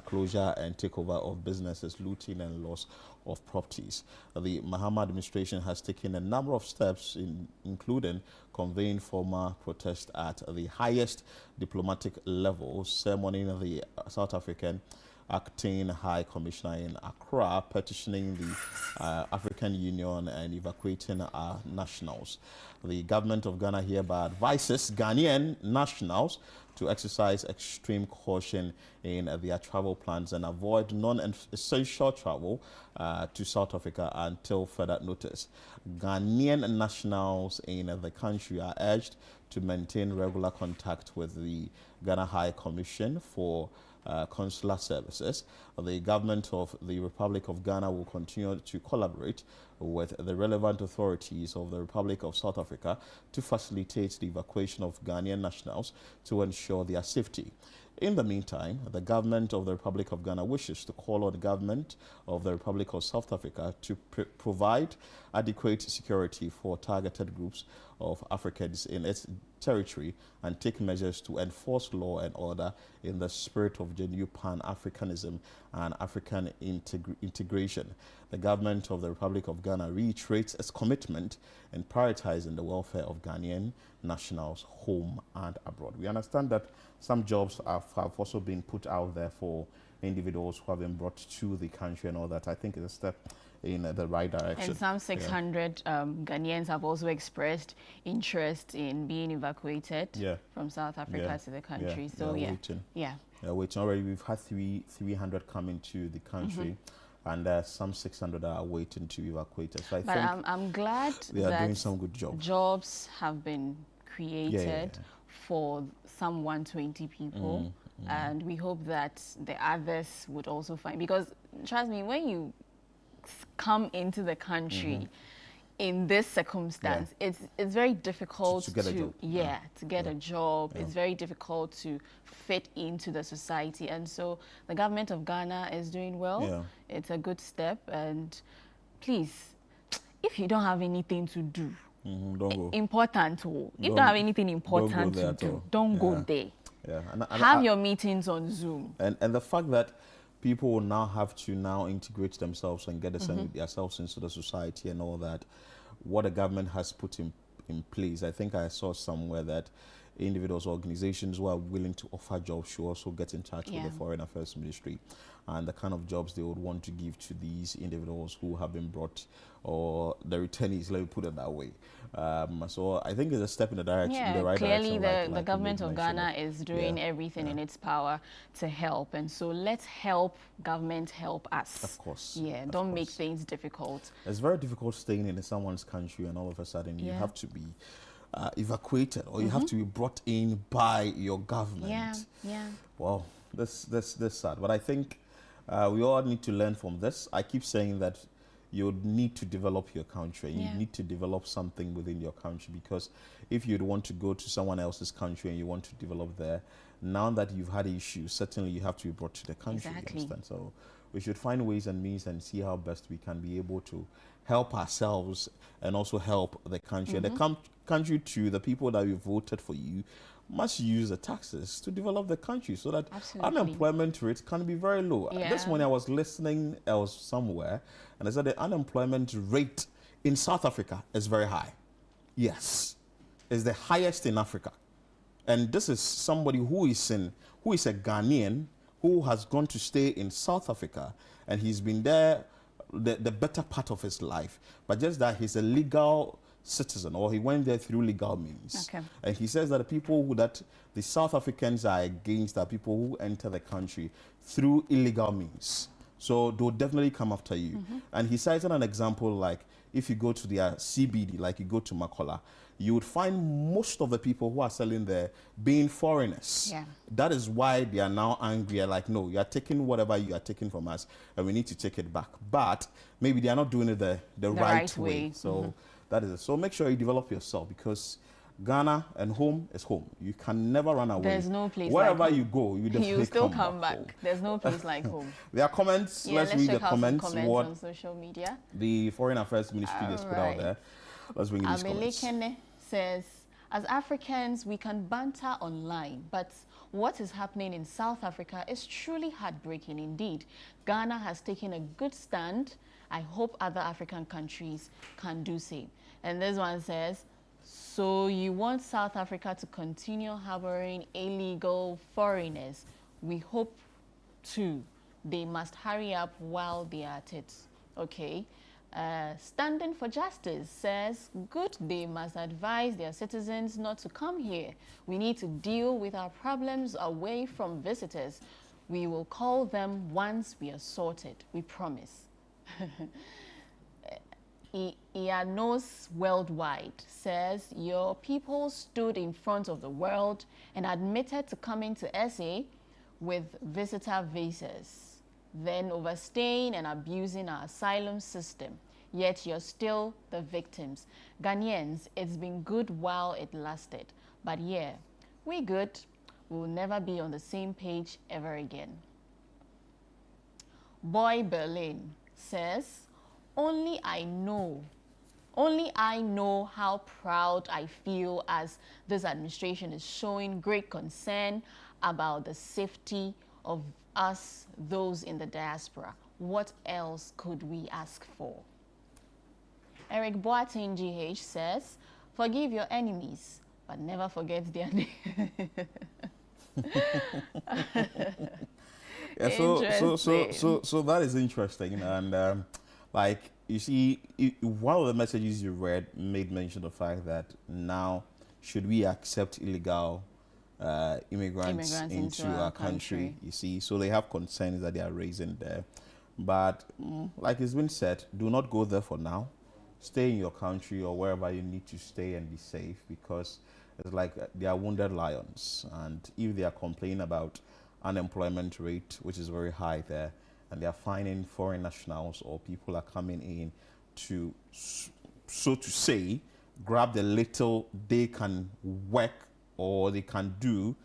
closure and takeover of businesses, looting and loss of properties. The Mahama administration has taken a number of steps, including conveying formal protest at the highest diplomatic level, summoning the South African Acting High Commissioner in Accra, petitioning the African Union and evacuating our nationals. The government of Ghana hereby advises Ghanaian nationals to exercise extreme caution in their travel plans and avoid non-essential travel to South Africa until further notice. Ghanaian nationals in the country are urged to maintain regular contact with the Ghana High Commission for consular services. The government of the Republic of Ghana will continue to collaborate with the relevant authorities of the Republic of South Africa to facilitate the evacuation of Ghanaian nationals to ensure their safety. In the meantime, the government of the Republic of Ghana wishes to call on the government of the Republic of South Africa to provide adequate security for targeted groups of Africans in its territory and take measures to enforce law and order in the spirit of genuine Pan-Africanism and African integration. The government of the Republic of Ghana reiterates its commitment in prioritizing the welfare of Ghanaian nationals home and abroad. We understand that some jobs have also been put out there for individuals who have been brought to the country and all that. I think it's a step in the right direction. And some 600 Ghanaians have also expressed interest in being evacuated from South Africa to the country. So waiting already. We've had 300 coming to the country. And some 600 are waiting to evacuate us. So I think I'm glad they are doing some good jobs. Jobs have been created for some 120 people. And we hope that the others would also find, because trust me, when you come into the country in this circumstance, it's very difficult to get a job. It's very difficult to fit into the society, and so the government of Ghana is doing well. It's a good step, and please, if you don't have anything to do, important, if you don't have anything important to do, don't go there. And have your meetings on Zoom. And the fact that people will now have to integrate themselves and get themselves into the society and all that, what the government has put in place. I think I saw somewhere that individuals, organizations who are willing to offer jobs should also get in touch with the Foreign Affairs Ministry and the kind of jobs they would want to give to these individuals who have been brought, or the returnees, let me put it that way. So I think it's a step in the direction, in the right clearly direction. the government of Ghana is doing everything in its power to help, and so let's help government help us. Of course. Don't make things difficult. It's very difficult staying in someone's country and all of a sudden you have to be evacuated, or you have to be brought in by your government. Well, this sad, but I think we all need to learn from this. I keep saying that you need to develop your country. You need to develop something within your country, because if you'd want to go to someone else's country and you want to develop there, now that you've had issues, certainly you have to be brought to the country. You understand? So we should find ways and means and see how best we can be able to help ourselves and also help the country. And the country too, the people that we voted for you, must use the taxes to develop the country so that unemployment rate can be very low. This morning I was listening else somewhere, and they said the unemployment rate in South Africa is very high. Yes, it's the highest in Africa. And this is somebody who is a Ghanaian who has gone to stay in South Africa, and he's been there the better part of his life, but just that he's a legal citizen, or he went there through legal means. And he says that the people that the South Africans are against are people who enter the country through illegal means. So they'll definitely come after you. And he cited an example, like if you go to their CBD, like you go to Makola, you would find most of the people who are selling there being foreigners. That is why they are now angry. Like, no, you are taking whatever you are taking from us, and we need to take it back. But maybe they are not doing it the right way. So that is it. So make sure you develop yourself, because Ghana and home is home. You can never run away. There's no place wherever like you go, you definitely still come back. There's no place like home. There are comments. Let's read the comments. What on social media the Foreign Affairs Ministry has put out there. Let's bring in these comments. Amelekene says, as Africans, we can banter online, but what is happening in South Africa is truly heartbreaking indeed. Ghana has taken a good stand. I hope other African countries can do same. And this one says, so you want South Africa to continue harboring illegal foreigners? We hope to. They must hurry up while they are at it. Okay. Standing for Justice says, good, they must advise their citizens not to come here. We need to deal with our problems away from visitors. We will call them once we are sorted. We promise. Ianos Worldwide says, your people stood in front of the world and admitted to coming to SA with visitor visas, then overstaying and abusing our asylum system. Yet you're still the victims. Ghanaians, it's been good while it lasted. But yeah, we good. We'll never be on the same page ever again. Boy Berlin says, only I know how proud I feel as this administration is showing great concern about the safety of us, those in the diaspora. What else could we ask for? Eric Boateng GH says, forgive your enemies, but never forget their name. Yeah, so that is interesting, and like you see, one of the messages you read made mention of the fact that now should we accept illegal immigrants into our country? You see, so they have concerns that they are raising there, but like it's been said, do not go there for now. Stay in your country or wherever you need to stay and be safe, because it's like they are wounded lions, and if they are complaining about unemployment rate, which is very high there, and they are finding foreign nationals or people are coming in to, so to say, grab the little they can work or they can do,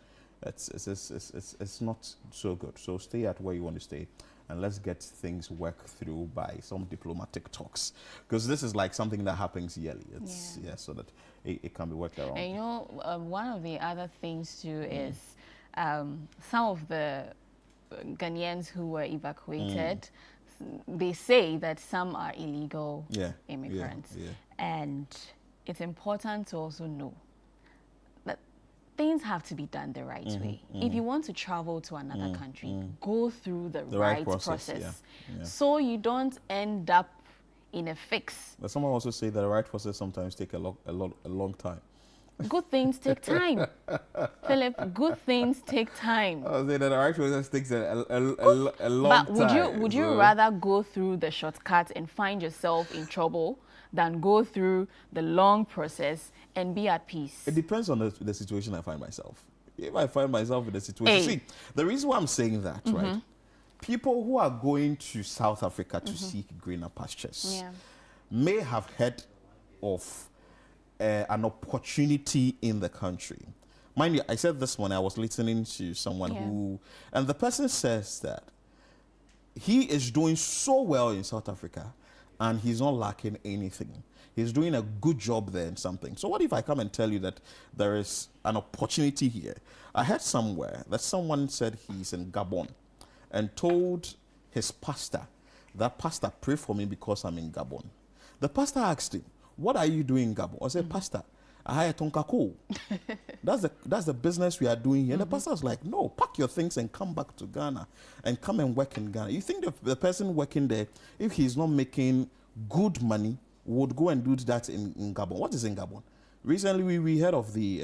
it's not so good. So stay at where you want to stay, and let's get things worked through by some diplomatic talks, because this is like something that happens yearly. It's so that it can be worked around. And you know, one of the other things too is some of the Ghanaians who were evacuated, they say that some are illegal immigrants, and it's important to also know that things have to be done the right way. If you want to travel to another country, go through the right process. So you don't end up in a fix. But someone also say that the right process sometimes take a long time. Good things take time. Philip, good things take time. I was saying that the right process takes a long time. But would you rather go through the shortcut and find yourself in trouble than go through the long process and be at peace? It depends on the situation I find myself. If I find myself in a situation... See, the reason why I'm saying that, right? People who are going to South Africa to seek greener pastures may have heard of an opportunity in the country. Mind you, I said this morning, I was listening to someone who... And the person says that he is doing so well in South Africa and he's not lacking anything. He's doing a good job there in something. So what if I come and tell you that there is an opportunity here? I heard somewhere that someone said he's in Gabon and told his pastor, that pastor, pray for me because I'm in Gabon. The pastor asked him, what are you doing in Gabon? I said, Pastor, I hire Tonkako. That's the business we are doing here. And the pastor was like, no, pack your things and come back to Ghana and come and work in Ghana. You think the person working there, if he's not making good money, would go and do that in Gabon? What is in Gabon? Recently, we heard of the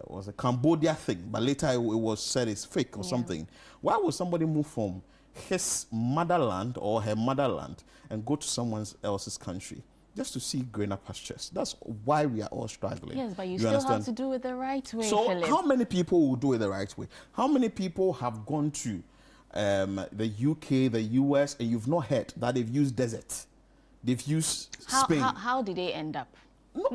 was a Cambodia thing, but later it was said it's fake or something. Why would somebody move from his motherland or her motherland and go to someone else's country just to see greener pastures? That's why we are all struggling. Yes, but you still have to do it the right way, So Philip. How many people will do it the right way? How many people have gone to the UK, the US, and you've not heard that they've used desert? They've used Spain. How did they end up? There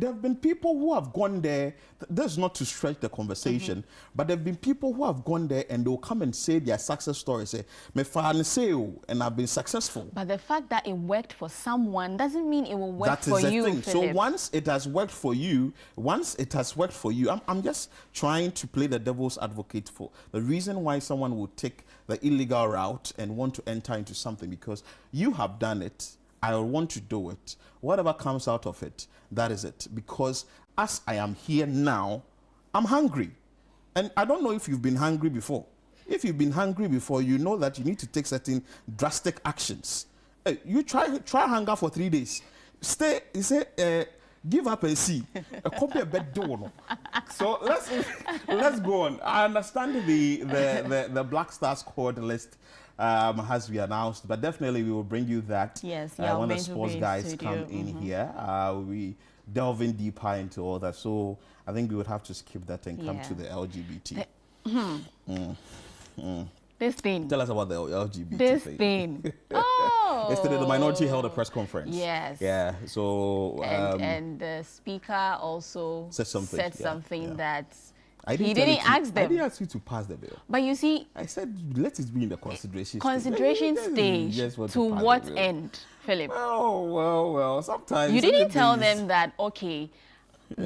have been people who have gone there. That's not to stretch the conversation, but there have been people who have gone there and they'll come and say their success story. Say, "Me fan say, and I've been successful." But the fact that it worked for someone doesn't mean it will work for you. Thing. So once it has worked for you, I'm just trying to play the devil's advocate for the reason why someone would take the illegal route and want to enter into something, because you have done it. I want to do it. Whatever comes out of it, that is it. Because as I am here now, I'm hungry. And I don't know if you've been hungry before. If you've been hungry before, you know that you need to take certain drastic actions. You try hunger for 3 days. Stay, you say, give up and see. So let's go on. I understand the Black Star squad list has been announced, but definitely we will bring you that when the sports guys come in here. We delving deeper into all that. So I think we would have to skip that and come to the LGBT. This thing. Tell us about the LGBT this thing. Oh. Yesterday, the minority held a press conference. Yes. Yeah. So. And the speaker also said something that he didn't ask them. I didn't ask you to pass the bill. But you see, I said let it be in the consideration stage. To what end, Philip? Well. Sometimes you didn't tell them that. Okay,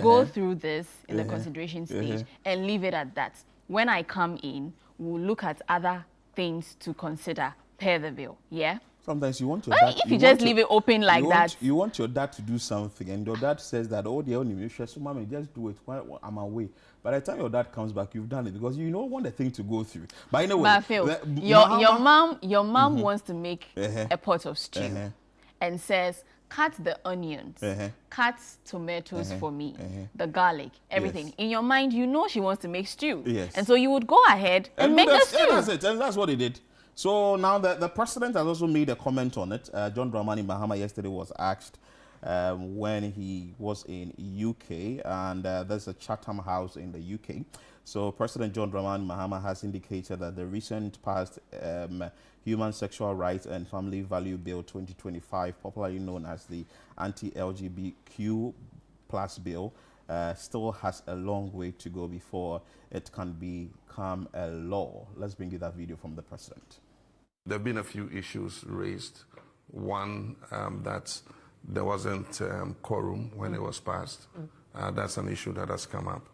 go through this in the consideration stage and leave it at that. When I come in, we'll look at other things to consider per the bill. Yeah. Sometimes you want your dad. If you just leave it open like that. You want your dad to do something, and your dad says that, oh, the only so mommy, just do it while I'm away. By the time your dad comes back, you've done it, because you don't want the thing to go through. But anyway, but Phil, your mom wants to make a pot of stew and says, cut the onions, cut tomatoes for me, the garlic, everything. In your mind, you know she wants to make stew. Yes. And so you would go ahead and make the stew. That's it. And that's what he did. So now the president has also made a comment on it. John Dramani Mahama yesterday was asked when he was in UK, and there's a Chatham House in the UK. So President John Dramani Mahama has indicated that the recent passed Human Sexual Rights and Family Value Bill 2025, popularly known as the Anti-LGBTQ+ bill, still has a long way to go before it can become a law. Let's bring you that video from the president. There have been a few issues raised. One, that there wasn't quorum when it was passed. That's an issue that has come up.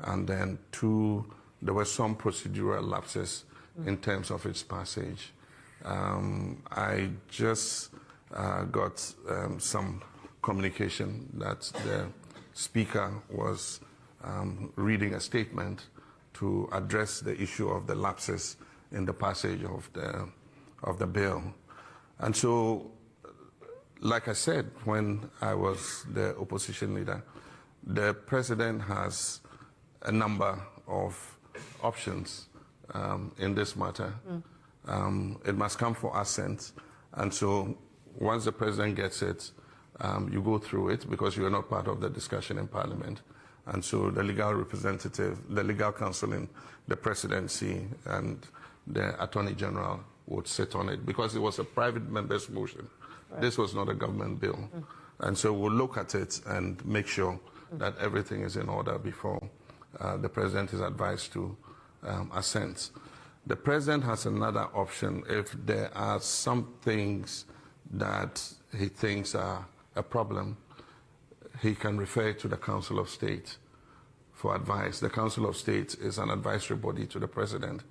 And then two, there were some procedural lapses in terms of its passage. I just got some communication that the speaker was reading a statement to address the issue of the lapses in the passage of the bill. And so, like I said, when I was the opposition leader, the president has a number of options in this matter. It must come for assent. And so once the president gets it, you go through it, because you are not part of the discussion in Parliament. And so the legal representative, the legal counsel in the presidency and the Attorney General would sit on it, because it was a private member's motion. Right. This was not a government bill. And so we'll look at it and make sure that everything is in order before the president is advised to assent. The president has another option. If there are some things that he thinks are a problem, he can refer to the Council of State for advice. The Council of State is an advisory body to the president,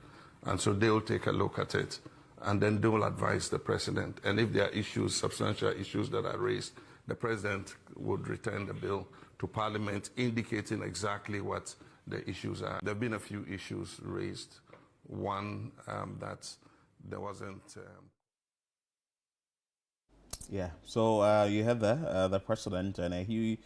and so they will take a look at it, and then they will advise the president. And if there are issues, substantial issues that are raised, the president would return the bill to Parliament, indicating exactly what the issues are. There have been a few issues raised. One, that there wasn't... Yeah, so you heard the president, and he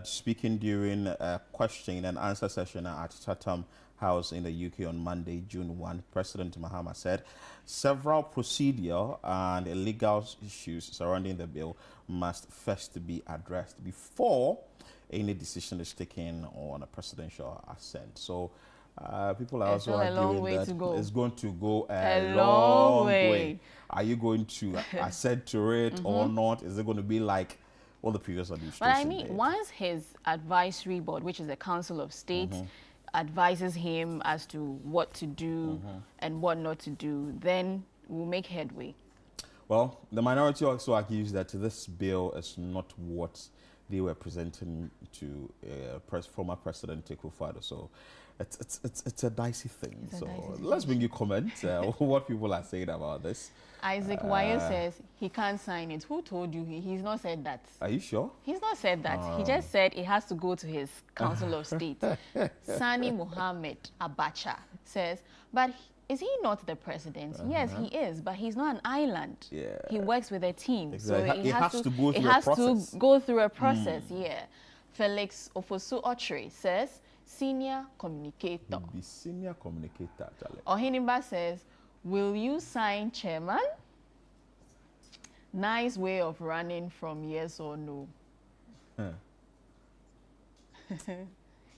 speaking during a question and answer session at Chatham House in the UK on Monday, June 1. President Mahama said several procedural and legal issues surrounding the bill must first be addressed before any decision is taken on a presidential assent. So people are also arguing that it's going to go a long way. Are you going to assent to it or not? Is it going to be like all the previous administration. But I mean, once his advisory board, which is the Council of State, advises him as to what to do and what not to do, then we'll make headway. Well, the minority also argues that this bill is not what they were presenting to former President Akufo-Addo. So it's a dicey thing. Let's bring you comments, what people are saying about this. Isaac Wire says he can't sign it. Who told you? He's not said that. Are you sure? He's not said that. He just said it has to go to his Council of State. Sani Mohammed Abacha says, but is he not the president? Yes, he is, but he's not an island. Yeah. He works with a team. Exactly. So it has to go through a process. Yeah. Felix Ofosu Ochre says, senior communicator. The senior communicator. Ohinimba says, will you sign chairman? Nice way of running from yes or no.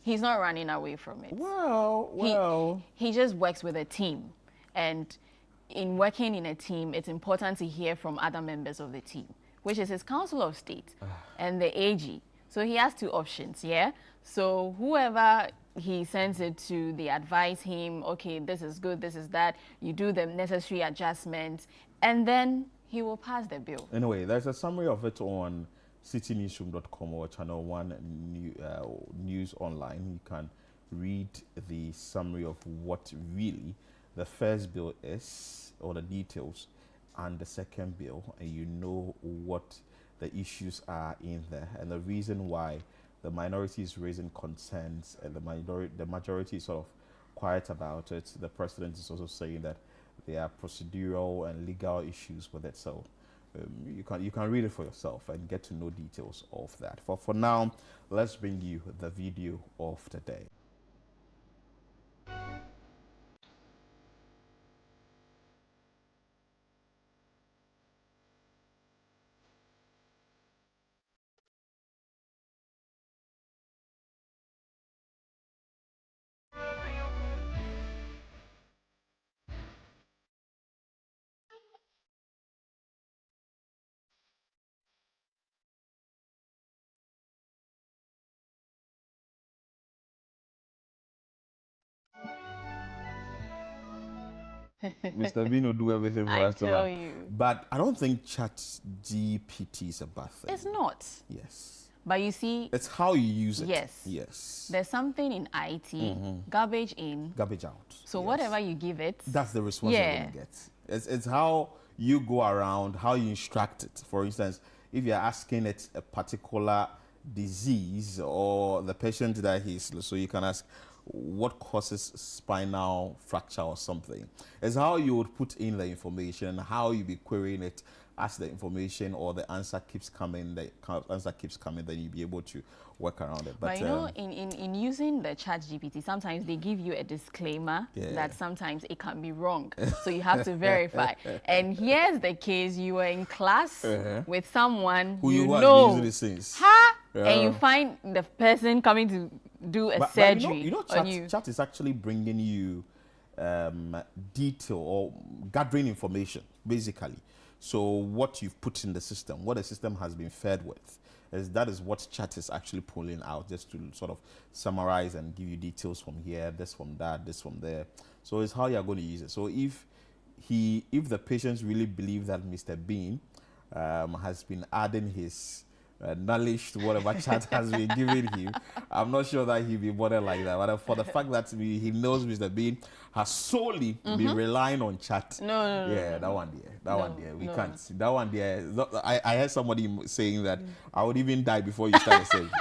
He's not running away from it. Well. He just works with a team. And in working in a team, it's important to hear from other members of the team, which is his Council of State and the AG. So he has two options, yeah? So whoever he sends it to, they advise him, okay, this is good, this is that. You do the necessary adjustments, and then he will pass the bill. Anyway, there's a summary of it on citynewsroom.com or Channel 1 News Online. You can read the summary of what really the first bill is, or the details, and the second bill, and you know what the issues are in there and the reason why the minority is raising concerns and the majority is sort of quiet about it. The president is also saying that there are procedural and legal issues with it. So you can read it for yourself and get to know details of that. For now, let's bring you the video of the day. Mr. Bean will do everything for us. I tell you. But I don't think ChatGPT is a bad thing. It's not. Yes. But you see, it's how you use it. Yes. Yes. There's something in IT, garbage in, garbage out. So whatever you give it, that's the response you're going to get. It's how you go around, how you instruct it. For instance, if you're asking it a particular disease or the patient that he's, so you can ask, what causes spinal fracture or something. It's how you would put in the information, how you be querying it as the information or the answer keeps coming, then you'll be able to work around it. But you know, in using the ChatGPT, sometimes they give you a disclaimer that sometimes it can be wrong. So you have to verify. And here's the case, you were in class with someone who you know, and you find the person coming to do a surgery. You know Chat is actually bringing you detail or gathering information, basically. So what you've put in the system, what the system has been fed with, that is what Chat is actually pulling out, just to sort of summarize and give you details from here, this from that, this from there. So it's how you're going to use it. So if the patients really believe that Mr. Bean has been adding his knowledge to whatever Chat has been giving him, I'm not sure that he'll be bothered like that. But for the fact that he knows Mr. Bean has solely been relying on Chat. No. That one there. We can't. That one there. I heard somebody saying that I would even die before you start the surgery.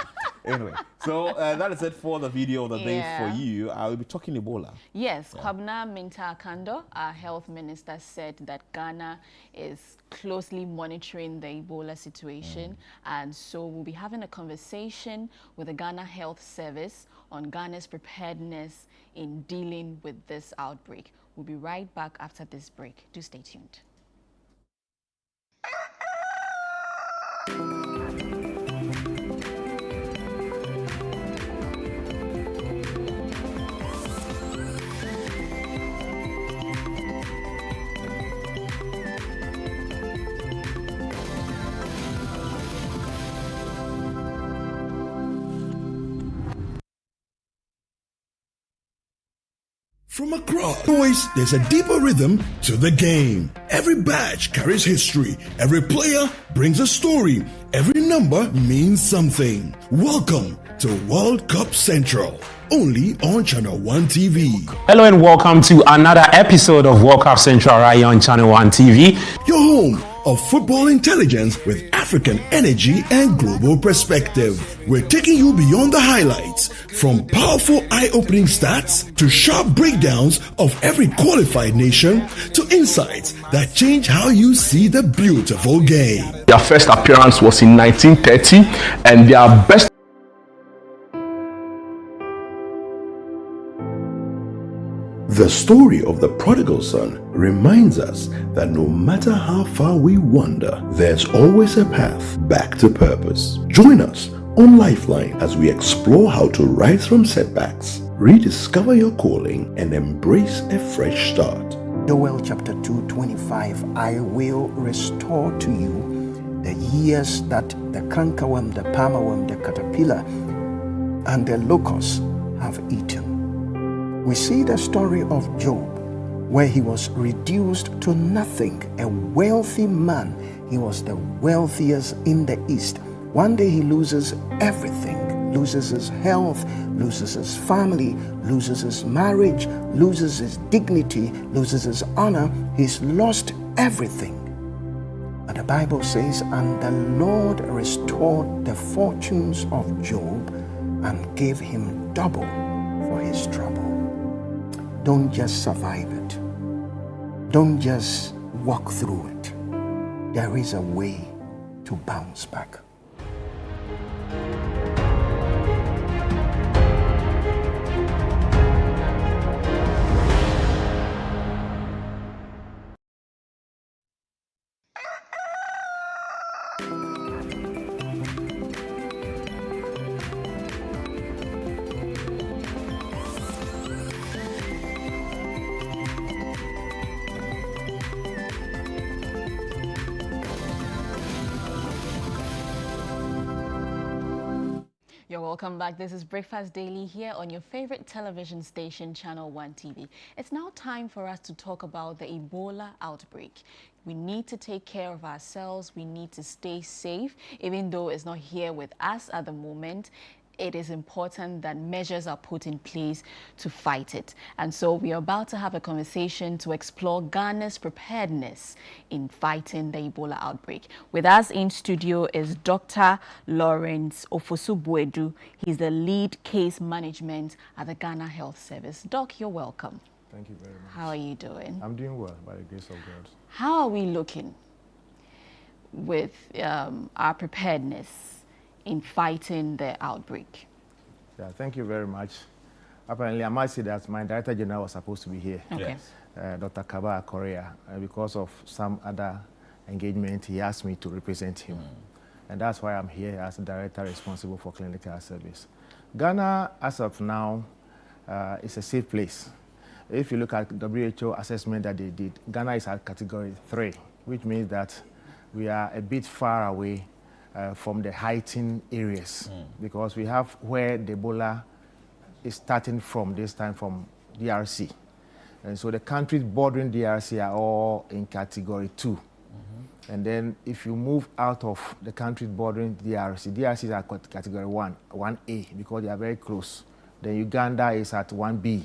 Anyway, so that is it for the video of the day for you. I will be talking Ebola. Yes, Kwabena Minta-Akando, our health minister, said that Ghana is closely monitoring the Ebola situation. And so we'll be having a conversation with the Ghana Health Service on Ghana's preparedness in dealing with this outbreak. We'll be right back after this break. Do stay tuned. From across voice, there's a deeper rhythm to the game. Every badge carries history. Every player brings a story. Every number means something. Welcome to World Cup Central, only on Channel One TV. Hello and welcome to another episode of World Cup Central right on Channel One TV. Your home of football intelligence with African energy and global perspective. We're taking you beyond the highlights, from powerful eye-opening stats to sharp breakdowns of every qualified nation to insights that change how you see the beautiful game. Their first appearance was in 1930 and their best The story of the prodigal son reminds us that no matter how far we wander, there's always a path back to purpose. Join us on Lifeline as we explore how to rise from setbacks, rediscover your calling, and embrace a fresh start. Joel chapter 2:25, I will restore to you the years that the cankerworm, the palmerworm, the caterpillar, and the locust have eaten. We see the story of Job, where he was reduced to nothing, a wealthy man. He was the wealthiest in the East. One day he loses everything, loses his health, loses his family, loses his marriage, loses his dignity, loses his honor. He's lost everything. But the Bible says, and the Lord restored the fortunes of Job and gave him double for his trouble. Don't just survive it. Don't just walk through it. There is a way to bounce back. Welcome back. This is Breakfast Daily here on your favorite television station, Channel One TV. It's now time for us to talk about the Ebola outbreak. We need to take care of ourselves. We need to stay safe, even though it's not here with us at the moment. It is important that measures are put in place to fight it. And so we are about to have a conversation to explore Ghana's preparedness in fighting the Ebola outbreak. With us in studio is Dr. Lawrence Ofosu-Boadu. He's the lead case management at the Ghana Health Service. Doc, you're welcome. Thank you very much. How are you doing? I'm doing well, by the grace of God. How are we looking with our preparedness in fighting the outbreak? Yeah, thank you very much. Apparently, I might say that my Director General was supposed to be here, okay. Dr. Kaba Korea. Because of some other engagement, he asked me to represent him. And that's why I'm here as the Director responsible for clinical service. Ghana, as of now, is a safe place. If you look at WHO assessment that they did, Ghana is at category 3, which means that we are a bit far away from the heightened areas, because we have where the Ebola is starting from, this time from DRC. And so the countries bordering DRC are all in category 2. And then if you move out of the countries bordering DRC is at category 1A, because they are very close. Then Uganda is at 1B,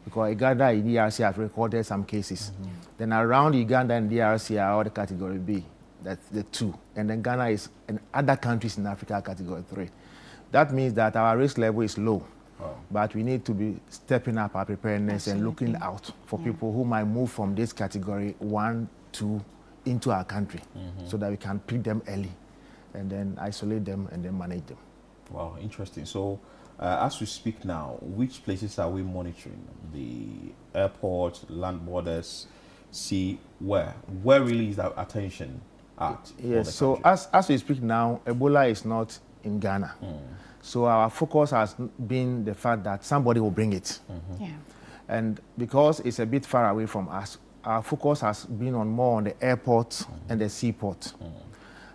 because Uganda and DRC have recorded some cases. Then around Uganda and DRC are all the category B. That's the 2. And then Ghana is in other countries in Africa, category 3. That means that our risk level is low. But we need to be stepping up our preparedness and looking out for people who might move from this category 1, 2 into our country, so that we can pick them early and then isolate them and then manage them. Wow, interesting. So as we speak now, which places are we monitoring? The airport, land borders, sea, where really is our attention at? Yes, so as we speak now, Ebola is not in Ghana. So our focus has been the fact that somebody will bring it. And because it's a bit far away from us, our focus has been more on the airport and the seaport.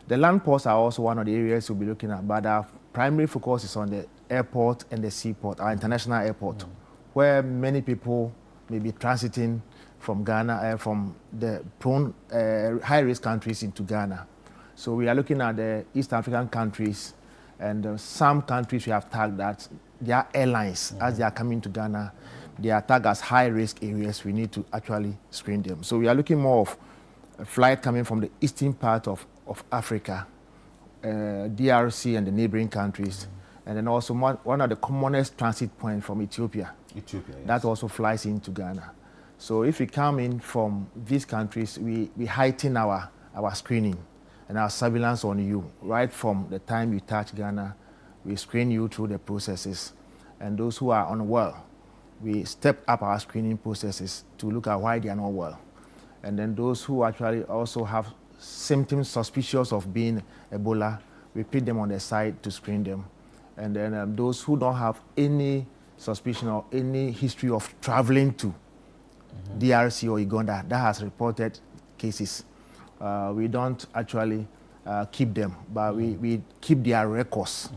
The land ports are also one of the areas we'll be looking at, but our primary focus is on the airport and the seaport, our international airport, where many people maybe transiting from Ghana, from the prone high-risk countries into Ghana. So we are looking at the East African countries, and some countries we have tagged that their airlines, as they are coming to Ghana, they are tagged as high-risk areas. We need to actually screen them. So we are looking more of a flight coming from the eastern part of Africa, DRC and the neighboring countries, and then also one of the commonest transit points from Ethiopia. Ethiopia, yes. That also flies into Ghana. So if we come in from these countries, we heighten our screening and our surveillance on you. Right from the time you touch Ghana, we screen you through the processes. And those who are unwell, we step up our screening processes to look at why they are not well. And then those who actually also have symptoms suspicious of being Ebola, we put them on the side to screen them. And then those who don't have any suspicion or any history of traveling to DRC or Uganda that has reported cases, we don't actually keep them, but we keep their records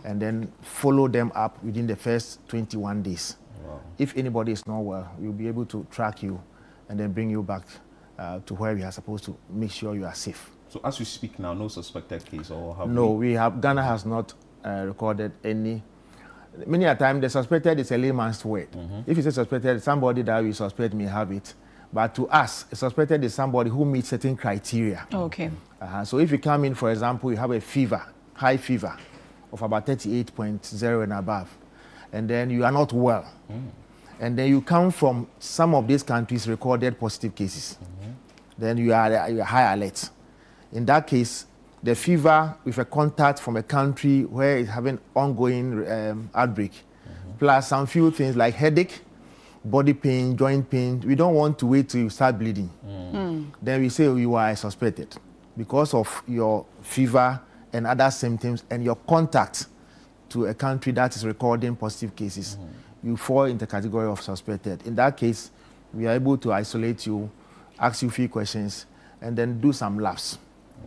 and then follow them up within the first 21 days. Wow. If anybody is not well, we'll be able to track you and then bring you back to where we are supposed to make sure you are safe. So as we speak now, no suspected case or have No, Ghana has not recorded any. Many a time the suspected is a layman's word. If you say suspected, somebody that we suspect may have it. But to us, a suspected is somebody who meets certain criteria. Okay. So if you come in, for example, you have a fever, high fever of about 38.0 and above, and then you are not well, and then you come from some of these countries recorded positive cases, then you are high alert. In that case, the fever with a contact from a country where it's having ongoing outbreak, plus some few things like headache, body pain, joint pain, we don't want to wait till you start bleeding. Then we say you are suspected because of your fever and other symptoms and your contact to a country that is recording positive cases. You fall in the category of suspected. In that case, we are able to isolate you, ask you a few questions, and then do some labs.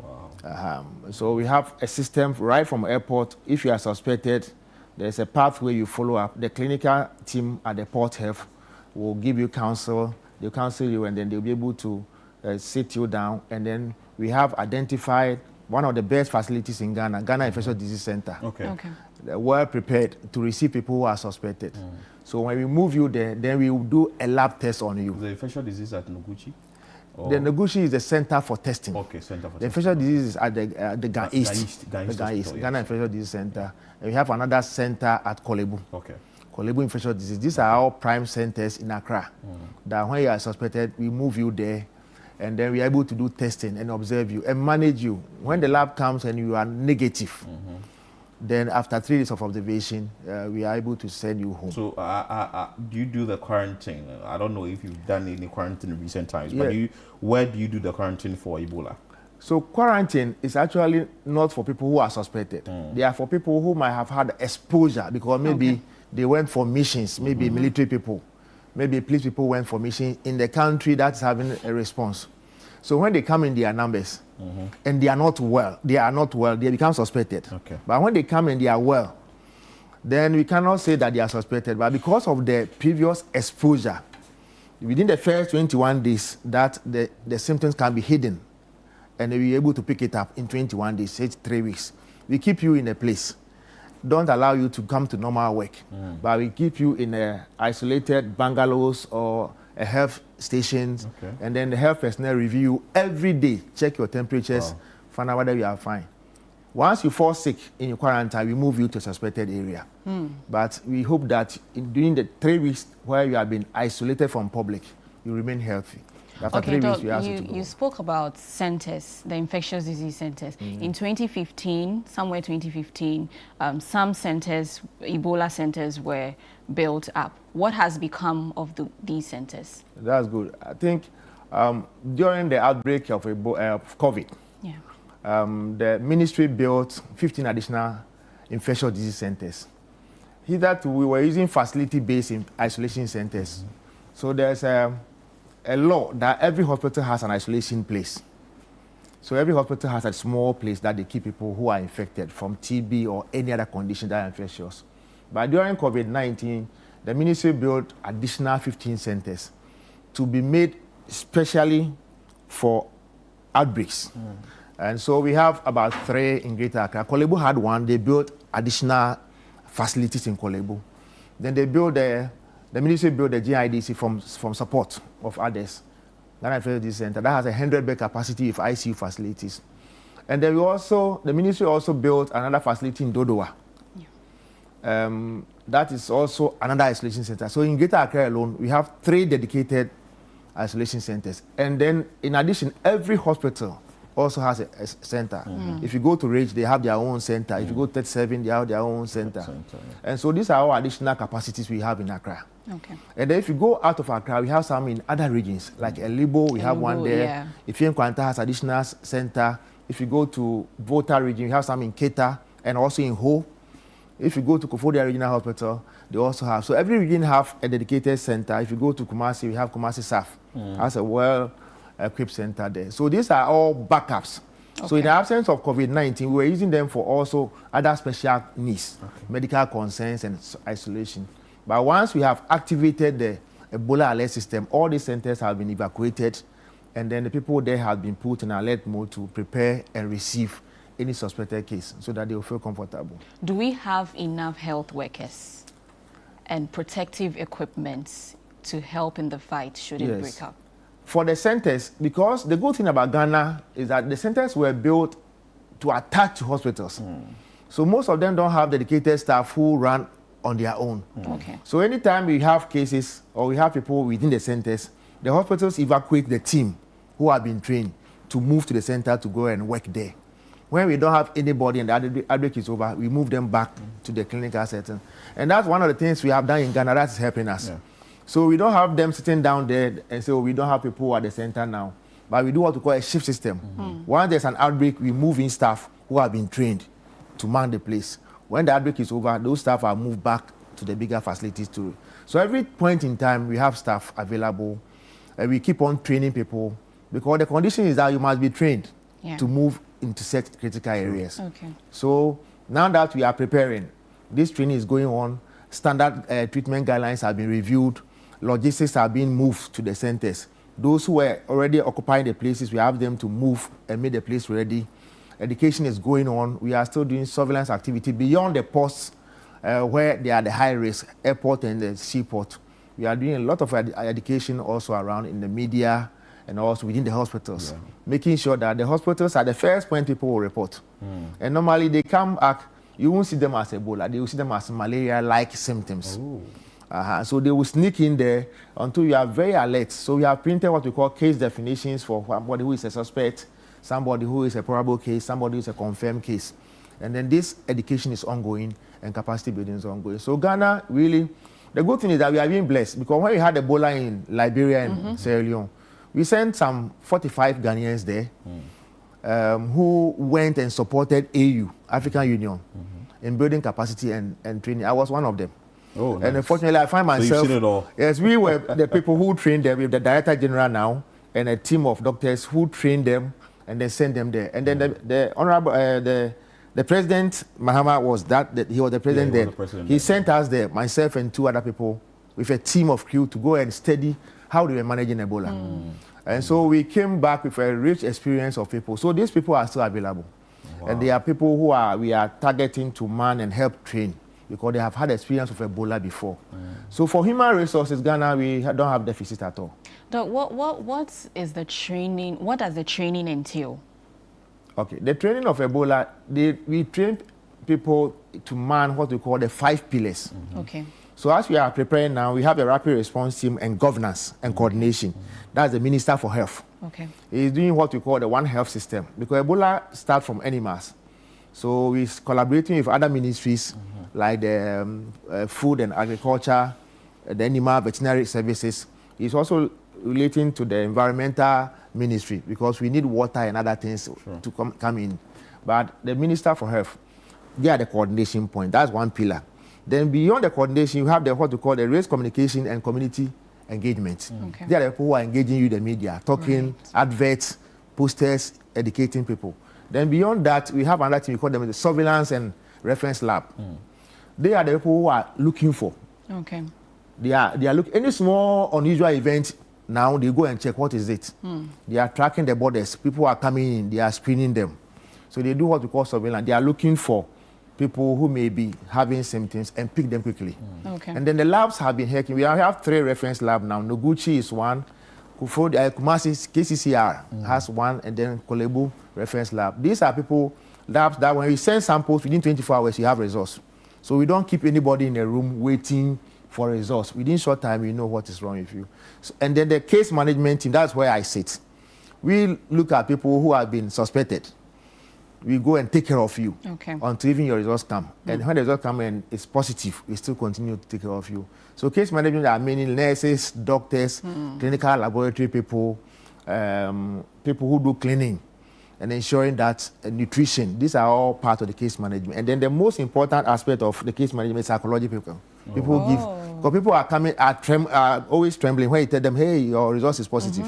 Wow. So we have a system right from airport. If you are suspected, there's a pathway you follow up. The clinical team at the Port Health will give you counsel. They'll counsel you, and then they'll be able to sit you down. And then we have identified one of the best facilities in Ghana, Ghana Infectious Disease Center. Okay. They're well prepared to receive people who are suspected. So when we move you there, then we will do a lab test on you. The infectious disease at Noguchi? The Noguchi is the center for testing. Okay, center for testing. The infectious disease is at the Ghana East. Ghana Infectious Disease Center. And we have another center at Kolebu. Okay. Kolebu Infectious Disease. These are our prime centers in Accra. That when you are suspected, we move you there, and then we are able to do testing and observe you and manage you. When the lab comes and you are negative, then after 3 days of observation, we are able to send you home. So do you do the quarantine? I don't know if you've done any quarantine in recent times, but where do you do the quarantine for Ebola? So quarantine is actually not for people who are suspected. They are for people who might have had exposure because maybe they went for missions, maybe military people, maybe police people went for mission in the country that's having a response. So when they come in their numbers and they are not well, they become suspected. Okay. But when they come and they are well, then we cannot say that they are suspected. But because of the previous exposure, within the first 21 days, that the symptoms can be hidden and we're able to pick it up in 21 days, say 3 weeks. We keep you in a place. Don't allow you to come to normal work, but we keep you in a isolated bungalows or a health stations, and then the health personnel review you every day, check your temperatures, find out whether you are fine. Once you fall sick in your quarantine, we move you to a suspected area. But we hope that during the 3 weeks where you have been isolated from public, you remain healthy. After 3 weeks, we ask you to go. You spoke about centers, the infectious disease centers. In 2015, somewhere 2015, some centers, Ebola centers, were built up. What has become of these centers? That's good. I think during the outbreak of COVID, the ministry built 15 additional infectious disease centers. Hitherto, we were using facility-based isolation centers. So there's a law that every hospital has an isolation place. So every hospital has a small place that they keep people who are infected from TB or any other condition that are infectious. But during COVID-19, the ministry built additional 15 centers to be made specially for outbreaks. And so we have about 3 in Greater Accra. Korle Bu had 1. They built additional facilities in Korle Bu. Then they built the ministry built the GIDC from support of others. Ghana Infectious Center that has a 100-bed capacity with ICU facilities. And then the ministry also built another facility in Dodowa. That is also another isolation center. So in Greater Accra alone, we have 3 dedicated isolation centers. And then in addition, every hospital also has a center. If you go to Rage, they have their own center. If you go to 37, they have their own center. And so these are our additional capacities we have in Accra. Okay. And then if you go out of Accra, we have some in other regions, like Elibo, we have one there. Yeah. Ifeanyi Nkwanta has additional center. If you go to Volta region, we have some in Keta and also in Ho. If you go to Kofodia Regional Hospital, they also have. So every region have a dedicated center. If you go to Kumasi, we have Kumasi SAF. Has a well-equipped center there. So these are all backups. Okay. So in the absence of COVID-19, we were using them for also other special needs, medical concerns and isolation. But once we have activated the Ebola alert system, all these centers have been evacuated, and then the people there have been put in alert mode to prepare and receive any suspected case so that they will feel comfortable. Do we have enough health workers and protective equipment to help in the fight should it break up? For the centers, because the good thing about Ghana is that the centers were built to attach to hospitals. So most of them don't have dedicated staff who run on their own. Okay. So anytime we have cases or we have people within the centers, the hospitals evacuate the team who have been trained to move to the center to go and work there. When we don't have anybody and the outbreak is over, we move them back to the clinical setting. And that's one of the things we have done in Ghana that's helping us. So we don't have them sitting down there and say, we don't have people at the center now. But we do what we call a shift system. Once there's an outbreak, we move in staff who have been trained to man the place. When the outbreak is over, those staff are moved back to the bigger facilities too. So every point in time, we have staff available. And we keep on training people because the condition is that you must be trained to move into such critical areas. Okay. So now that we are preparing, this training is going on. Standard treatment guidelines have been reviewed. Logistics are being moved to the centers. Those who are already occupying the places, we have them to move and make the place ready. Education is going on. We are still doing surveillance activity beyond the posts where they are the high risk, airport and the seaport. We are doing a lot of education also around in the media and also within the hospitals, making sure that the hospitals are the first point people will report. And normally they come back, you won't see them as Ebola, they will see them as malaria-like symptoms. So they will sneak in there until you are very alert. So we have printed what we call case definitions for somebody who is a suspect, somebody who is a probable case, somebody who is a confirmed case. And then this education is ongoing and capacity building is ongoing. So Ghana, really, the good thing is that we are being blessed because when we had Ebola in Liberia and Sierra Leone, we sent some 45 Ghanaians there who went and supported AU, African Union, in building capacity and training. I was one of them. Oh, nice. And unfortunately, I find myself. So you've seen it all. Yes, we were the people who trained them with the Director General now and a team of doctors who trained them and then sent them there. And then the Honorable, the President, Mahama, was he was the President there. He sent us there, myself and 2 other people, with a team of crew to go and study how they were managing Ebola. And so we came back with a rich experience of people. So these people are still available. And they are people who we are targeting to man and help train because they have had experience of Ebola before. So for human resources, Ghana, we don't have deficit at all. Doc, what is the training? What does the training entail? Okay, the training of Ebola, we train people to man what we call the 5 pillars. Okay. So as we are preparing now, we have a rapid response team and governance and coordination. That's the Minister for Health. Okay. He's doing what we call the One Health system because Ebola starts from animals. So we're collaborating with other ministries like the Food and Agriculture, the Animal Veterinary Services. He's also relating to the Environmental Ministry because we need water and other things to come in. But the Minister for Health, they are the coordination point. That's one pillar. Then beyond the coordination, you have what we call the race communication and community engagement. Okay. They are the people who are engaging you, the media, talking, adverts, posters, educating people. Then beyond that, we have another thing we call them the surveillance and reference lab. They are the people who are looking for. Okay. They are looking any small unusual event. Now they go and check what is it. They are tracking the borders. People are coming in. They are screening them. So they do what we call surveillance. They are looking for people who may be having symptoms and pick them quickly. Okay. And then the labs have been hacking. We have 3 reference labs now. Noguchi is one. Kumasi KCCR has one, and then Kolebu reference lab. These are labs that when we send samples within 24 hours, you have results. So we don't keep anybody in a room waiting for results. Within short time, we know what is wrong with you. So, and then the case management team, that's where I sit. We look at people who have been suspected. We go and take care of you until even your results come. And when the results come and it's positive, we still continue to take care of you. So case management are many nurses, doctors, clinical laboratory people, people who do cleaning and ensuring that nutrition, these are all part of the case management. And then the most important aspect of the case management is psychology people. People who give, because people are coming, are always trembling when you tell them, hey, your results is positive.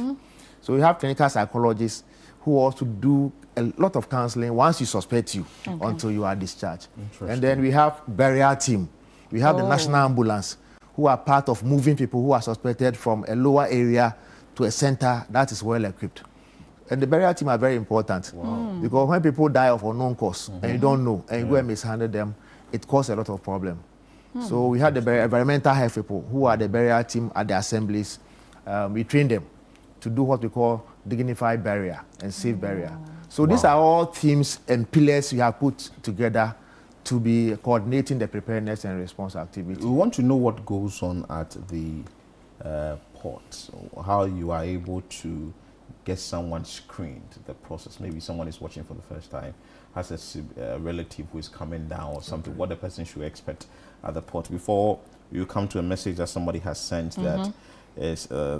So we have clinical psychologists who also do a lot of counseling once you suspect you until you are discharged. And then we have burial team. We have the national ambulance who are part of moving people who are suspected from a lower area to a center that is well equipped. And the burial team are very important because when people die of unknown cause and you don't know and you go and mishandle them, it causes a lot of problem. So we have the environmental health people who are the burial team at the assemblies. We train them to do what we call dignified burial and safe burial. So these are all themes and pillars we have put together to be coordinating the preparedness and response activity. We want to know what goes on at the port, how you are able to get someone screened, the process. Maybe someone is watching for the first time, has a relative who is coming down or something, what the person should expect at the port. Before you come to a message that somebody has sent that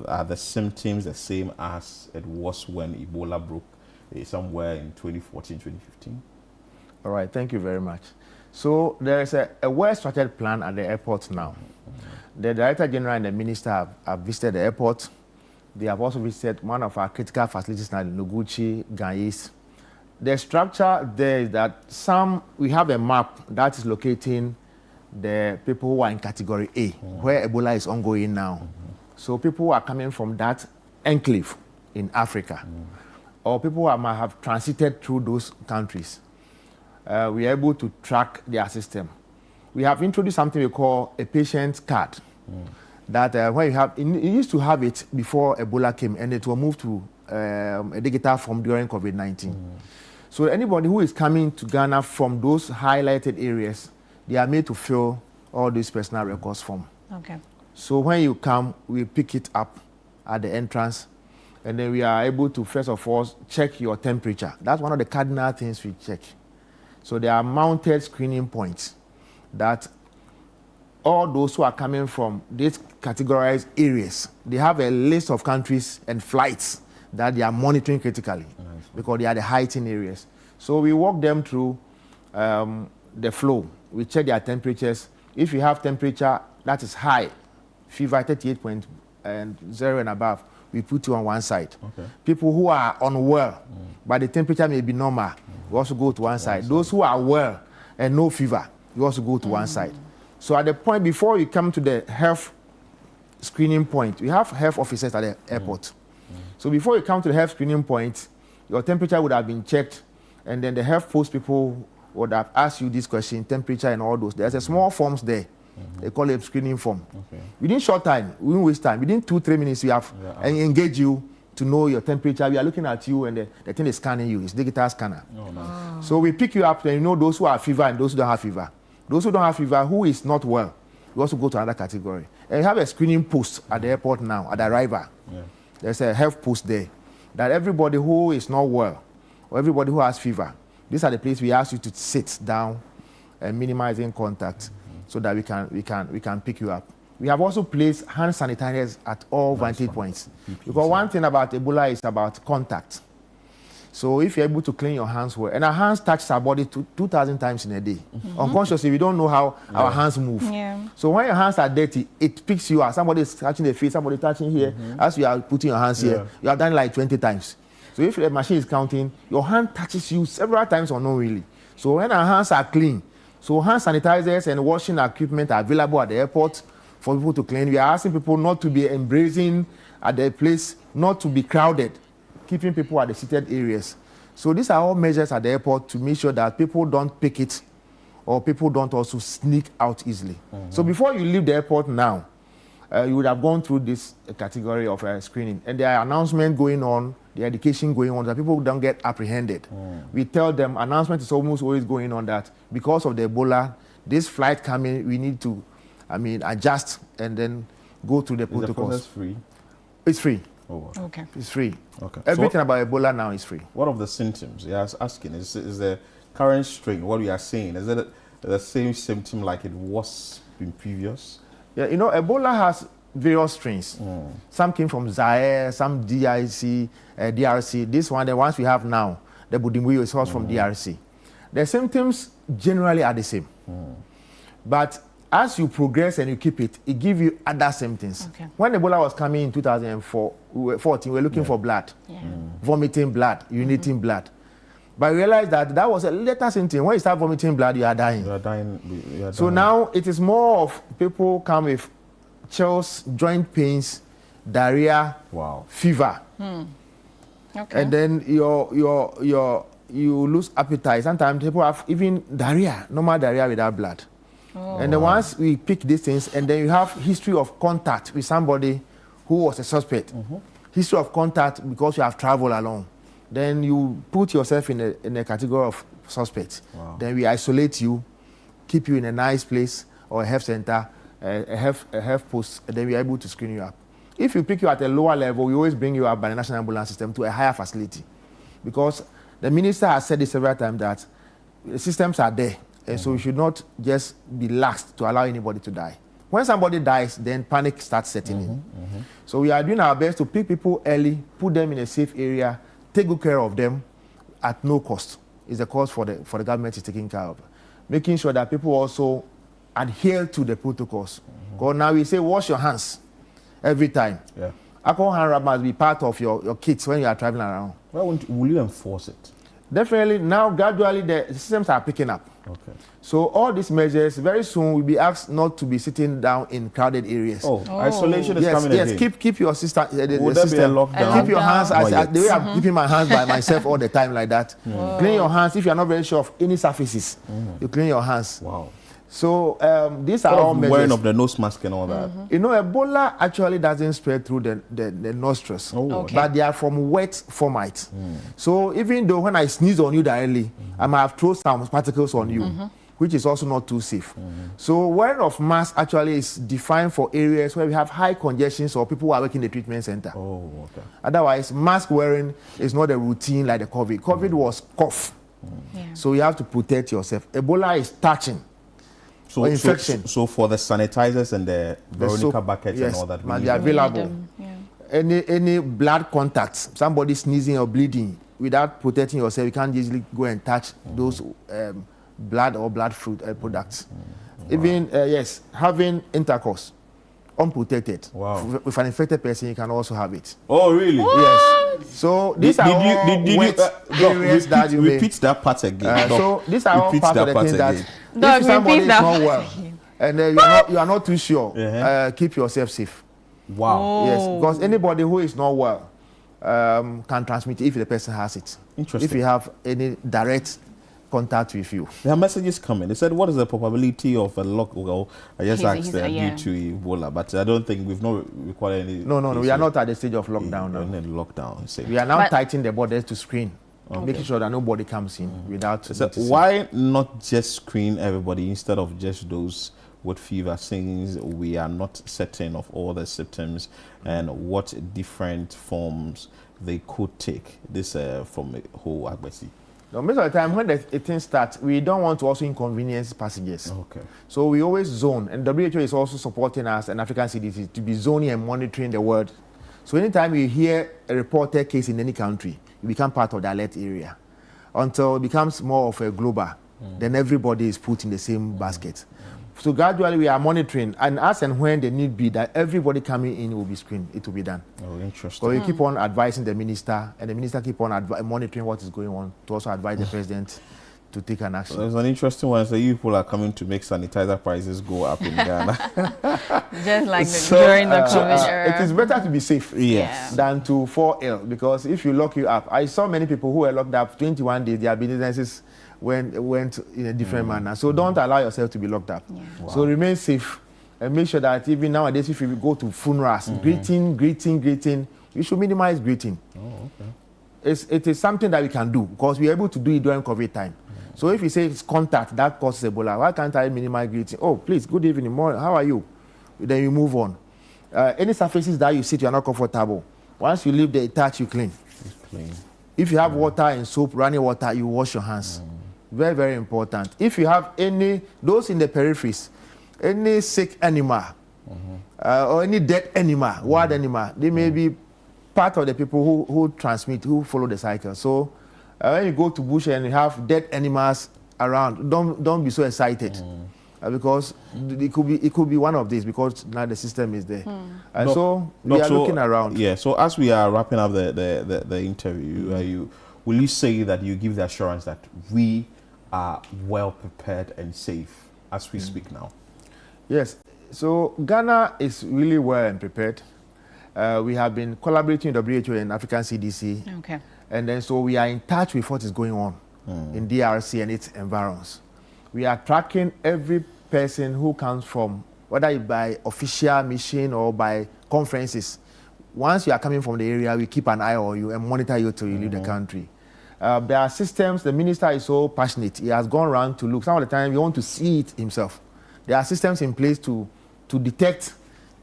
are the symptoms the same as it was when Ebola broke somewhere in 2014, 2015? All right, thank you very much. So there is a well-structured plan at the airport now. The Director General and the Minister have visited the airport. They have also visited one of our critical facilities now, Noguchi, Ganyis. The structure there is that we have a map that is locating the people who are in category A, where Ebola is ongoing now. So people who are coming from that enclave in Africa, or people who might have transited through those countries, we are able to track their system. We have introduced something we call a patient card. That when you have, you used to have it before Ebola came, and it will move to a digital form during COVID-19. So anybody who is coming to Ghana from those highlighted areas, they are made to fill all these personal records form. Okay. So when you come, we pick it up at the entrance, and then we are able to, first of all, check your temperature. That's one of the cardinal things we check. So there are mounted screening points that all those who are coming from these categorized areas, they have a list of countries and flights that they are monitoring critically because they are the heightened areas. So we walk them through the flow. We check their temperatures. If you have temperature that is high, fever 38.0 and above, we put you on one side. People who are unwell, but the temperature may be normal, we also go to one side. Those who are well and no fever, we also go to one side. So at the point before you come to the health screening point, we have health officers at the airport. So before you come to the health screening point, your temperature would have been checked, and then the health post people would have asked you this question, temperature and all those. There's a small forms there. They call it screening form. Within short time, we won't waste time. Within 2-3 minutes, we have engage you to know your temperature. We are looking at you, and the thing is scanning you. It's digital scanner. So we pick you up, and you know those who have fever and those who don't have fever. Those who don't have fever, who is not well, we also go to another category. And we have a screening post at the airport now, at the arrival. There's a health post there that everybody who is not well or everybody who has fever, these are the places we ask you to sit down and minimizing contact so that we can pick you up. We have also placed hand sanitizers at all vantage points. Because one thing about Ebola is about contact. So if you're able to clean your hands well, and our hands touch our body 2,000 times in a day. Unconsciously, we don't know how our hands move. So when your hands are dirty, it picks you out. Somebody is touching the face, somebody touching here. As you are putting your hands here, you have done it like 20 times. So if the machine is counting, your hand touches you several times unknowingly. So when our hands are clean, so hand sanitizers and washing equipment are available at the airport for people to clean. We are asking people not to be embracing at the place, not to be crowded, keeping people at the seated areas. So these are all measures at the airport to make sure that people don't pick it or people don't also sneak out easily. So before you leave the airport now, you would have gone through this category of screening. And there are announcements going on, the education going on, that people don't get apprehended. We tell them, announcement is almost always going on that because of the Ebola, this flight coming, we need to, adjust and then go through the protocols. Is the process free? It's free. Oh, okay. It's free. Okay. Everything about Ebola now is free. What of the symptoms? Yeah, I was asking, is the current strain, what we are seeing, is it the same symptom like it was in previous? Yeah, Ebola has various strains. Some came from Zaire, some DRC. This one, the ones we have now, the Budimbuyo is also from DRC. The symptoms generally are the same. But as you progress and you keep it, it gives you other symptoms. Okay. When Ebola was coming in 2014, we were looking for blood, vomiting blood, urinating blood. But I realized that was a later symptom. When you start vomiting blood, you are dying. So now it is more of people come with chills, joint pains, diarrhea, fever. Okay. And then you lose appetite. Sometimes people have even diarrhea, normal diarrhea without blood. And then once we pick these things, and then you have history of contact with somebody who was a suspect, history of contact because you have traveled along, then you put yourself in a category of suspects. Then we isolate you, keep you in a nice place or a health center, a health post, and then we are able to screen you up. If you pick you at a lower level, we always bring you up by the National Ambulance System to a higher facility, because the minister has said this several times that the systems are there. And so we should not just be lax to allow anybody to die. When somebody dies, then panic starts setting in. So we are doing our best to pick people early, put them in a safe area, take good care of them at no cost. It's a cost for the government is taking care of. Making sure that people also adhere to the protocols. Because now we say wash your hands every time. Alcohol hand rub must be part of your kits when you are traveling around. Well, will you enforce it? Definitely. Now, gradually, the systems are picking up. Okay. So all these measures, very soon, we'll be asked not to be sitting down in crowded areas. Isolation is coming again. Yes, keep your system. Would there be a lockdown? Keep your hands, the way I'm keeping my hands by myself all the time like that. Clean your hands. If you're not very sure of any surfaces, you clean your hands. Wow. So these are all measures. Wearing of the nose mask and all that. Ebola actually doesn't spread through the nostrils, but they are from wet fomites. So even though when I sneeze on you directly, I might have thrown some particles on you, which is also not too safe. So wearing of mask actually is defined for areas where we have high congestions or people who are working in the treatment center. Otherwise, mask wearing is not a routine like the COVID. COVID was cough. So you have to protect yourself. Ebola is touching. So infection. So for the sanitizers and the Veronica buckets and all that, must be available. Any blood contacts, somebody sneezing or bleeding, without protecting yourself, you can't easily go and touch those blood or blood fruit products. Even having intercourse unprotected with an infected person, you can also have it. Oh, really? What? Yes. So these are all wet areas that you may repeat that part again. So these are all part of the things that if somebody is not well and you are not too sure, keep yourself safe. Wow. Yes, because anybody who is not well can transmit it if the person has it. Interesting. If you have any direct contact with you. There are messages coming. They said, what is the probability of a lockdown? I just asked due to Ebola, but I don't think we've not recorded any. No, we are not at the stage of lockdown now. Lockdown. We are now tightening the borders to screen, making sure that nobody comes in without. So why not just screen everybody instead of just those with fever, since we are not certain of all the symptoms and what different forms they could take? This from the whole Agbesi. No, most of the time when the thing starts, we don't want to also inconvenience passengers. Okay. So we always zone, and WHO is also supporting us and African CDC to be zoning and monitoring the world. So anytime you hear a reported case in any country, you become part of the alert area. Until it becomes more of a global, then everybody is put in the same basket. So gradually we are monitoring, and as and when the need be that everybody coming in will be screened, it will be done. Oh, interesting. So we keep on advising the minister, and the minister keep on monitoring what is going on to also advise the president to take an action. There's an interesting one. So you people are coming to make sanitizer prices go up in Ghana. Just like during the COVID era. It is better to be safe than to fall ill, because if you lock you up, I saw many people who were locked up 21 days, their businesses went in a different manner. So don't allow yourself to be locked up. Yeah. Wow. So remain safe and make sure that even nowadays, if you go to funerals, greeting, you should minimize greeting. Oh, okay. It is something that we can do because we're able to do it during COVID time. So if you say it's contact that causes Ebola, why can't I minimize greeting? Oh, please, good evening, morning, how are you? Then you move on. Any surfaces that you sit, you are not comfortable. Once you leave the touch, you clean. It's clean. If you have water and soap, running water, you wash your hands. Very, very important. If you have those in the peripheries, any sick animal or any dead animal, wild animal, they may be part of the people who transmit, who follow the cycle. So when you go to bush and you have dead animals around, don't be so excited because it could be one of these, because now the system is there. So we are looking around. Yeah. So as we are wrapping up the interview, will you say that you give the assurance that we are well prepared and safe as we speak now? Yes. So Ghana is really well and prepared. We have been collaborating with WHO and African CDC. Okay. And then so we are in touch with what is going on in DRC and its environs. We are tracking every person who comes from, whether by official mission or by conferences. Once you are coming from the area, we keep an eye on you and monitor you till you leave the country. There are systems, the minister is so passionate. He has gone around to look. Some of the time, he wants to see it himself. There are systems in place to detect,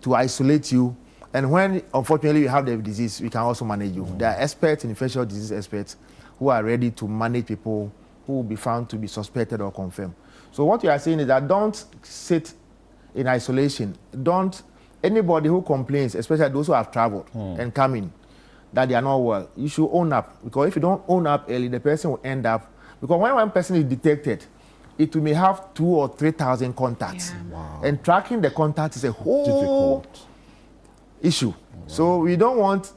to isolate you. And when, unfortunately, you have the disease, we can also manage you. There are experts, infectious disease experts, who are ready to manage people who will be found to be suspected or confirmed. So what you are saying is that don't sit in isolation. Anybody who complains, especially those who have traveled and come in, that they are not well, you should own up. Because if you don't own up early, the person will end up, because when one person is detected, it may have 2,000 or 3,000 contacts. Yeah. Wow. And tracking the contacts is a whole issue. Wow. So we don't want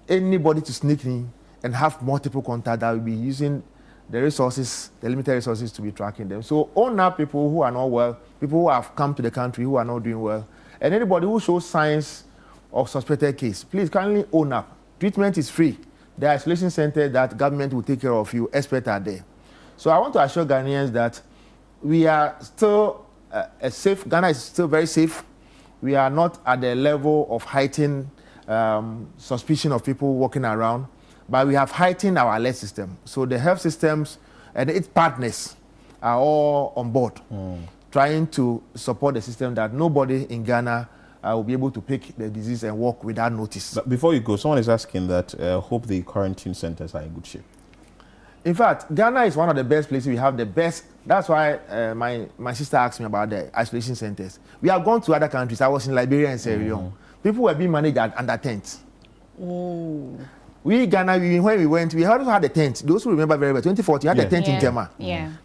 anybody to sneak in and have multiple contacts that will be using the resources, the limited resources, to be tracking them. So own up people who are not well, people who have come to the country who are not doing well, and anybody who shows signs of suspected case, please kindly own up. Treatment is free. There are isolation centers that government will take care of you. Experts are there. So I want to assure Ghanaians that we are still safe. Ghana is still very safe. We are not at the level of heightened suspicion of people walking around, but we have heightened our alert system. So the health systems and its partners are all on board, trying to support the system that nobody in Ghana will be able to pick the disease and walk without notice. But before you go, someone is asking that hope the quarantine centers are in good shape. In fact, Ghana is one of the best places. We have the best. That's why my sister asked me about the isolation centers. We have gone to other countries. I was in Liberia and Sierra Leone. People were being managed under tents. We, Ghana, when we went, we also had a tent. Those who remember very well, 2014, we had a tent in Tema.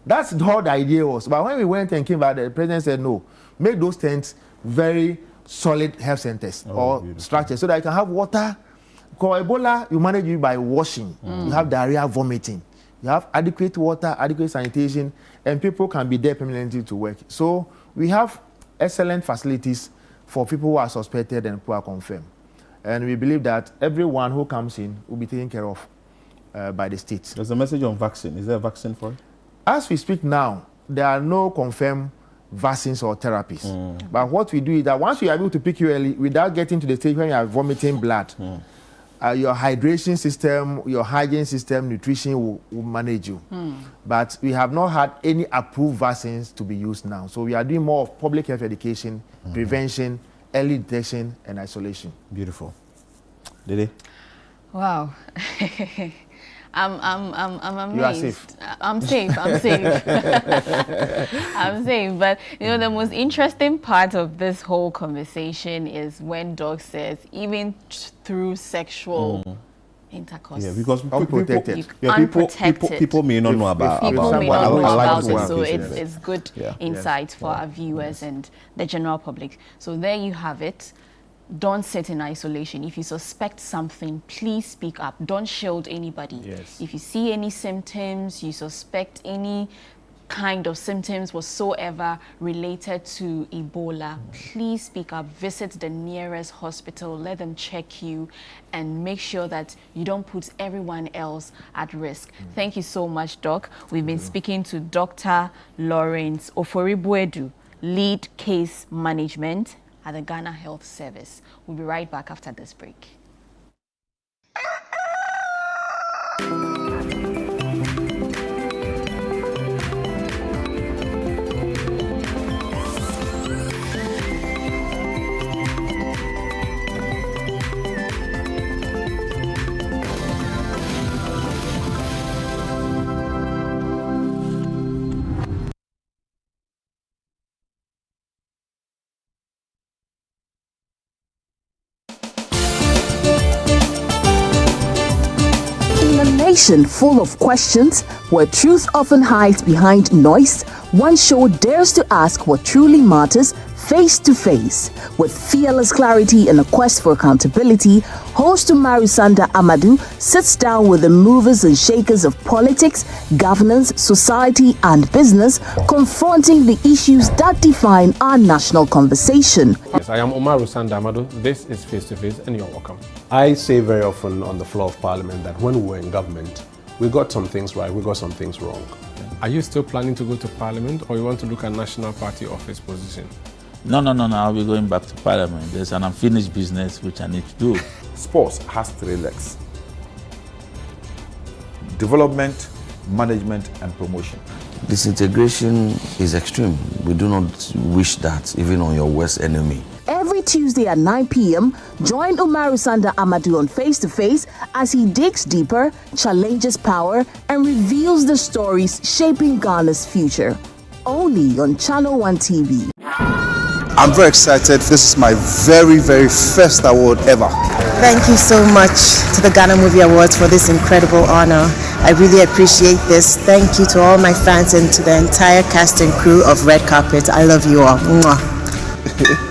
That's how the idea was. But when we went and came back, the president said, no, make those tents very solid health centers or structures so that you can have water. Because Ebola, you manage it by washing. You have diarrhea, vomiting. You have adequate water, adequate sanitation, and people can be there permanently to work. So we have excellent facilities for people who are suspected and who are confirmed. And we believe that everyone who comes in will be taken care of by the state. There's a message on vaccine. Is there a vaccine for it? As we speak now, there are no confirmed vaccines or therapies. But what we do is that once we are able to pick you early, without getting to the stage when you are vomiting blood, your hydration system, your hygiene system, nutrition will manage you. But we have not had any approved vaccines to be used now. So we are doing more of public health education, prevention, early detection, and isolation. Beautiful. Dede? Wow. I'm amazed. You are safe. I'm safe. I'm safe. But you know, the most interesting part of this whole conversation is when Doc says, even through sexual intercourse. Yeah, because people may not know about it. So it's good insight for our viewers and the general public. So there you have it. don't sit in isolation. If you suspect something, please speak up. Don't shield anybody. Yes. If you see any symptoms, you suspect any kind of symptoms whatsoever related to Ebola, please speak up. Visit the nearest hospital, let them check you, and make sure that you don't put everyone else at risk. Thank you so much, Doc. We've been speaking to Dr. Lawrence Ofori-Boadu, Lead Case Management at the Ghana Health Service. We'll be right back after this break. Nation full of questions, where truth often hides behind noise, one show dares to ask what truly matters face to face. With fearless clarity and a quest for accountability, host Umaru Sanda Amadou sits down with the movers and shakers of politics, governance, society, and business, confronting the issues that define our national conversation. Yes, I am Umaru Sanda Amadou. This is Face to Face, and you're welcome. I say very often on the floor of Parliament that when we were in government, we got some things right, we got some things wrong. Are you still planning to go to Parliament, or you want to look at National Party office position? No, I'll be going back to Parliament. There's an unfinished business which I need to do. Sports has 3 legs: development, management, and promotion. Disintegration is extreme. We do not wish that even on your worst enemy. Every Tuesday at 9 p.m., join Umaru Sanda Amadou on Face to Face as he digs deeper, challenges power, and reveals the stories shaping Ghana's future. Only on Channel One TV. I'm very excited. This is my very, very first award ever. Thank you so much to the Ghana Movie Awards for this incredible honor. I really appreciate this. Thank you to all my fans and to the entire cast and crew of Red Carpet. I love you all. Mwah.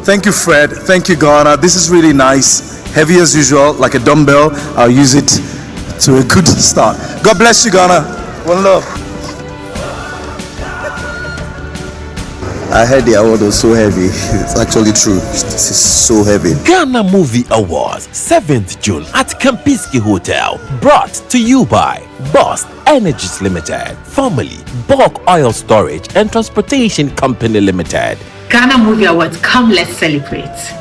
Thank you, Fred. Thank you, Ghana. This is really nice. Heavy as usual, like a dumbbell. I'll use it to a good start. God bless you, Ghana. One love. I heard the award was so heavy. It's actually true. This is so heavy. Ghana Movie Awards, 7th June at Kempinski Hotel. Brought to you by Boss Energies Limited, formerly Bulk Oil Storage and Transportation Company Limited. Ghana Movie Awards, come let's celebrate.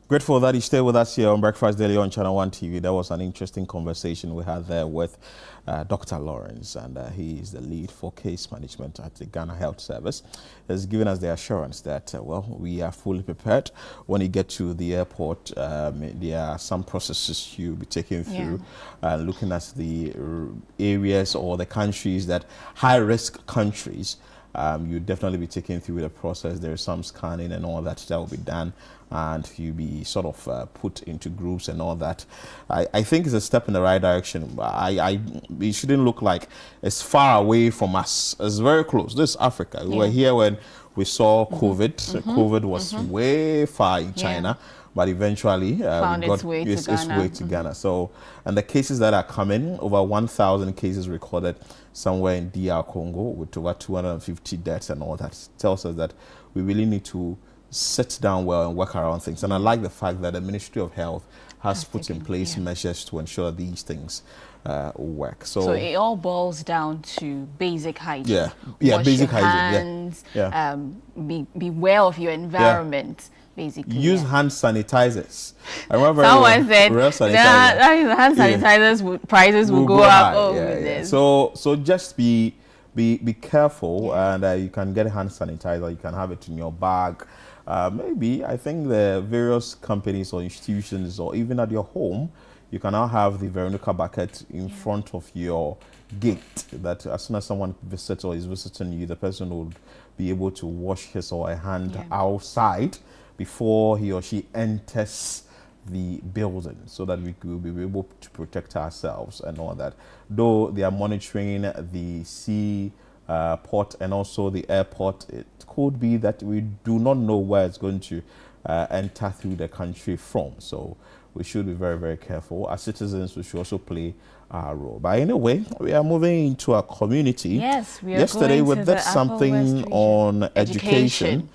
Grateful that you stay with us here on Breakfast Daily on Channel One TV. That was an interesting conversation we had there with Dr. Lawrence, and he is the lead for case management at the Ghana Health Service. Has given us the assurance that, well, we are fully prepared. When you get to the airport, there are some processes you'll be taking through, looking at the areas or the countries that high-risk countries. You definitely be taken through the process. There is some scanning and all that will be done, and you'll be sort of put into groups and all that. I think it's a step in the right direction. It shouldn't look like it's far away from us. It's very close. This is Africa. We were here when we saw COVID. COVID was way far in China. But eventually found its way to Ghana. So, and the cases that are coming, over 1,000 cases recorded somewhere in DR Congo with over 250 deaths and all that, tells us that we really need to sit down well and work around things. And I like the fact that the Ministry of Health has put in place measures to ensure these things work. So it all boils down to basic hygiene. Wash basic your hands, be aware of your environment. Basically, use hand sanitizers. I remember someone said hand sanitizers prices will go up. So just be careful, and you can get a hand sanitizer. You can have it in your bag. Maybe I think the various companies or institutions, or even at your home, you can now have the Veronica bucket in front of your gate, that as soon as someone visits or is visiting you, the person would be able to wash his or her hand outside before he or she enters the building, so that we will be able to protect ourselves and all that. Though they are monitoring the sea port and also the airport, it could be that we do not know where it's going to enter through the country from. So we should be very, very careful. As citizens, we should also play our role. But anyway, we are moving into our community. Yes, we are Yesterday going we to did the something on education.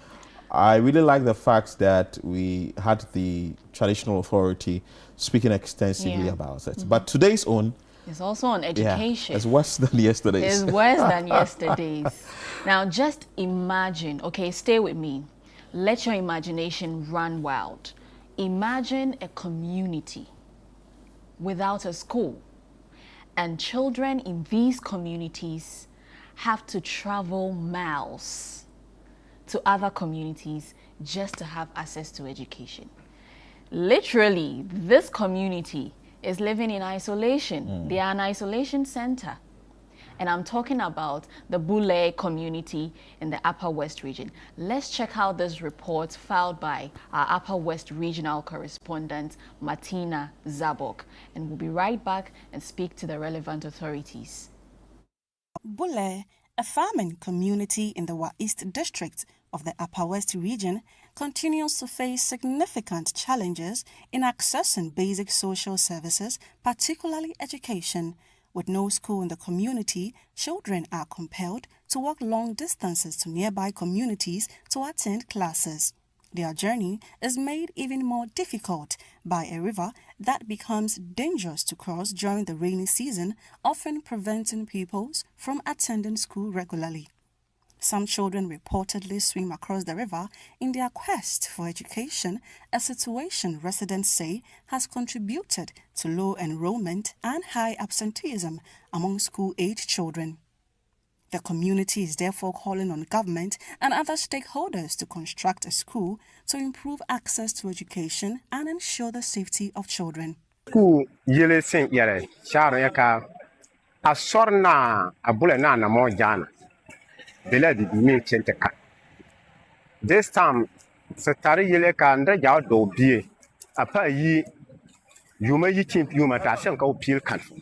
I really like the fact that we had the traditional authority speaking extensively about it. But today's own is also on education. Yeah, it's worse than yesterday's. It's worse than yesterday's. Now, just imagine, okay, stay with me. Let your imagination run wild. Imagine a community without a school, and children in these communities have to travel miles to other communities just to have access to education. Literally, this community is living in isolation. They are an isolation center. And I'm talking about the Bule community in the Upper West region. Let's check out this report filed by our Upper West regional correspondent, Martina Zabok. And we'll be right back and speak to the relevant authorities. Bule, a farming community in the Wa East district of the Upper West region, continues to face significant challenges in accessing basic social services, particularly education. With no school in the community, children are compelled to walk long distances to nearby communities to attend classes. Their journey is made even more difficult by a river that becomes dangerous to cross during the rainy season, often preventing pupils from attending school regularly. Some children reportedly swim across the river in their quest for education, a situation residents say has contributed to low enrollment and high absenteeism among school-age children. The community is therefore calling on government and other stakeholders to construct a school to improve access to education and ensure the safety of children. School yele sen yere charo yaka asorna abule na na mo jana. This time, Satari Yeleka and the yard do be a pa ye, you may chimp you matashan go peel country.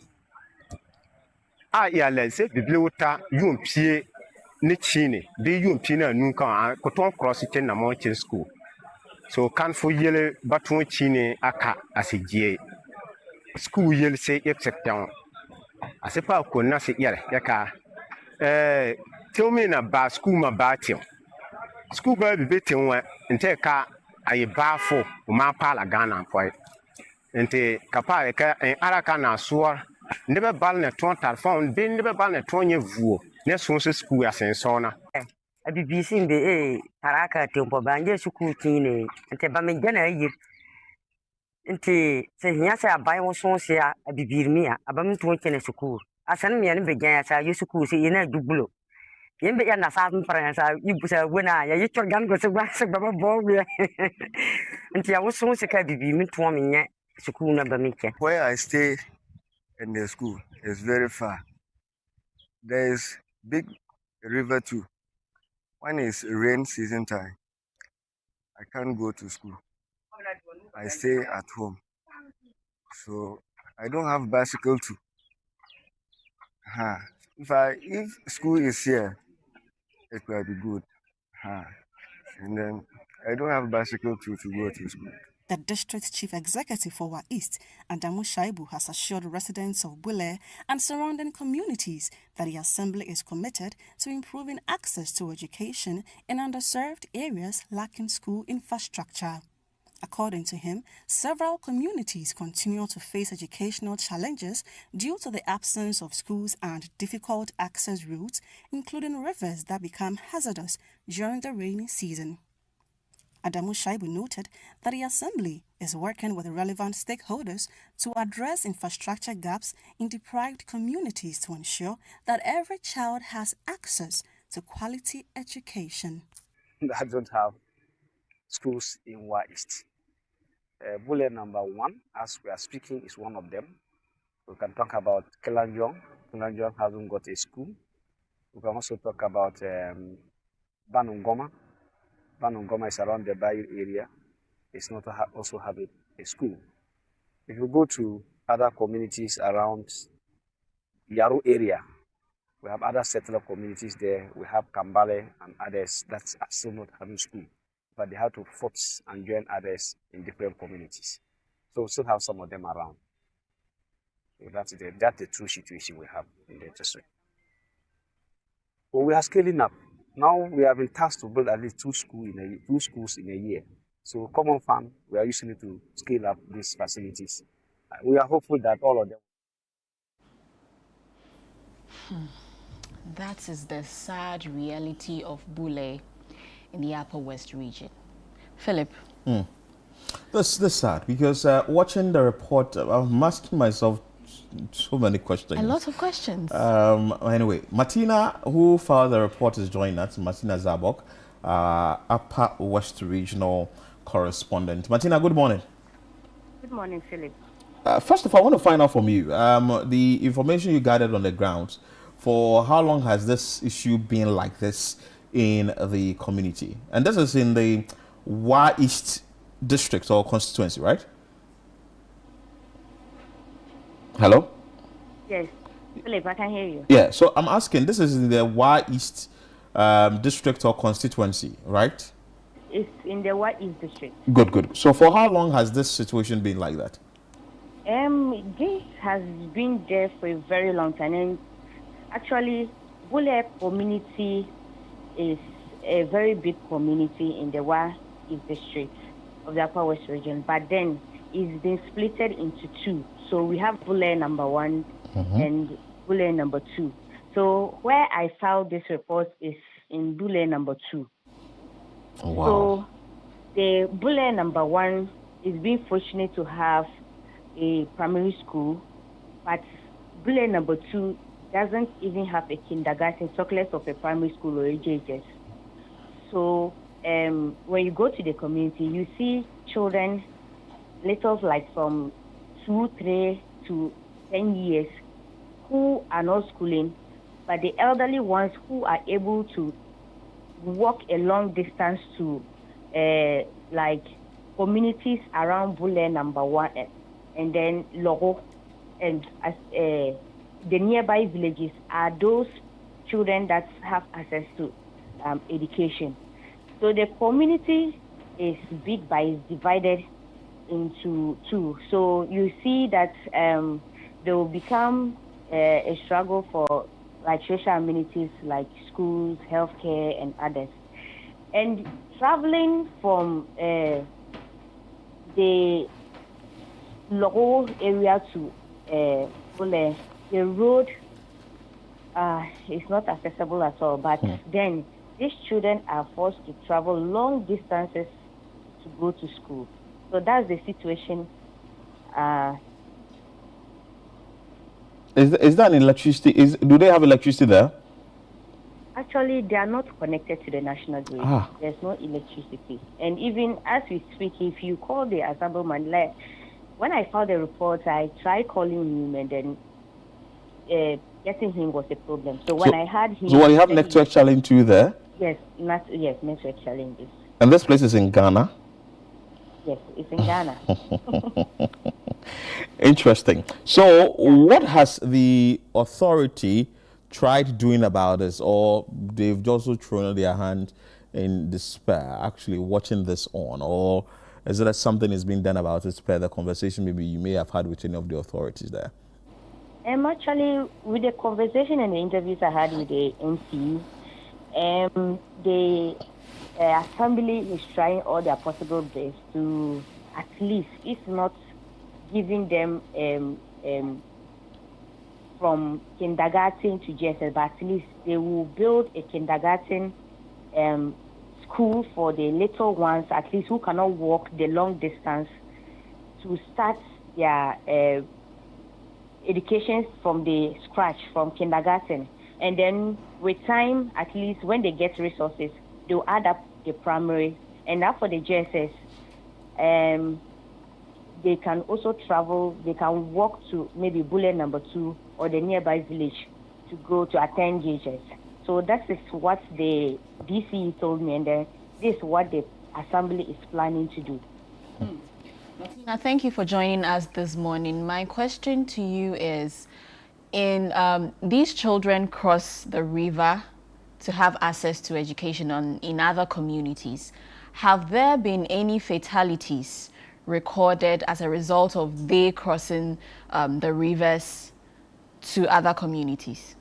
Ah, yeah, let's say, Bibliota, you pie Nichini, be you pina nunca, coton cross it in a mountain school. So can't for yellow, but one chine aka as a jay. School yell say except down. As a park could not say yaka. Tell me about school my battle. School baby beating one and take a bar for my pala Ghana for it. And the Kapaka and Arakana swore never ban a 20 found, been never ban a 20 view. Next one's school as in Sona. I be busy in the Taraka Temple Banja school teen and Tabamigana year. And say, yes, I buy one song, say, I be me, about 20 in a school. I send me and began as I used to cool, say, in a dubulo. Yembe ya na southern France, you put a winner, you took gun go to wax about Bombay. Until I was so sick, I be me to me yet, school number me. Where I stay in the school is very far. There is big river too. When it's rain season time, I can't go to school. I stay at home. So I don't have bicycle too. If school is here, it will be good. And then I don't have bicycle to go to school. The district chief executive for Wa East, Adamu Shaibu, has assured residents of Bule and surrounding communities that the assembly is committed to improving access to education in underserved areas lacking school infrastructure. According to him, several communities continue to face educational challenges due to the absence of schools and difficult access routes, including rivers that become hazardous during the rainy season. Adamu Shaibu noted that the Assembly is working with relevant stakeholders to address infrastructure gaps in deprived communities to ensure that every child has access to quality education. I don't have schools in Wa East. Bullet number 1, as we are speaking, is one of them. We can talk about Kelanjong. Kelanjong hasn't got a school. We can also talk about Banungoma. Banungoma is around the Bayou area. It's not also having a school. If you go to other communities around Yaro area, we have other settler communities there. We have Kambale and others that are still not having school, but they have to force and join others in different communities. So we still have some of them around. So that's the true situation we have in the district. But we are scaling up. Now we have been tasked to build at least two schools in a year. So Common Fund, we are using it to scale up these facilities. We are hopeful that all of them. That is the sad reality of Bule in the Upper West region. Philip. That's sad because watching the report, I'm asking myself so many questions. A lot of questions. Anyway, Martina, who filed the report, is joining us. Martina Zabok, Upper West Regional Correspondent. Martina, good morning. Good morning, Philip. First of all, I want to find out from you the information you gathered on the ground. For how long has this issue been like this in the community? And this is in the Wa East district or constituency, right? Hello? Yes, Philip, I can hear you. Yeah, so I'm asking, this is in the Wa East district or constituency, right? It's in the Wa East district. Good. So for how long has this situation been like that? This has been there for a very long time. And actually, Bule community is a very big community in the Wa East district of the Upper West region. But then it's been splitted into two. So we have Bule number 1 and Bule number 2. So where I filed this report is in Bule number 2. Wow. So the Bule number 1 is being fortunate to have a primary school, but Bule number 2 doesn't even have a kindergarten, talk less of a primary school or a JHS. So when you go to the community, you see children, little like from 2, 3 to 10 years, who are not schooling, but the elderly ones who are able to walk a long distance to like communities around Bule number 1 and then Logo and the nearby villages are those children that have access to education. So the community is big, but it's divided into two. So you see that there will become a struggle for like social amenities like schools, healthcare, and others. And traveling from the Logo area to Bule, the road is not accessible at all. But then these children are forced to travel long distances to go to school. So that's the situation. Is that an electricity? Do they have electricity there? Actually, they are not connected to the national grid. There's no electricity. And even as we speak, if you call the assemblyman, like, when I filed the report, I tried calling him, and then getting him was a problem. So when I had him... So you have network challenge too there? Yes, network challenges. And this place is in Ghana? Yes, it's in Ghana. Interesting. So what has the authority tried doing about this, or they've also thrown their hand in despair, actually watching this on, or is it that something is being done about it per the conversation maybe you may have had with any of the authorities there? Actually, with the conversation and the interviews I had with the MC, the assembly is trying all their possible best to at least, if not giving them from kindergarten to JSS, but at least they will build a kindergarten school for the little ones, at least who cannot walk the long distance, to start their education from the scratch, from kindergarten. And then with time, at least when they get resources, they'll add up the primary. And now for the JSS, they can also travel. They can walk to maybe Bule number 2 or the nearby village to go to attend JHS. So that is what the DCE told me, and this is what the assembly is planning to do. Martina, thank you for joining us this morning. My question to you is, these children cross the river to have access to education in other communities. Have there been any fatalities recorded as a result of they crossing the rivers to other communities?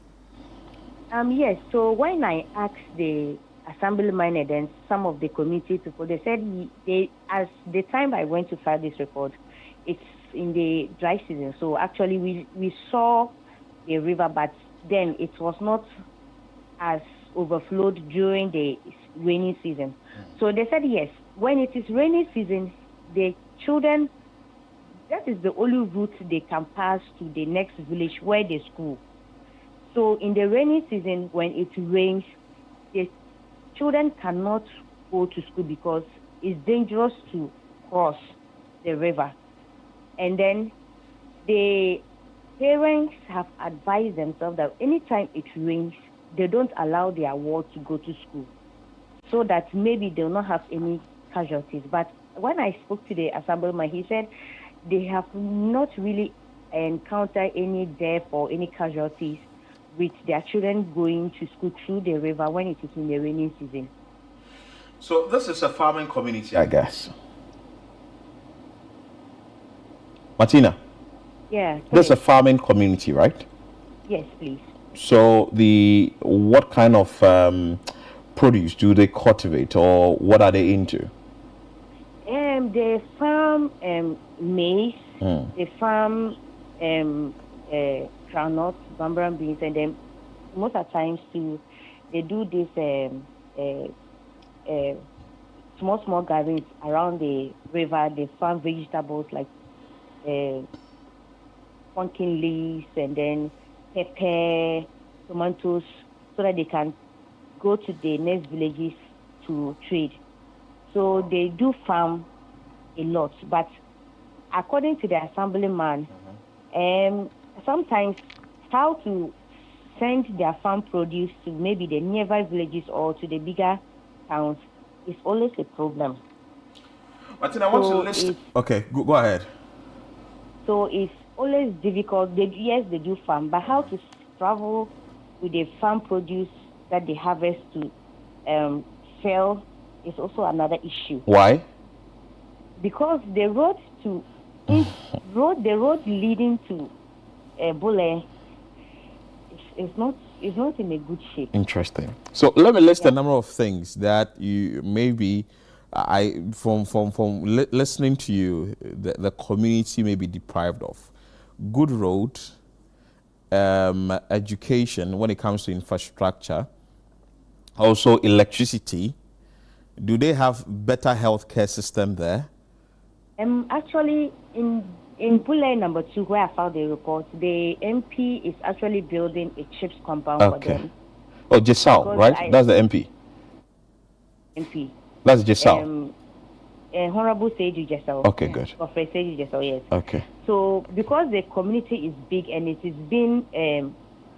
Yes, so when I asked the assemblyman and then some of the community people, they said as the time I went to file this report, it's in the dry season. So actually we saw the river, but then it was not as overflowed during the rainy season. So they said yes, when it is rainy season, the children, that is the only route they can pass to the next village where they school. So in the rainy season, when it rains, the children cannot go to school because it's dangerous to cross the river. And then the parents have advised themselves that anytime it rains, they don't allow their ward to go to school, so that maybe they'll not have any casualties. But when I spoke to the assemblyman, he said they have not really encountered any death or any casualties with their children going to school through the river when it is in the rainy season. So this is a farming community, I guess. Martina? Yeah. This is a farming community, right? Yes, please. So what kind of produce do they cultivate, or what are they into? They farm maize, they farm groundnuts, bambara beans, and then most of the times too, they do this small gatherings around the river. They farm vegetables like pumpkin leaves and then pepper, tomatoes, so that they can go to the next villages to trade. So they do farm a lot, but according to the assemblyman, sometimes how to send their farm produce to maybe the nearby villages or to the bigger towns is always a problem. Martina, I want to list. Okay, go ahead. So it's always difficult. Yes, they do farm, but how to travel with the farm produce that they harvest to sell is also another issue. Why? Because the road leading to Bule is not in a good shape. Interesting. So let me list a number of things that you maybe from listening to you, the community may be deprived of. Good road, education when it comes to infrastructure, also electricity. Do they have better healthcare system there? Actually, in Bule number 2, where I found the report, the MP is actually building a chips compound for them. Oh, Jesal, right? That's the MP. MP. That's Jesal. Honorable Seju Jesal. Okay, good. Professor Seju Jesal, yes. Okay. So because the community is big and it is being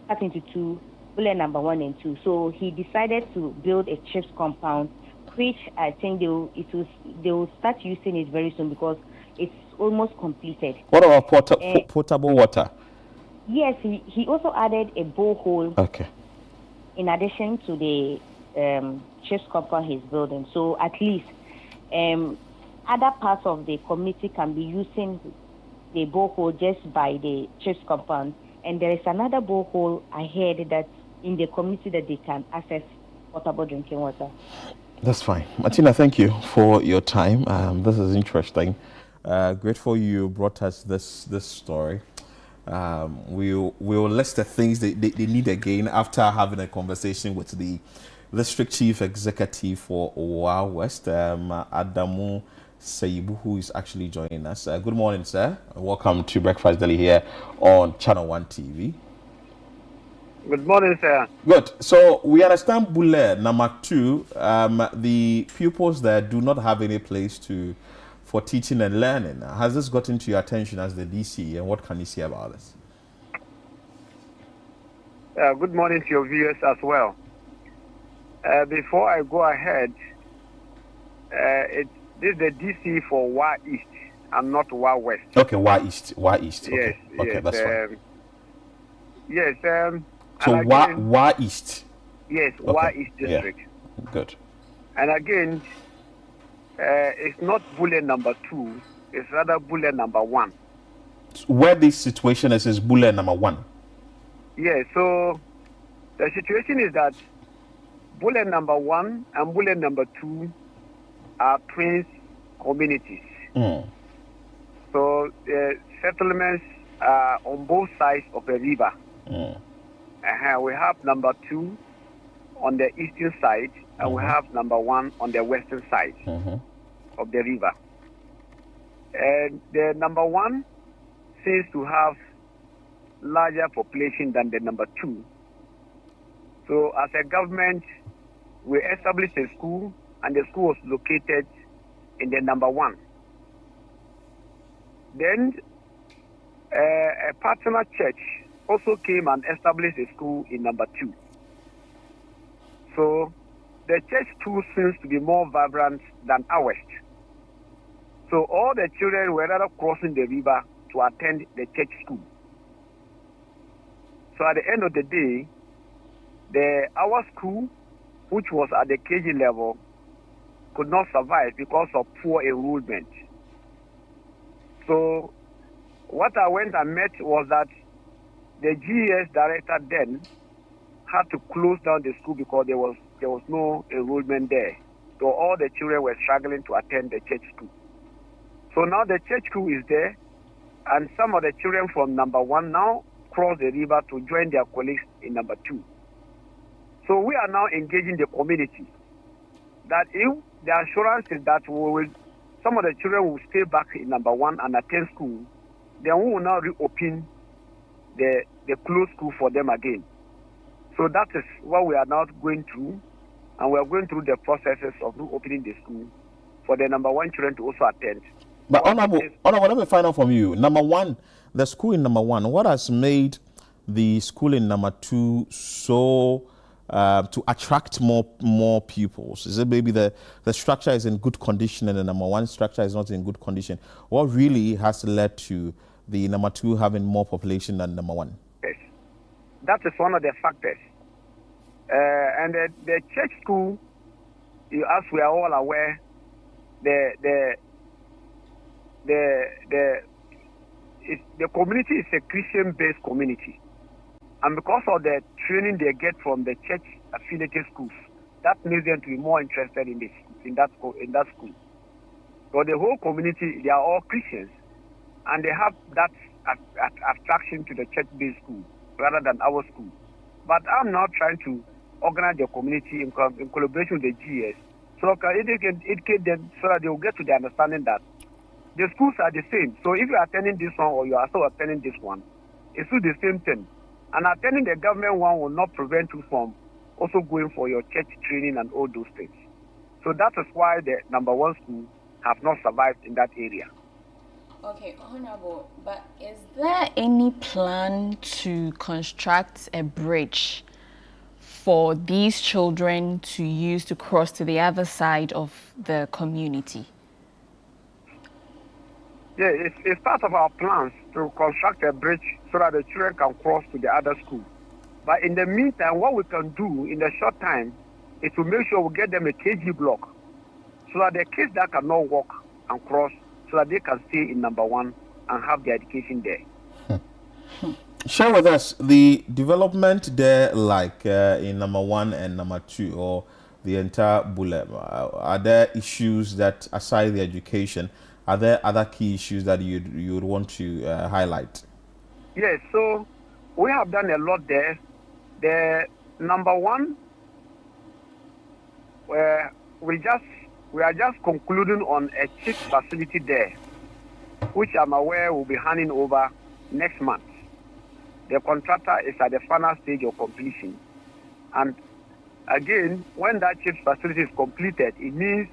cut into two, Bule number 1 and 2, so he decided to build a chips compound, which I think they will start using it very soon because it's almost completed. What about potable water? Yes, he also added a borehole. Okay. In addition to the chips compound he's building, so at least other parts of the community can be using the borehole just by the chips compound, and there is another borehole ahead that's in the community that they can access potable drinking water. That's fine. Martina, thank you for your time. This is interesting. Grateful you brought us this story. We'll list the things they need again after having a conversation with the District Chief Executive for Owa West, Adamu Seibu, who is actually joining us. Good morning, sir. Welcome to Breakfast Daily here on Channel 1 TV. Good morning, sir. Good. So we understand Bule number 2, the pupils there do not have any place to for teaching and learning. Has this gotten to your attention as the DC, and what can you say about this? Good morning to your viewers as well. Before I go ahead, this is the DC for WA East and not WA West. Okay, WA East. WA East. Okay, yes, okay, yes, that's fine. Yes. So WA East. Yes, Okay, WA East district. Yeah. Good. And again, it's not bullet number 2, it's rather bullet number 1. Where this situation is bullet number 1. Yeah, so the situation is that bullet number 1 and bullet number 2 are twins communities. So the settlements are on both sides of the river. We have number 2 on the eastern side, and we have number 1 on the western side of the river. And the number 1 seems to have larger population than the number 2. So as a government, we established a school, and the school was located in the number 1. Then a partner church also came and established a school in number 2. So the church too seems to be more vibrant than ours. So all the children were rather crossing the river to attend the church school. So at the end of the day, our school, which was at the KG level, could not survive because of poor enrollment. So what I went and met was that the GES director then had to close down the school because there was no enrollment there. So all the children were struggling to attend the church school. So now the church school is there, and some of the children from number 1 now cross the river to join their colleagues in number 2. So we are now engaging the community that if the assurance is that some of the children will stay back in number 1 and attend school, then we will now reopen the closed school for them again. So that is what we are now going through, and we are going through the processes of reopening the school for the number 1 children to also attend. But Honorable, let me find out from you. Number 1, the school in number 1, what has made the school in number 2 so to attract more pupils? Is it maybe the structure is in good condition and the number 1 structure is not in good condition? What really has led to the number 2 having more population than number 1? Yes, that is one of the factors. And the church school, as we are all aware, the community is a Christian-based community, and because of the training they get from the church-affiliated schools, that makes them to be more interested in that school. So the whole community, they are all Christians, and they have that attraction to the church-based school rather than our school. But I'm now trying to organize the community in collaboration with the GS, so it can educate them so that they will get to the understanding that the schools are the same. So if you are attending this one or you are also attending this one, it's still the same thing. And attending the government one will not prevent you from also going for your church training and all those things. So that is why the number 1 school have not survived in that area. Okay, Honorable, but is there any plan to construct a bridge for these children to use to cross to the other side of the community? Yeah, it's part of our plans to construct a bridge so that the children can cross to the other school. But in the meantime, what we can do in the short time is to make sure we get them a KG block so that the kids that cannot walk and cross, so that they can stay in number 1 and have their education there. Share with us the development there, like in number 1 and number 2, or the entire Bulem. Are there issues that, aside the education, are there other key issues that you would want to highlight? Yes, so we have done a lot there. The number 1, we are just concluding on a chief facility there, which I'm aware will be handing over next month. The contractor is at the final stage of completion. And again, when that chief facility is completed, it means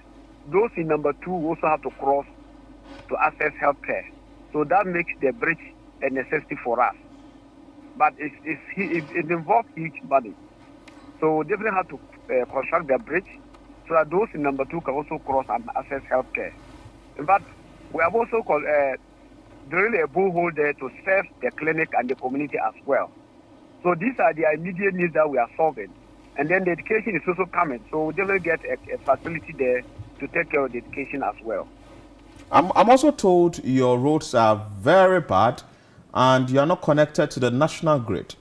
those in number 2 also have to cross to access healthcare. So that makes the bridge a necessity for us. But it involves huge money. So we definitely have to construct the bridge so that those in number 2 can also cross and access healthcare. In fact, we have also drilled a borehole there to serve the clinic and the community as well. So these are the immediate needs that we are solving. And then the education is also coming. So we definitely get a facility there to take care of the education as well. I'm also told your roads are very bad and you are not connected to the national grid.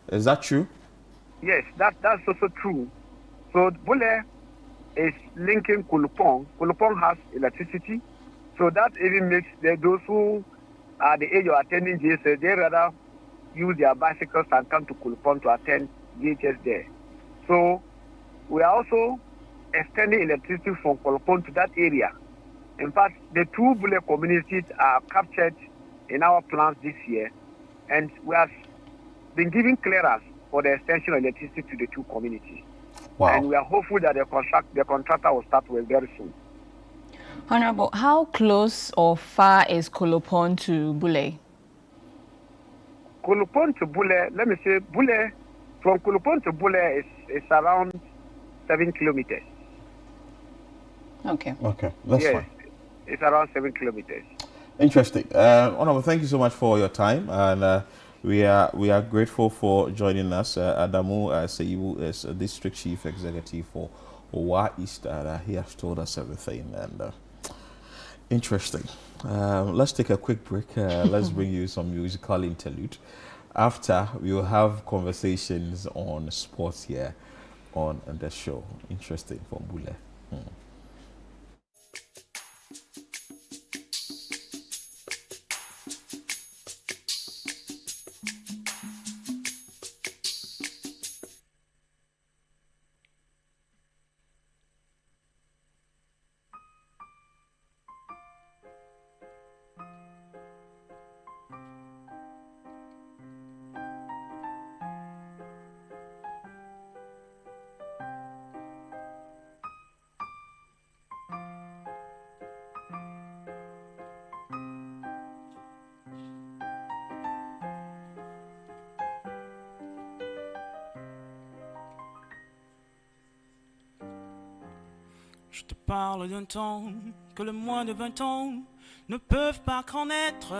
Is that true? Yes, that's also true. So Bule is linking Kulupong. Kulupong has electricity. So that even makes those who are the age of attending GSS, they rather use their bicycles and come to Kulupong to attend GHS there. So we are also extending electricity from Kulupong to that area. In fact, the 2 Bule communities are captured in our plans this year, and we have been giving clearance for the extension of electricity to the 2 communities. Wow. And we are hopeful that the contractor will start with very soon. Honorable, how close or far is Kulupong to Bule? Kulupong to Bule, let me say, Bule, from Kulupong to Bule is around 7 kilometers. Okay. Okay, that's fine. It's around 7 kilometers. Interesting. Honorable, thank you so much for your time, and we are grateful for joining us. Adamu Seyibu is a District Chief Executive for Owa East, and he has told us everything. And interesting. Let's take a quick break. Let's bring you some musical interlude. After, we will have conversations on sports here on the show. Interesting from Bule. Je te parle d'un temps que le moins de 20 ans ne peuvent pas connaître.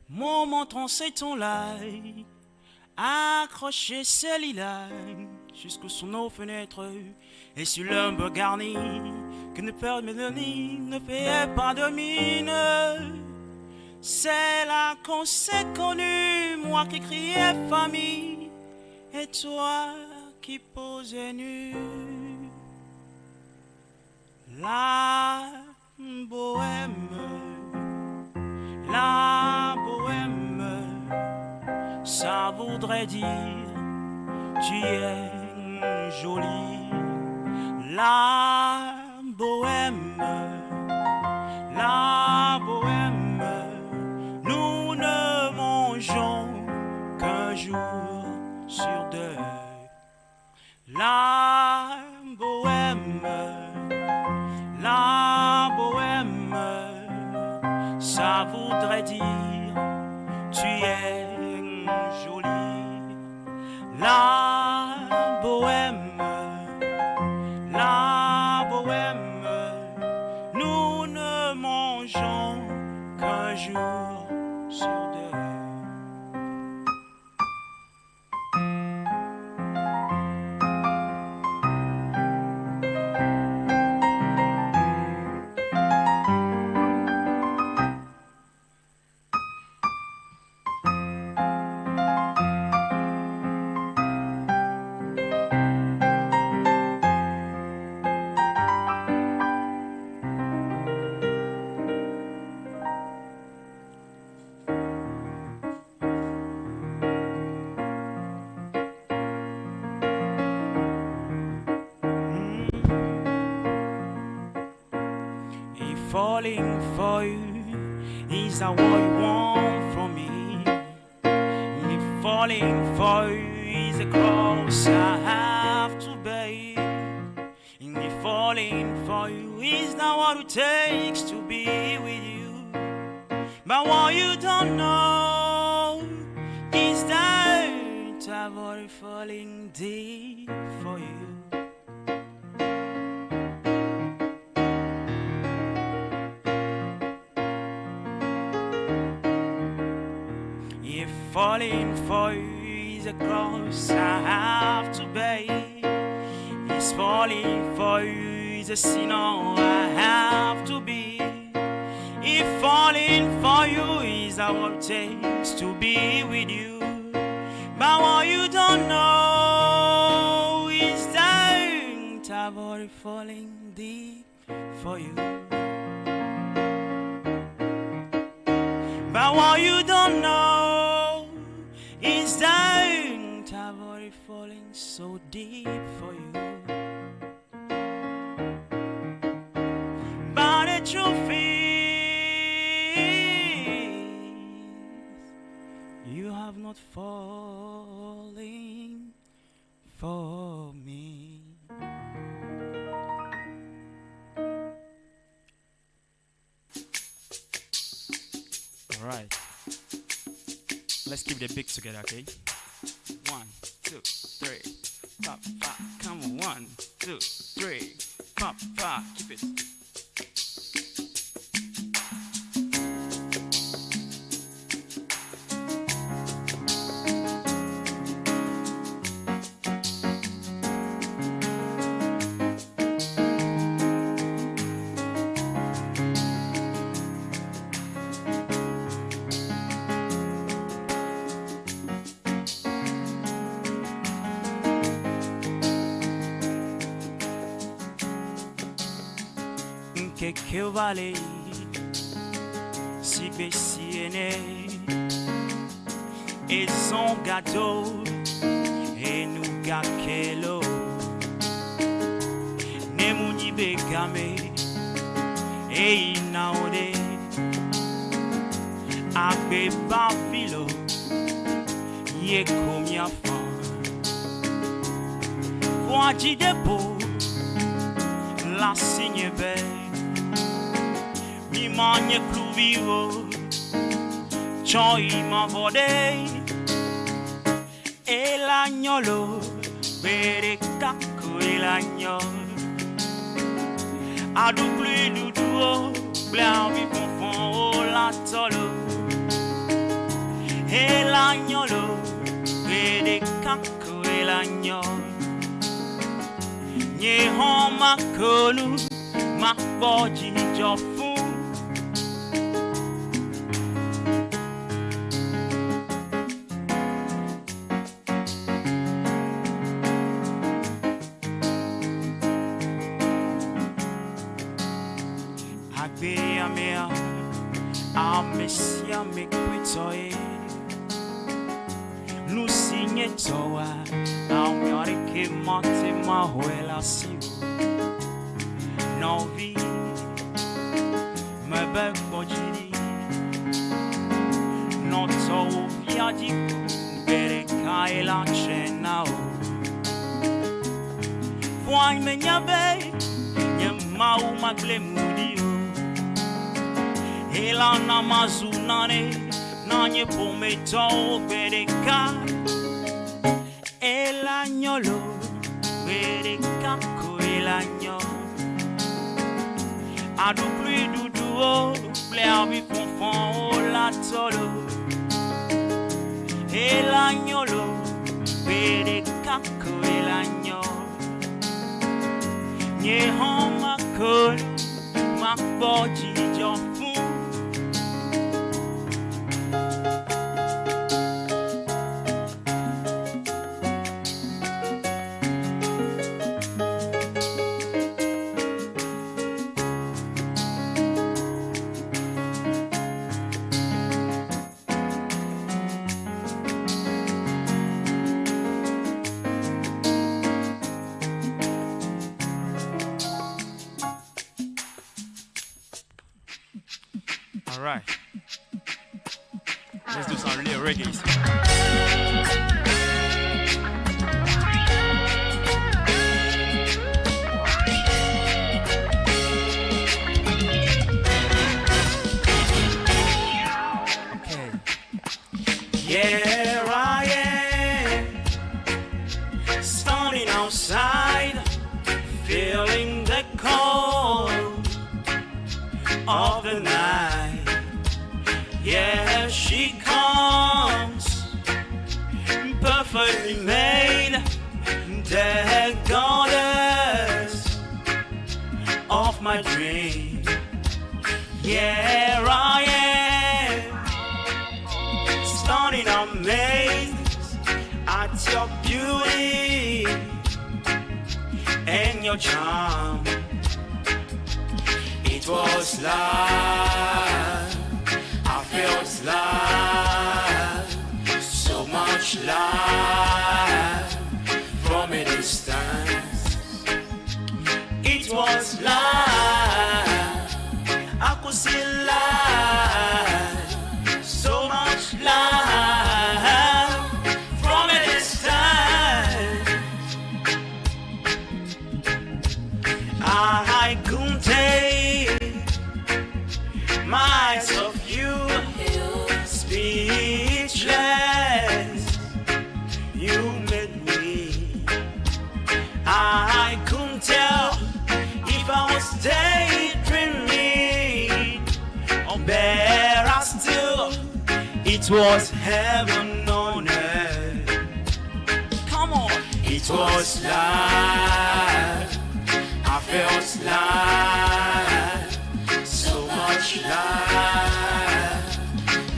Mon menton, c'est ton lail, accroché ses lilas jusqu'au sous nos fenêtres et sur l'ombre garnie que ne perd mes denis ne payait pas de mine. C'est là qu'on s'est connus, moi qui criais famille et toi qui posais nu. La bohème, ça voudrait dire tu es jolie. La bohème, nous ne mangeons qu'un jour sur 2. La bohème, ça voudrait dire tu es jolie. La bohème, nous ne mangeons qu'un jour sur 2. Falling for you, is that what you want from me? If falling for you is a cross I have to bear, if falling falling for you is not what it takes to be with you. But what you don't know is that I've already falling deep for you. If falling for you is a cross I have to bear, if falling for you is a sinner I have to be, if falling for you is what it takes to be with you, but what you don't know is that I've already fallen deep for you. But what you don't know is that I've already fallen so deep for you. But the truth is, you have not fallen for me. All right. Let's keep the beat together, okay? 1, 2, 3, pop, pop. Come on, 1, 2, 3, pop, pop. Keep it. Que vale si bessiene et son gâteau et nous gakelo ne muni bekame e inaode abe bavilo ye komia fan voiti depo la signe belle mi magne cluvivo c'hoi ma vode e l'agnolo per cacco e l'agnolo a dupli du duo blavi confond o la tolo e l'agnolo per cacco e l'agnolo nie homa konu ma boji jofu Messia me quitoe Lucinha toa Ao miore che morte ma huela si Non vi Me bec bojidi Non to viaggi Bere cae la cena Vuoi me nyabe Nye mau maglemudio e la namazunane nanye pometo pereka e l'agnolo pereka ko e l'agnolo a dupli du duo pleavi fonfon o la tolo e l'agnolo pereka ko e l'agnolo nye homa ko ma boji jofu. All right, let's do some real reggae. Here I am, standing outside, feeling the cold of the night. Yeah, she comes, perfectly made, the goddess of my dream. Here I am, stunning amazed at your beauty and your charm. It was love, I felt love, so much love from a distance. It was love, I could see love, so much love from a distance. I couldn't take my eyes off you, speechless. You made me. I couldn't tell if I was daydreaming or better still. It was heaven on earth. Come on. It was love. I felt love, so much love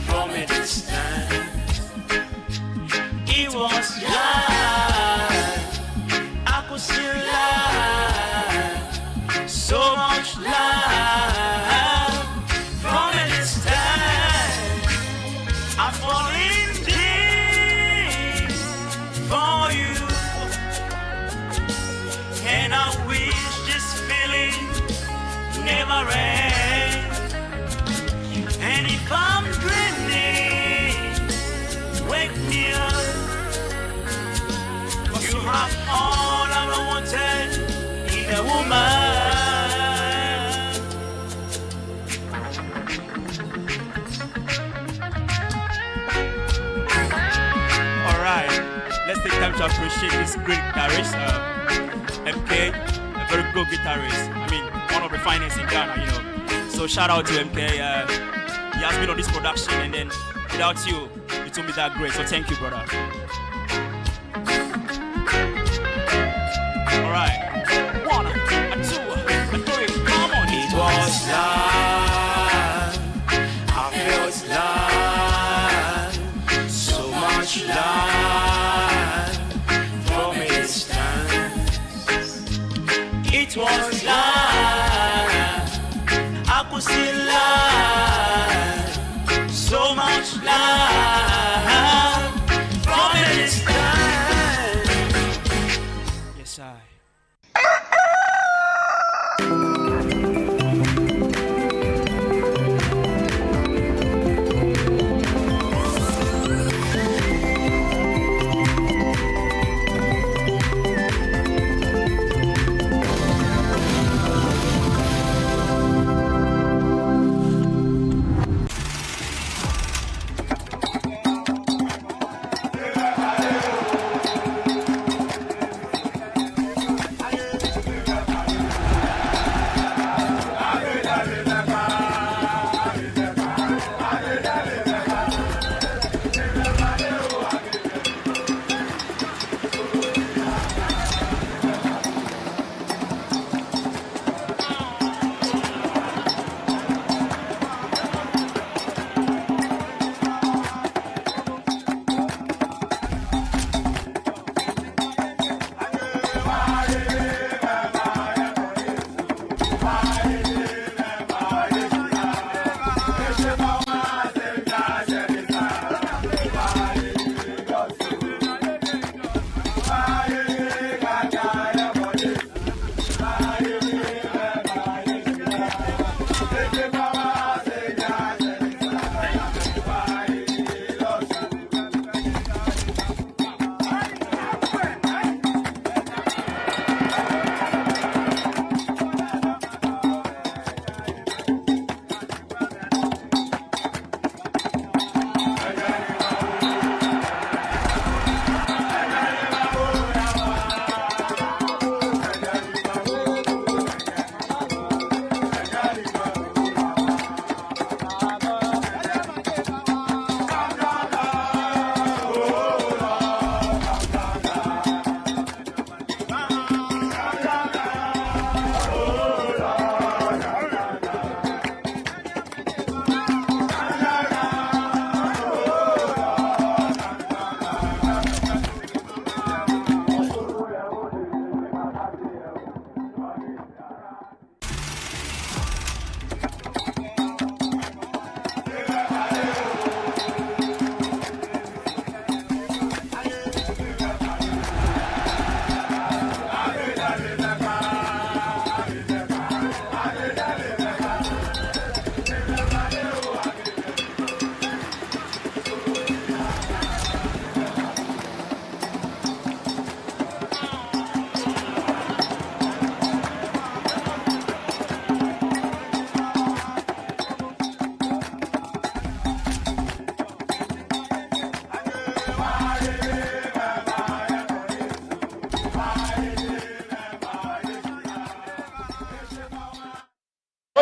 from a distance. It was love, I could see love, so much love from a distance. I'm falling deep for you, and I wish this feeling never ends. And if I'm dreaming, wake me up. You have all I wanted in a woman. All right, let's take time to appreciate this great guitarist, MK, a very good guitarist. I mean, one of the finest in Ghana, you know. So shout out to MK. He has been on this production, and then without you, it won't be that great. So thank you, brother. All right, 1, 2, 3, come on. It was love, I felt love, so much love from a distance. It was love, I could see love, so much love from a distance. Yes, I.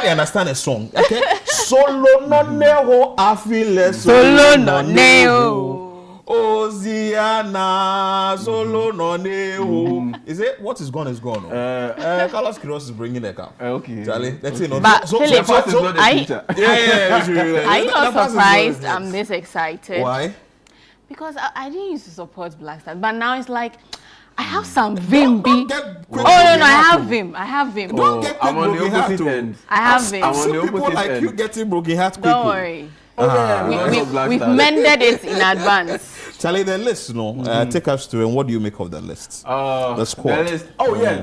Everybody understand a song, okay? Solo no neho, I feel less. Solo no neho. Oziana, solo no neho. Is it? What is gone is gone. Carlos Quiroz is bringing the cup. Okay. Charlie, let's see. But Philip, are you not surprised I'm this excited? Why? Because I didn't used to support Black Stars, but now it's like I have some vim. I have vim. Don't get quick broken heart. I have vim. Some people like you getting broken heart quickly. Don't worry. We've mended it in advance. Charlie, the list, take us to, and what do you make of the list? The squad. The list,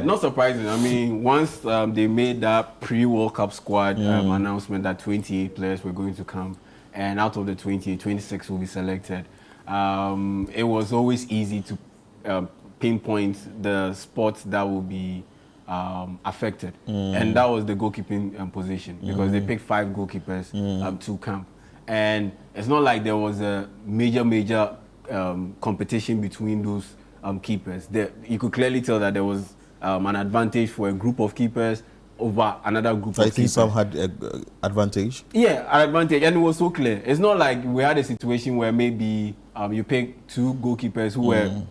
not surprising. I mean, once they made that pre-World Cup squad announcement that 28 players were going to come, and out of the 20, 26 will be selected, it was always easy to pinpoint the spots that will be affected. And that was the goalkeeping position, because they picked 5 goalkeepers to camp. And it's not like there was a major competition between those keepers. You could clearly tell that there was an advantage for a group of keepers over another group of keepers. I think some had advantage. Yeah, an advantage, and it was so clear. It's not like we had a situation where maybe you picked 2 goalkeepers who were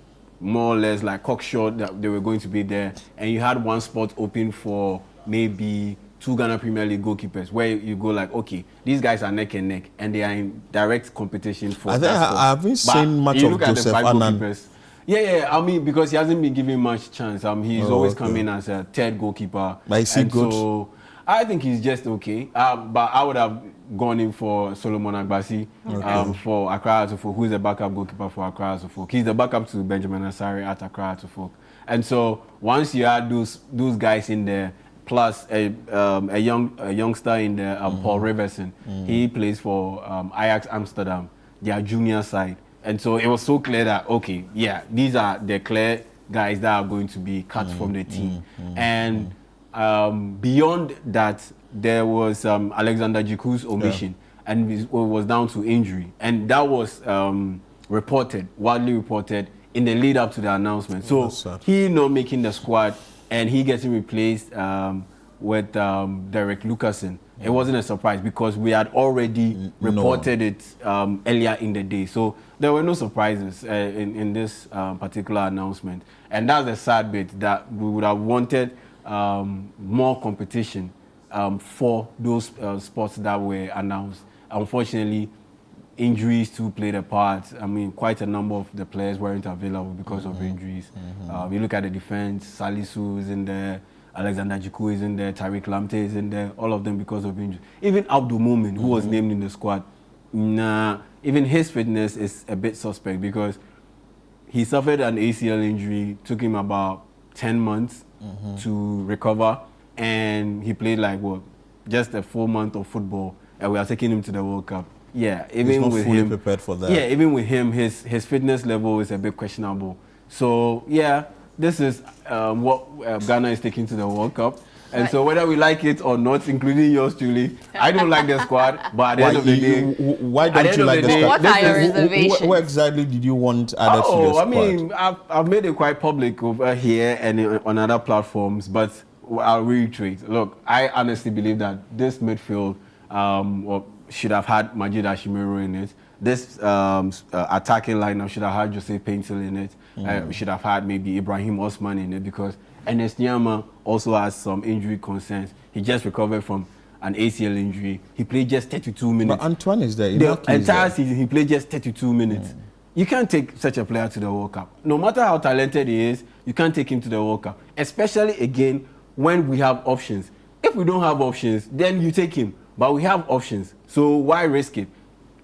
more or less like cocksure that they were going to be there, and you had one spot open for maybe 2 Ghana Premier League goalkeepers, where you go like, okay, these guys are neck and neck, and they are in direct competition for that spot. I haven't seen much of Joseph Annan. Yeah, I mean, because he hasn't been given much chance. He's always coming as a 3rd goalkeeper. But is he good? So I think he's just okay. But I would have gone in for Solomon Agbasi for Accra Atufok, who is the backup goalkeeper for Accra Atufok. He's the backup to Benjamin Asare at Accra Atufok. And so once you add those guys in there, plus a youngster in there, Paul Riverson. He plays for Ajax Amsterdam, their junior side. And so it was so clear that, okay, yeah, these are the clear guys that are going to be cut from the team. And beyond that, there was Alexander Djiku's omission, and it was down to injury. And that was widely reported in the lead up to the announcement. So he not making the squad, and he getting replaced with Derek Lucasen. It wasn't a surprise because we had already reported it earlier in the day. So there were no surprises in this particular announcement. And that's the sad bit, that we would have wanted more competition for those spots that were announced. Unfortunately, injuries too played a part. I mean, quite a number of the players weren't available because of injuries. You look at the defense, Salisu is in there, Alexander Djiku is in there, Tariq Lamptey is in there, all of them because of injuries. Even Abdul Mumin, who was named in the squad, even his fitness is a bit suspect because he suffered an ACL injury, took him about 10 months to recover, and he played like, just a full month of football, and we are taking him to the World Cup. Yeah, even he's not with fully him, prepared for that. Yeah, even with him, his fitness level is a bit questionable. So yeah, this is what Ghana is taking to the World Cup. And so whether we like it or not, including yours, Julie, I don't like the squad, but at the end of the day... Why don't you like the squad? What are your reservations? What exactly did you want added to your squad? I mean, I've made it quite public over here and on other platforms, but I'll reiterate. Look, I honestly believe that this midfield should have had Majid Ashimiro in it. This attacking lineup should have had Jose Paintil in it. We should have had maybe Ibrahim Osman in it, because Ernest Nyama also has some injury concerns. He just recovered from an ACL injury. He played just 32 minutes. But Antoine is there. The entire season, he played just 32 minutes. You can't take such a player to the World Cup. No matter how talented he is, you can't take him to the World Cup. Especially, again, when we have options. If we don't have options, then you take him. But we have options. So why risk it?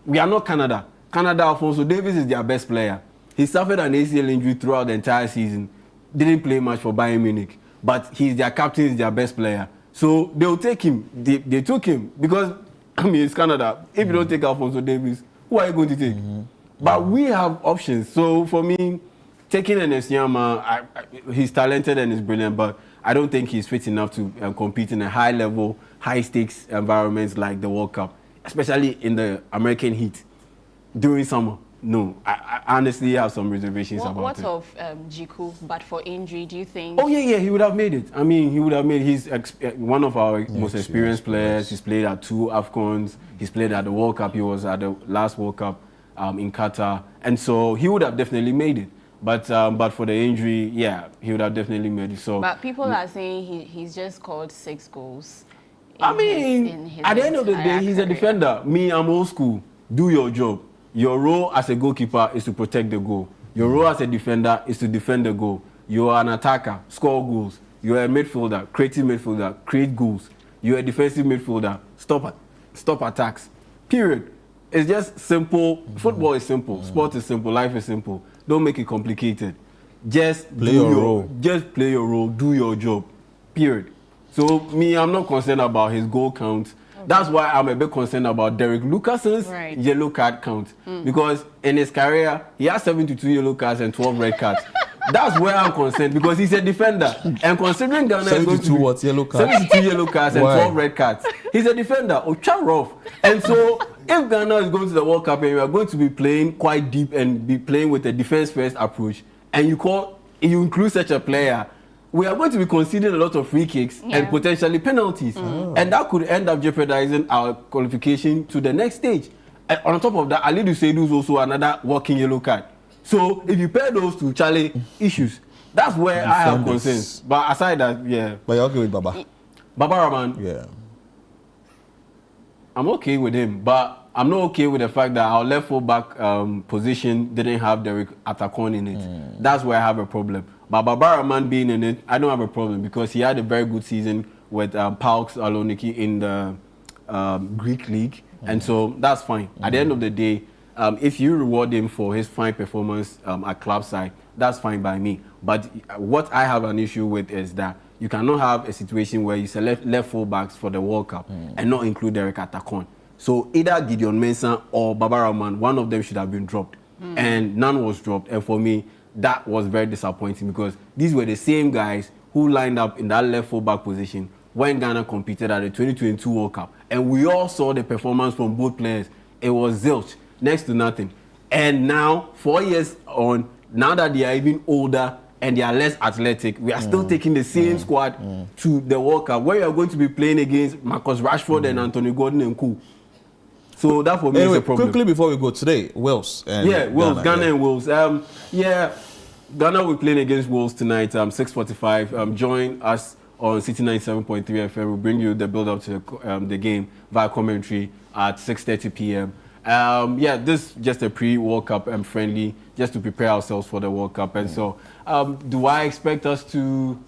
We are not Canada. Canada, Alphonso Davies is their best player. He suffered an ACL injury throughout the entire season. Didn't play much for Bayern Munich. But he's their captain, he's their best player. So they'll take him. They took him because, I mean, it's Canada. If you don't take Alphonso Davies, who are you going to take? But we have options. So for me, taking Ernest Nyama, he's talented and he's brilliant, but I don't think he's fit enough to compete in a high-level, high-stakes environments like the World Cup, especially in the American heat during summer. no, I honestly have some reservations about what it. What of Jiku, but for injury, do you think? Oh, yeah, he would have made it. I mean, he would have made. He's one of our most experienced players. He's played at 2 AFCONs. He's played at the World Cup. He was at the last World Cup in Qatar. And so he would have definitely made it. But for the injury, yeah, he would have definitely made it. So, but people are saying he's just scored 6 goals. I mean, at the end of the day, he's a defender. Me, I'm old school. Do your job. Your role as a goalkeeper is to protect the goal. Your role as a defender is to defend the goal. You are an attacker, score goals. You are a midfielder, creative midfielder, create goals. You are a defensive midfielder, stop attacks. Period. It's just simple. Football is simple. Sport is simple. Life is simple. Don't make it complicated. Just play your role. Just play your role. Do your job. Period. So me, I'm not concerned about his goal count. That's why I'm a bit concerned about Derek Lucason's yellow card count. Because in his career, he has 72 yellow cards and 12 red cards. That's where I'm concerned because he's a defender. And considering Ghana is going to what yellow cards? 72 yellow cards and 12 red cards, he's a defender. Rough. And so if Ghana is going to the World Cup and we are going to be playing quite deep and be playing with a defense-first approach, and you include such a player, we are going to be conceding a lot of free kicks and potentially penalties. And that could end up jeopardizing our qualification to the next stage. And on top of that, Alidu Seidu is also another walking yellow card. So if you pair those two, Charlie, issues, that's where I have concerns. But aside that, yeah. But you're okay with Baba? Baba Rahman? Yeah. I'm okay with him, but I'm not okay with the fact that our left full back position didn't have Derek Atakon in it. That's where I have a problem. But Baba Rahman being in it, I don't have a problem because he had a very good season with PAOK Saloniki in the Greek league. And so that's fine. At the end of the day, if you reward him for his fine performance at club side, that's fine by me. But what I have an issue with is that you cannot have a situation where you select left full backs for the World Cup and not include Derek Atakon. So either Gideon Mensah or Baba Rahman, one of them should have been dropped. And none was dropped. And for me, that was very disappointing because these were the same guys who lined up in that left full back position when Ghana competed at the 2022 World Cup. And we all saw the performance from both players. It was zilch, next to nothing. And now, 4 years on, now that they are even older and they are less athletic, we are still taking the same squad to the World Cup where we are going to be playing against Marcus Rashford and Anthony Gordon and Co. So that for me is a problem. Quickly before we go today, Wales. And Wales, Ghana and Wales. Ghana will be playing against Wales tonight, 6:45. Join us on City 97.3 FM. We'll bring you the build-up to the game via commentary at 6:30 p.m. This is just a pre-World Cup friendly, just to prepare ourselves for the World Cup. And so, do I expect us to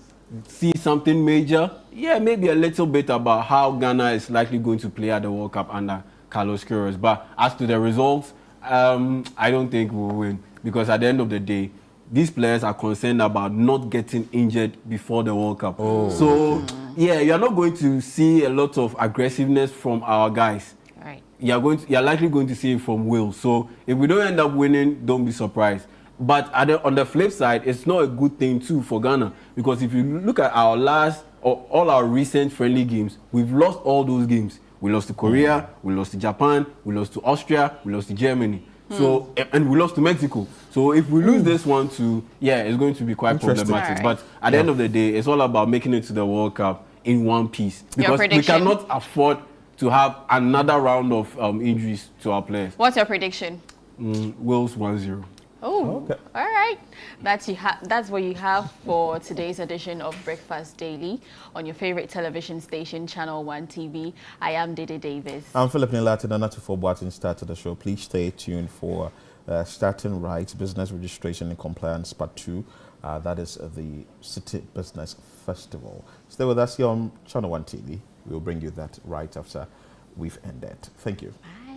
see something major? Yeah, maybe a little bit about how Ghana is likely going to play at the World Cup under Carlos Queiroz. But as to the results, I don't think we'll win because at the end of the day, these players are concerned about not getting injured before the World Cup. So, you're not going to see a lot of aggressiveness from our guys. Right. You're likely going to see it from Wales. So if we don't end up winning, don't be surprised. But on the flip side, it's not a good thing too for Ghana because if you look at all our recent friendly games, we've lost all those games. We lost to Korea, we lost to Japan, we lost to Austria, we lost to Germany. So and we lost to Mexico. So if we lose this one too, it's going to be quite problematic. Right. But at the end of the day, it's all about making it to the World Cup in one piece because we cannot afford to have another round of injuries to our players. What's your prediction? Wales 1-0. Oh, okay. All right. That's what you have for today's edition of Breakfast Daily on your favorite television station, Channel 1 TV. I am Dede Davis. I'm Philip Nilatin, and for Boatin start of the show. Please stay tuned for Starting Right, Business Registration and Compliance Part 2. That is the City Business Festival. Stay with us here on Channel 1 TV. We'll bring you that right after we've ended. Thank you. Bye.